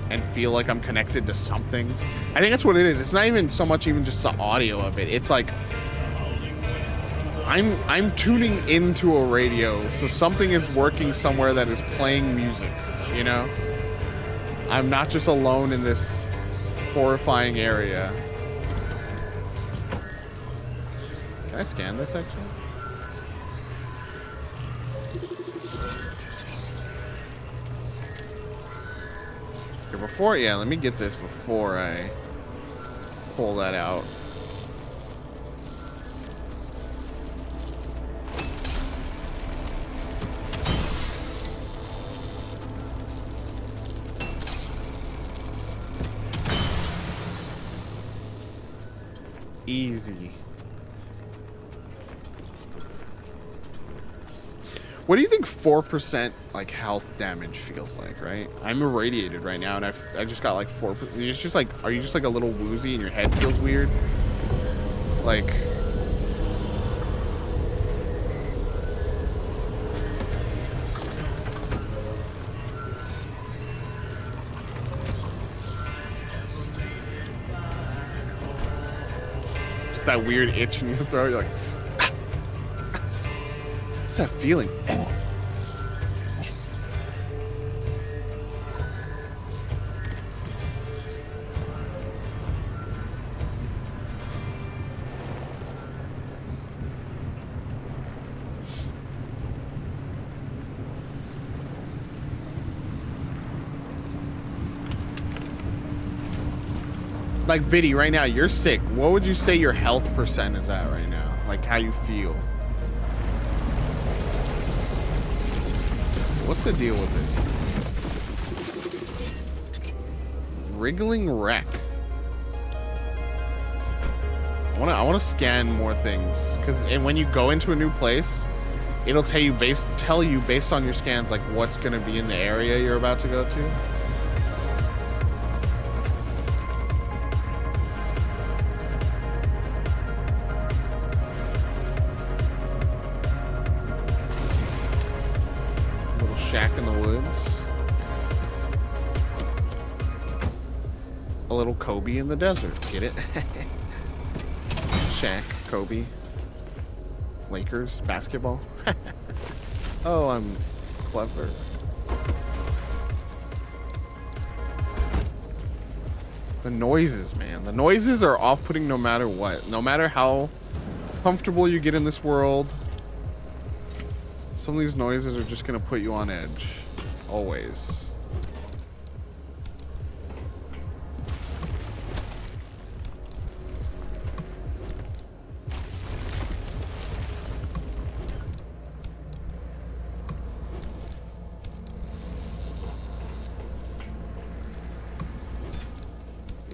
and feel like I'm connected to something. I think that's what it is. It's not even so much even just the audio of it. It's like I'm tuning into a radio, so something is working somewhere that is playing music, you know? I'm not just alone in this horrifying area. Can I scan this actually? Yeah, let me get this before I pull that out. Easy. What do you think 4% like health damage feels like, right? I'm irradiated right now and I just got like 4%. It's just like, are you just like a little woozy and your head feels weird? Like, just that weird itch in your throat. You're like, what's that feeling? Like, Viddy, right now, you're sick. What would you say your health percent is at right now? Like, how you feel? What's the deal with this? Wriggling wreck. I wanna scan more things, because when you go into a new place, it'll tell you based on your scans like what's gonna be in the area you're about to go to. Little shack in the woods. A little Kobe in the desert. Get it? Shaq, Kobe, Lakers, basketball. Oh, I'm clever. The noises, man. The noises are off-putting no matter what. No matter how comfortable you get in this world, some of these noises are just gonna put you on edge. Always.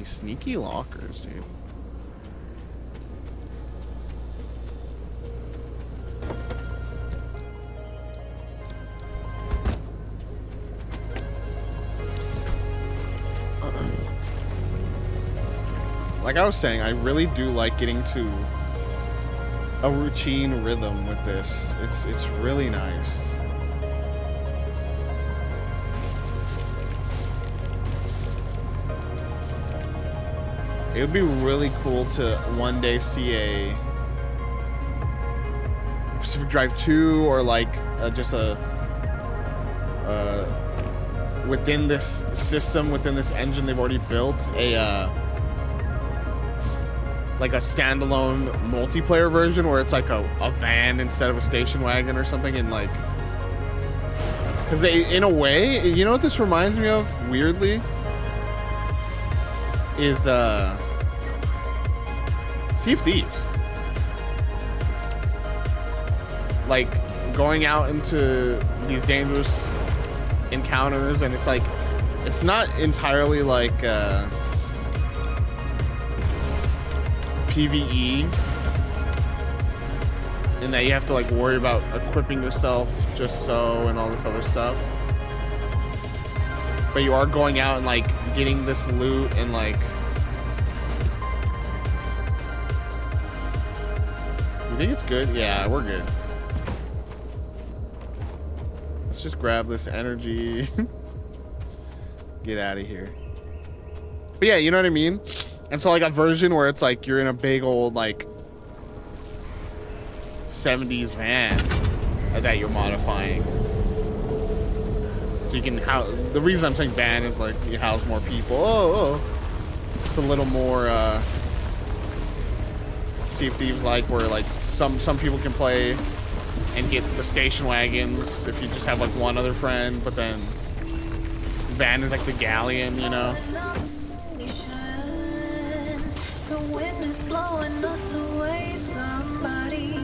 Sneaky lockers, dude. Like I was saying, I really do like getting to a routine rhythm with this. It's really nice. It would be really cool to one day see a Pacific Drive 2 or like just a within this system, within this engine they've already built, like a standalone multiplayer version where it's like a van instead of a station wagon or something, and like, because in a way, you know what this reminds me of weirdly is Sea of Thieves. Like going out into these dangerous encounters, and it's like, it's not entirely like PvE in that you have to like worry about equipping yourself just so and all this other stuff, but you are going out and like getting this loot and like, you think it's good? Yeah, we're good. Let's just grab this energy. Get out of here. But yeah, you know what I mean? And so like a version where it's like you're in a big old like 70s van that you're modifying. So you can the reason I'm saying van is like you house more people. Oh. It's a little more Sea of Thieves like, where like some people can play and get the station wagons if you just have like one other friend, but then van is like the galleon, you know. The wind is blowing us away. Somebody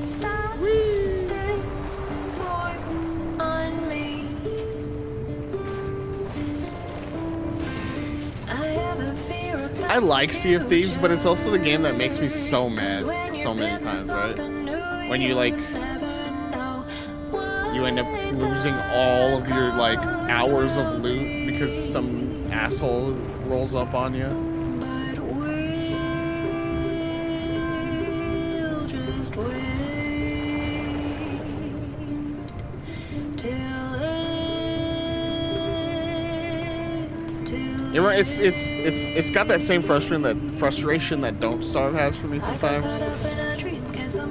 stop this voice on me. I have a fear of I like Sea of Thieves, but it's also the game that makes me so mad so many times, right? When you like, you end up losing all of your like hours of loot because some asshole rolls up on you. But we'll just wait till It's got that same frustration that Don't Starve has for me sometimes,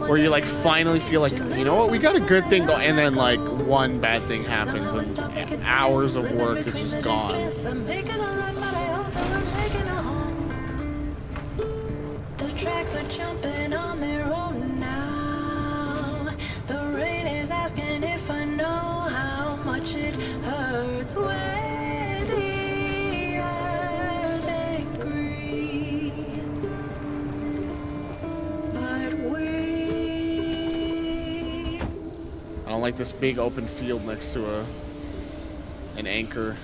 where you like finally feel like, you know what, we got a good thing going, and then like one bad thing happens and hours of work is just gone. The tracks are jumping on their own now. The rain is asking if I know how much it hurts when the earth ain't green. But we I don't like this big open field next to an anchor.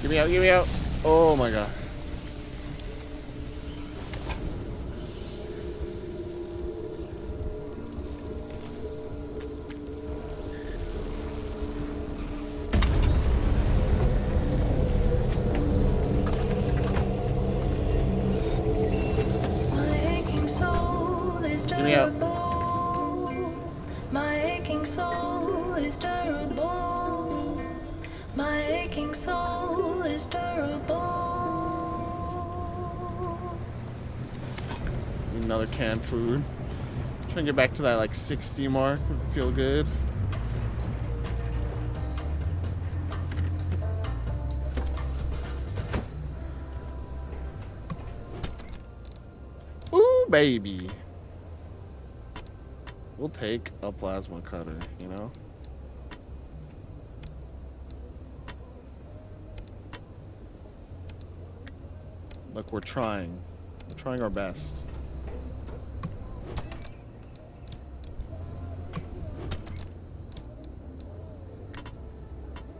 Get me out, get me out. Oh my god. My aching soul is Get me out. terrible. My aching soul is terrible. My aching soul is terrible. Another canned food. Trying to get back to that like 60 mark. Would feel good. Ooh, baby. We'll take a plasma cutter, you know? Look, we're trying. We're trying our best.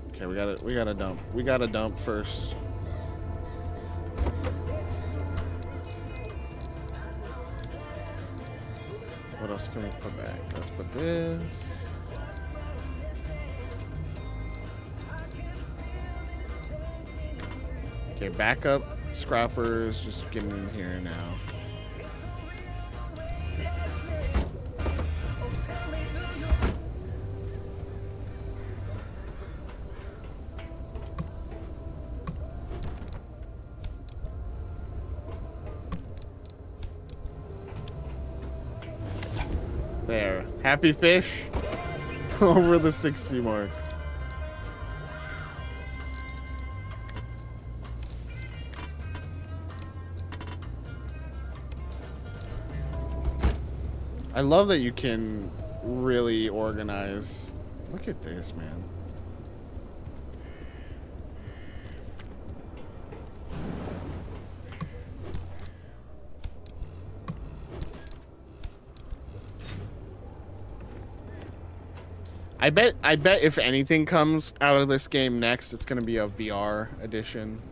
Okay, we gotta dump. We gotta dump first. What else can we put back? Let's put this. Okay, backup scrappers just getting in here now. There. Happy fish over the 60 mark. I love that you can really organize. Look at this, man. I bet if anything comes out of this game next, it's gonna be a VR edition.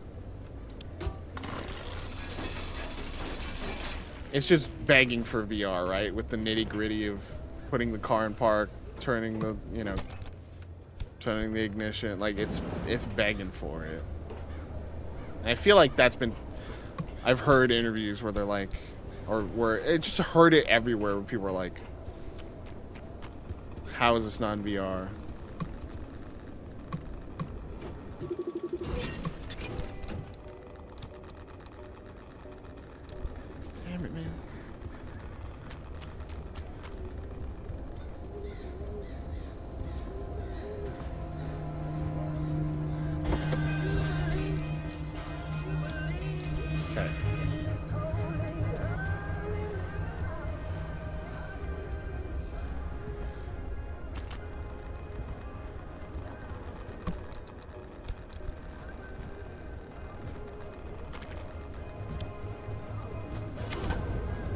It's just begging for VR, right? With the nitty-gritty of putting the car in park, turning the, you know, turning the ignition. Like, it's begging for it. And I feel like that's been... I've heard interviews where they're like... Or where... I just heard it everywhere where people are like... How is this not in VR? Damn it, man. Okay.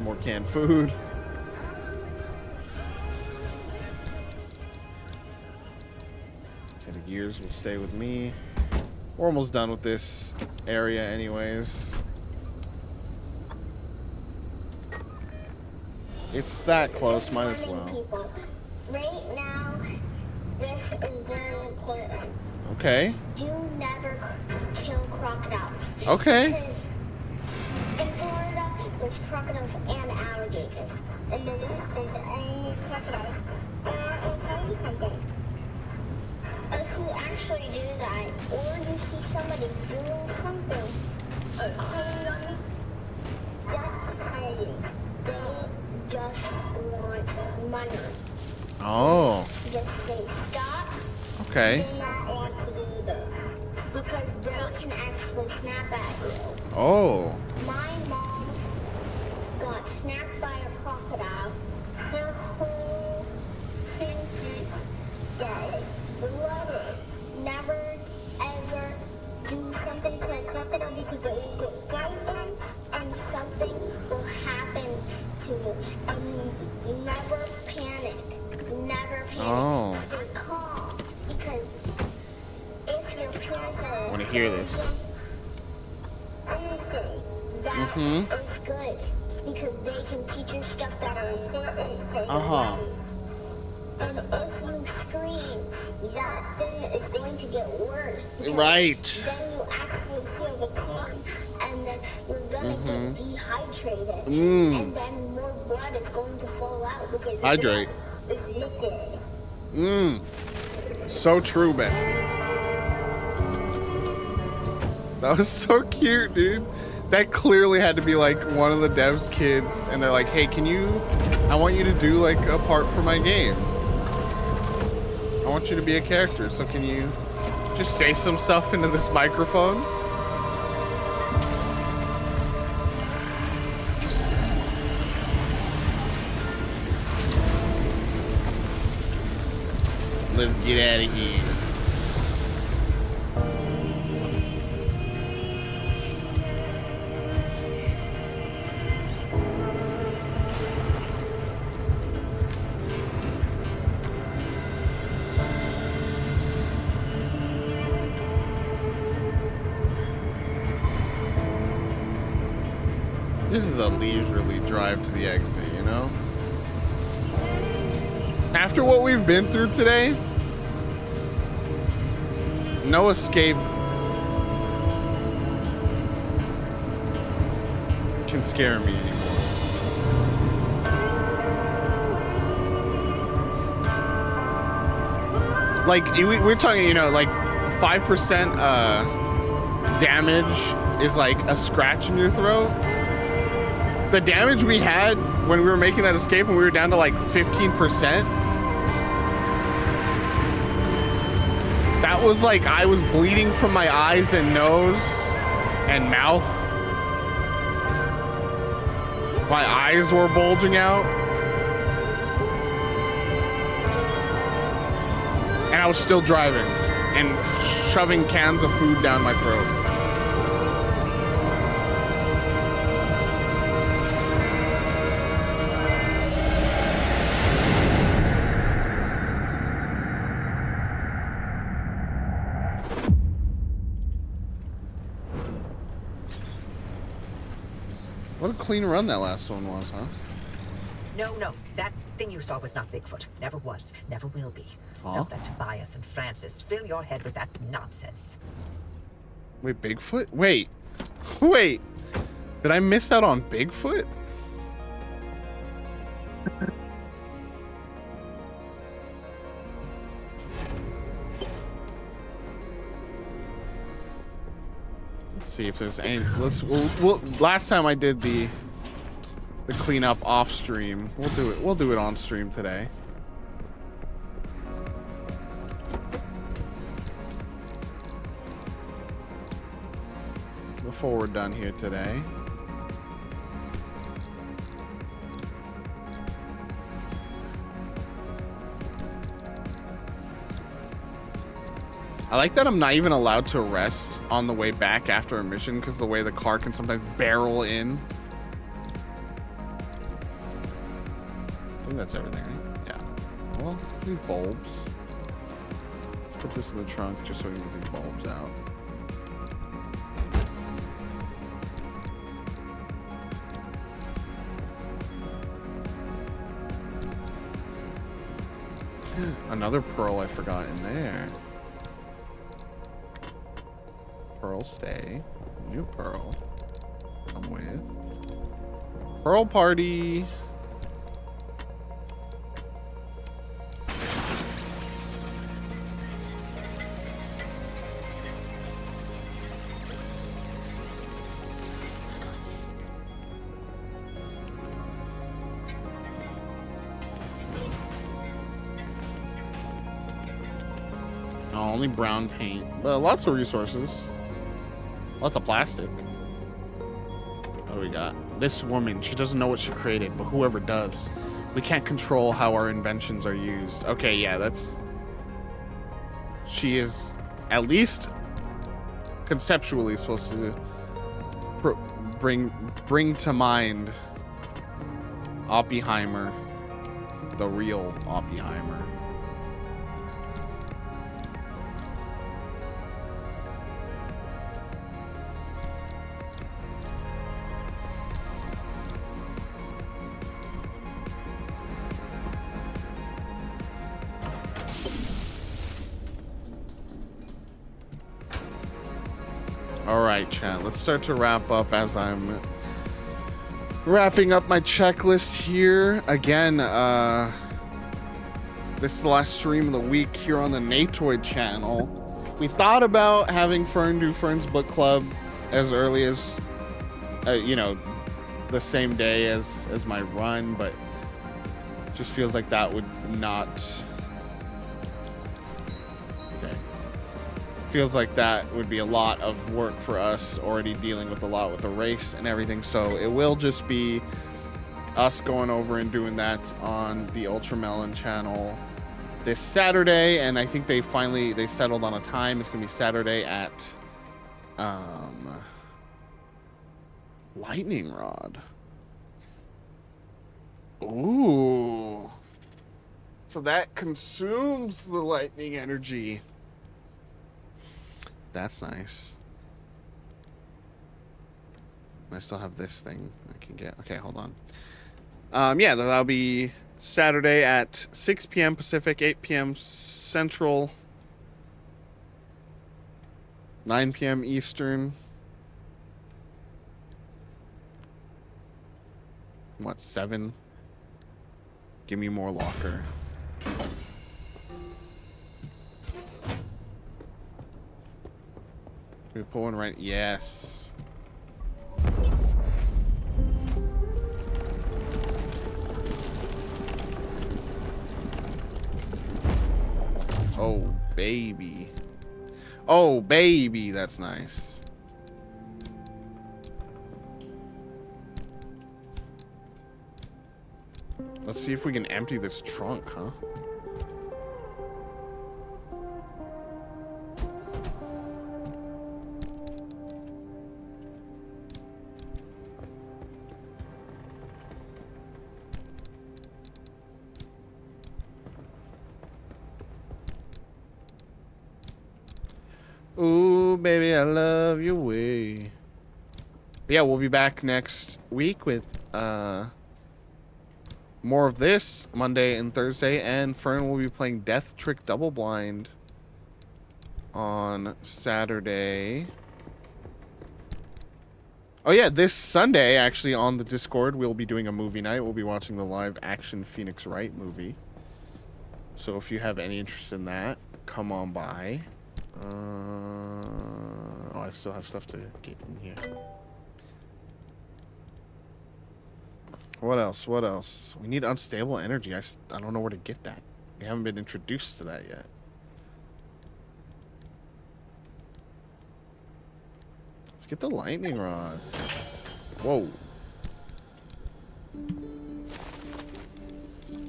More canned food. Okay, the gears will stay with me. We're almost done with this area anyways. It's that close, might as well. People. Right now, this is very important. Okay. Do never kill crocodiles. Okay. Because in Florida, there's crocodiles and alligators. And then there's a crocodile. I'll tell you something. If you actually do that, or you see somebody doing something, that's crazy. They just want money. Oh. Just say stop. Okay. And that actually snap at you. Oh. My mom got snapped by a crocodile. Her whole sentence dead. Blooded. Never ever do something to a crocodile because it will get frightened and something will happen to you. And never panic. Never panic. Oh. Stay calm. Because if you're panicking, I want to hear this. anything that is good. Because they can teach you stuff that are important for your life. And if you scream, that thing is going to get worse. Because Right. then you actually feel the pain, and then you're gonna get dehydrated, and then more blood is going to fall out because Hydrate. it's liquid. So true, Bessie. That was so cute, dude. That clearly had to be like one of the devs' kids, and they're like, "Hey, I want you to do like a part for my game. I want you to be a character, so can you just say some stuff into this microphone?" Let's get out of here. This is a leisurely drive to the exit, you know? After what we've been through today, no escape can scare me anymore. Like, we're talking, you know, like 5% damage is like a scratch in your throat. The damage we had when we were making that escape and we were down to like 15%, that was like I was bleeding from my eyes and nose and mouth. My eyes were bulging out. And I was still driving and shoving cans of food down my throat. What a clean run that last one was, huh? No, that thing you saw was not Bigfoot. Never was, never will be. Huh? Don't let Tobias and Francis fill your head with that nonsense. Wait, Bigfoot? Wait. Did I miss out on Bigfoot? Let's see if there's any. We'll last time I did the cleanup off stream. We'll do it on stream today. Before we're done here today. I like that I'm not even allowed to rest on the way back after a mission because the way the car can sometimes barrel in. I think that's everything, right? Yeah. Well, these bulbs. Let's put this in the trunk just so we can get these bulbs out. Another pearl I forgot in there. Pearl stay. New pearl. Come with. Pearl party. Only brown paint, but lots of resources. Lots of plastic. What do we got? This woman, she doesn't know what she created, but whoever does. We can't control how our inventions are used. Okay, yeah, that's... She is at least conceptually supposed to bring to mind Oppenheimer, the real Oppenheimer. Alright, chat, let's start to wrap up as I'm wrapping up my checklist here. Again, this is the last stream of the week here on the Natoid channel. We thought about having Fern do Fern's book club as early as, you know, the same day as my run, but it just feels like that would not... Feels like that would be a lot of work for us, already dealing with a lot with the race and everything. So it will just be us going over and doing that on the Ultramelon channel this Saturday. And I think they settled on a time. It's gonna be Saturday at Lightning Rod. Ooh. So that consumes the lightning energy. That's nice. I still have this thing I can get. Okay, hold on. Yeah, that'll be Saturday at 6 p.m. Pacific, 8 p.m. Central, 9 p.m. Eastern. What, 7? Give me more locker. Can we pull one right? Yes. Oh, baby. Oh, baby. That's nice. Let's see if we can empty this trunk, huh? Ooh, baby, I love your way. But yeah, we'll be back next week with more of this Monday and Thursday, and Fern will be playing Death Trick Double Blind on Saturday. Oh yeah, this Sunday actually on the Discord we'll be doing a movie night. We'll be watching the live action Phoenix Wright movie. So if you have any interest in that, come on by. Oh, I still have stuff to get in here. What else? What else? We need unstable energy. I don't know where to get that. We haven't been introduced to that yet. Let's get the lightning rod. Whoa.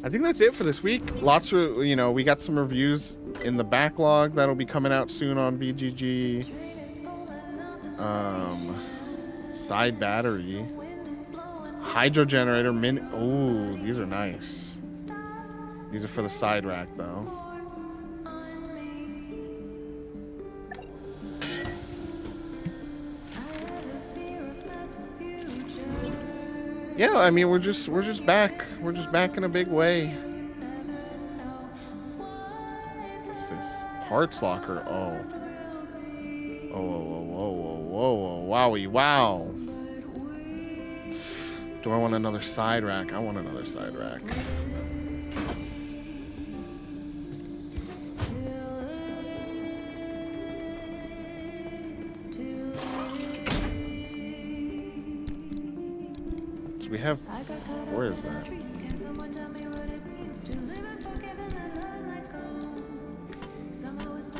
I think that's it for this week. Lots of, you know, we got some reviews in the backlog that'll be coming out soon on BGG. Side battery. Hydro generator. Ooh, these are nice. These are for the side rack, though. Yeah, I mean, we're just back. We're just back in a big way. What's this? Parts locker. Oh. Oh, whoa, whoa, whoa, whoa, whoa, wowie, wow. Do I want another side rack? I want another side rack. We have, where is that?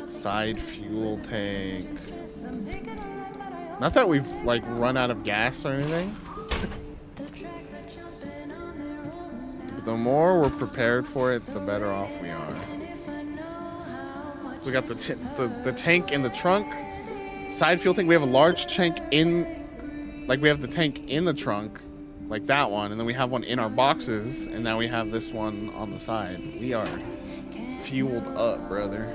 Side fuel tank. Not that we've like run out of gas or anything. But the more we're prepared for it, the better off we are. We got the tank in the trunk. Side fuel tank. We have a large tank in, like we have the tank in the trunk, like that one, and then we have one in our boxes, and now we have this one on the side. We are fueled up, brother.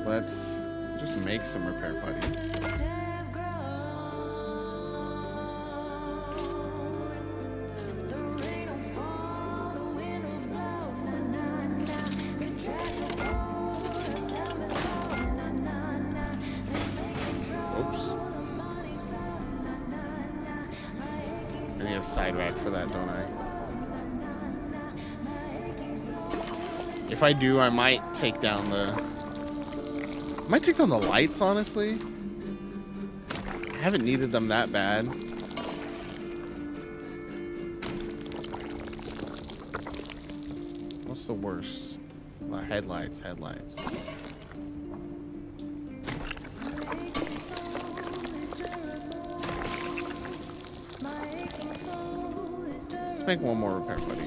Let's just make some repair putty. Oops. I need a side rack for that, don't I? If I do, I might take down the... I might take down the lights, honestly. I haven't needed them that bad. What's the worst? Headlights. Let's make one more repair buddy.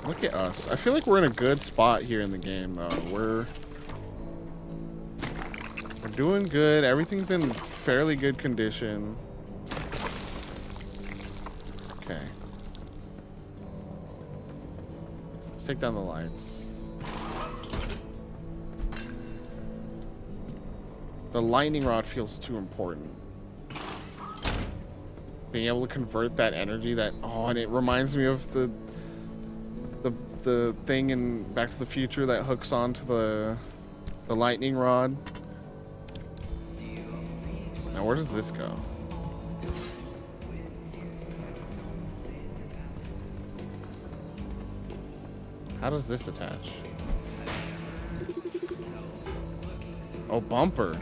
Look at us. I feel like we're in a good spot here in the game, though. We're doing good. Everything's in fairly good condition. Okay. Let's take down the lights. The lightning rod feels too important. Being able to convert that energy, and it reminds me of the thing in Back to the Future that hooks onto the lightning rod. Now where does this go? How does this attach? Oh, bumper.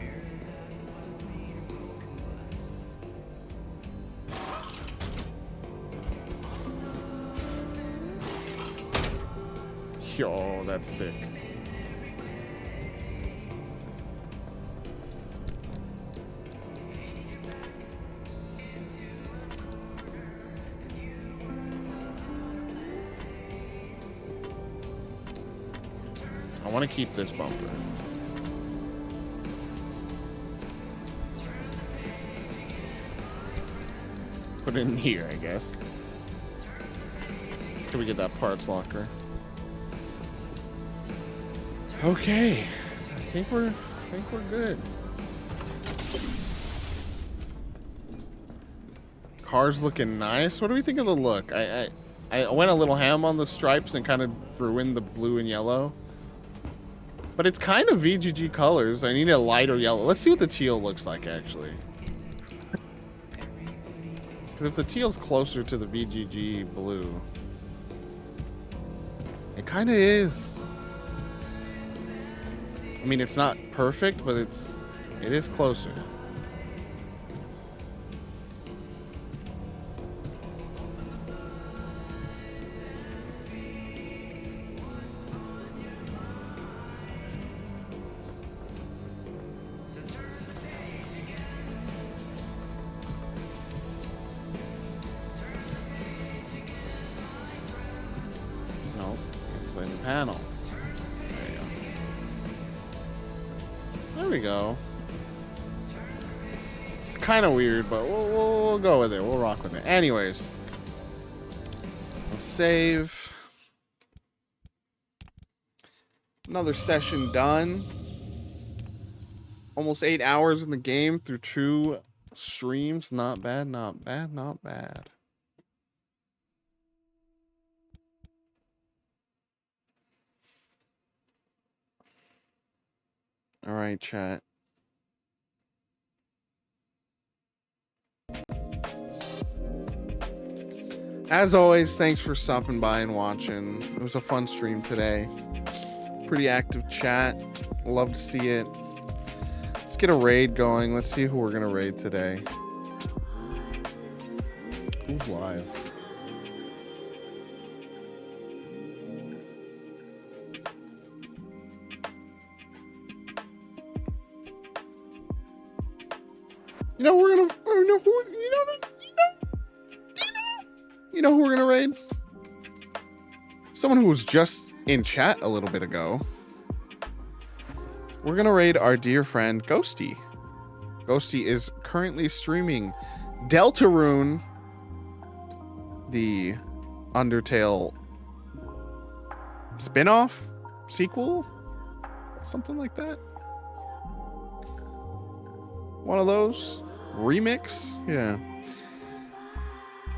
Yo, that's sick. I want to keep this bumper. Put it in here, I guess. Can we get that parts locker? Okay, I think we're good. Car's looking nice. What do we think of the look? I went a little ham on the stripes and kind of ruined the blue and yellow. But it's kind of VGG colors. I need a lighter yellow. Let's see what the teal looks like, actually. Because if the teal's closer to the VGG blue, it kind of is. I mean, it's not perfect, but it is closer. No, it's in the panel. There we go. It's kind of weird, but we'll go with it. We'll rock with it. Anyways, we'll save. Another session done. Almost 8 hours in the game through 2 streams. Not bad, not bad, not bad. All right, chat. As always, thanks for stopping by and watching. It was a fun stream today. Pretty active chat. Love to see it. Let's get a raid going. Let's see who we're gonna raid today. Who's live? You know we're gonna. You know who we're gonna raid? Someone who was just in chat a little bit ago. We're gonna raid our dear friend Ghosty. Ghosty is currently streaming Deltarune, the Undertale spin-off sequel, something like that. One of those remix, yeah.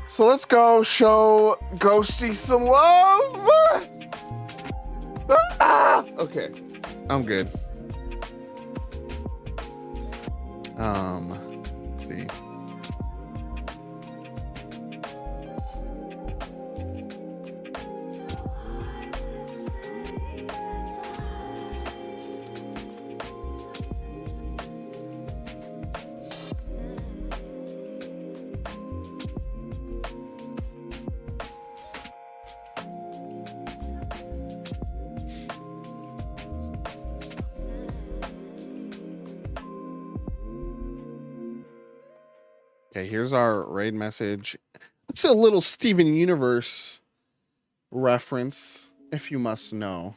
So let's go show Ghosty some love. Okay, I'm good. Let's see. Okay, here's our raid message. It's a little Steven Universe reference, if you must know.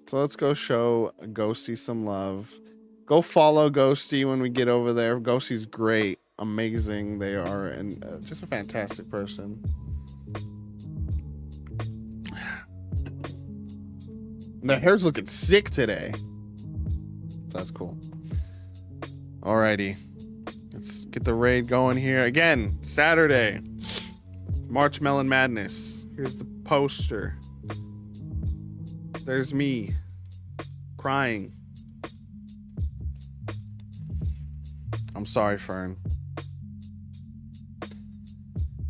So let's go show Ghosty some love. Go follow Ghosty when we get over there. Ghosty's great, amazing. They are, and just a fantastic person. The hair's looking sick today. So that's cool. Alrighty. Let's get the raid going here. Again, Saturday. March Melon Madness. Here's the poster. There's me. Crying. I'm sorry, Fern.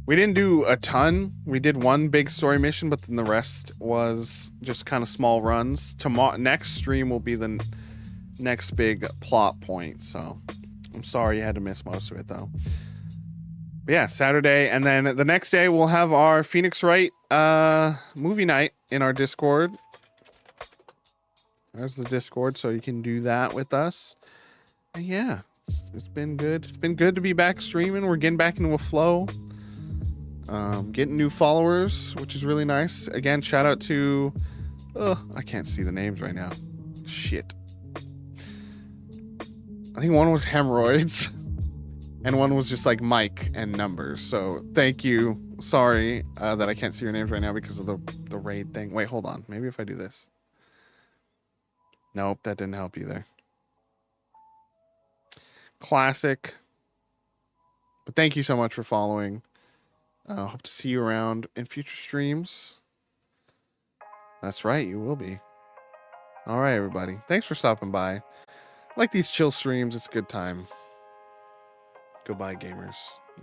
We didn't do a ton. We did one big story mission, but then the rest was just kind of small runs. Tomorrow, next stream will be the next big plot point, so I'm sorry you had to miss most of it though. But yeah, Saturday, and then the next day we'll have our Phoenix Wright movie night in our Discord. There's the Discord, so you can do that with us. And yeah, it's been good. It's been good to be back streaming. We're getting back into a flow. Getting new followers, which is really nice. Again, shout out to I can't see the names right now. Shit. I think one was hemorrhoids and one was just like Mike and numbers. So thank you. Sorry that I can't see your names right now because of the raid thing. Wait, hold on. Maybe if I do this. Nope, that didn't help either. Classic. But thank you so much for following. Hope to see you around in future streams. That's right, you will be. All right, everybody. Thanks for stopping by. Like these chill streams, it's a good time. Goodbye, gamers.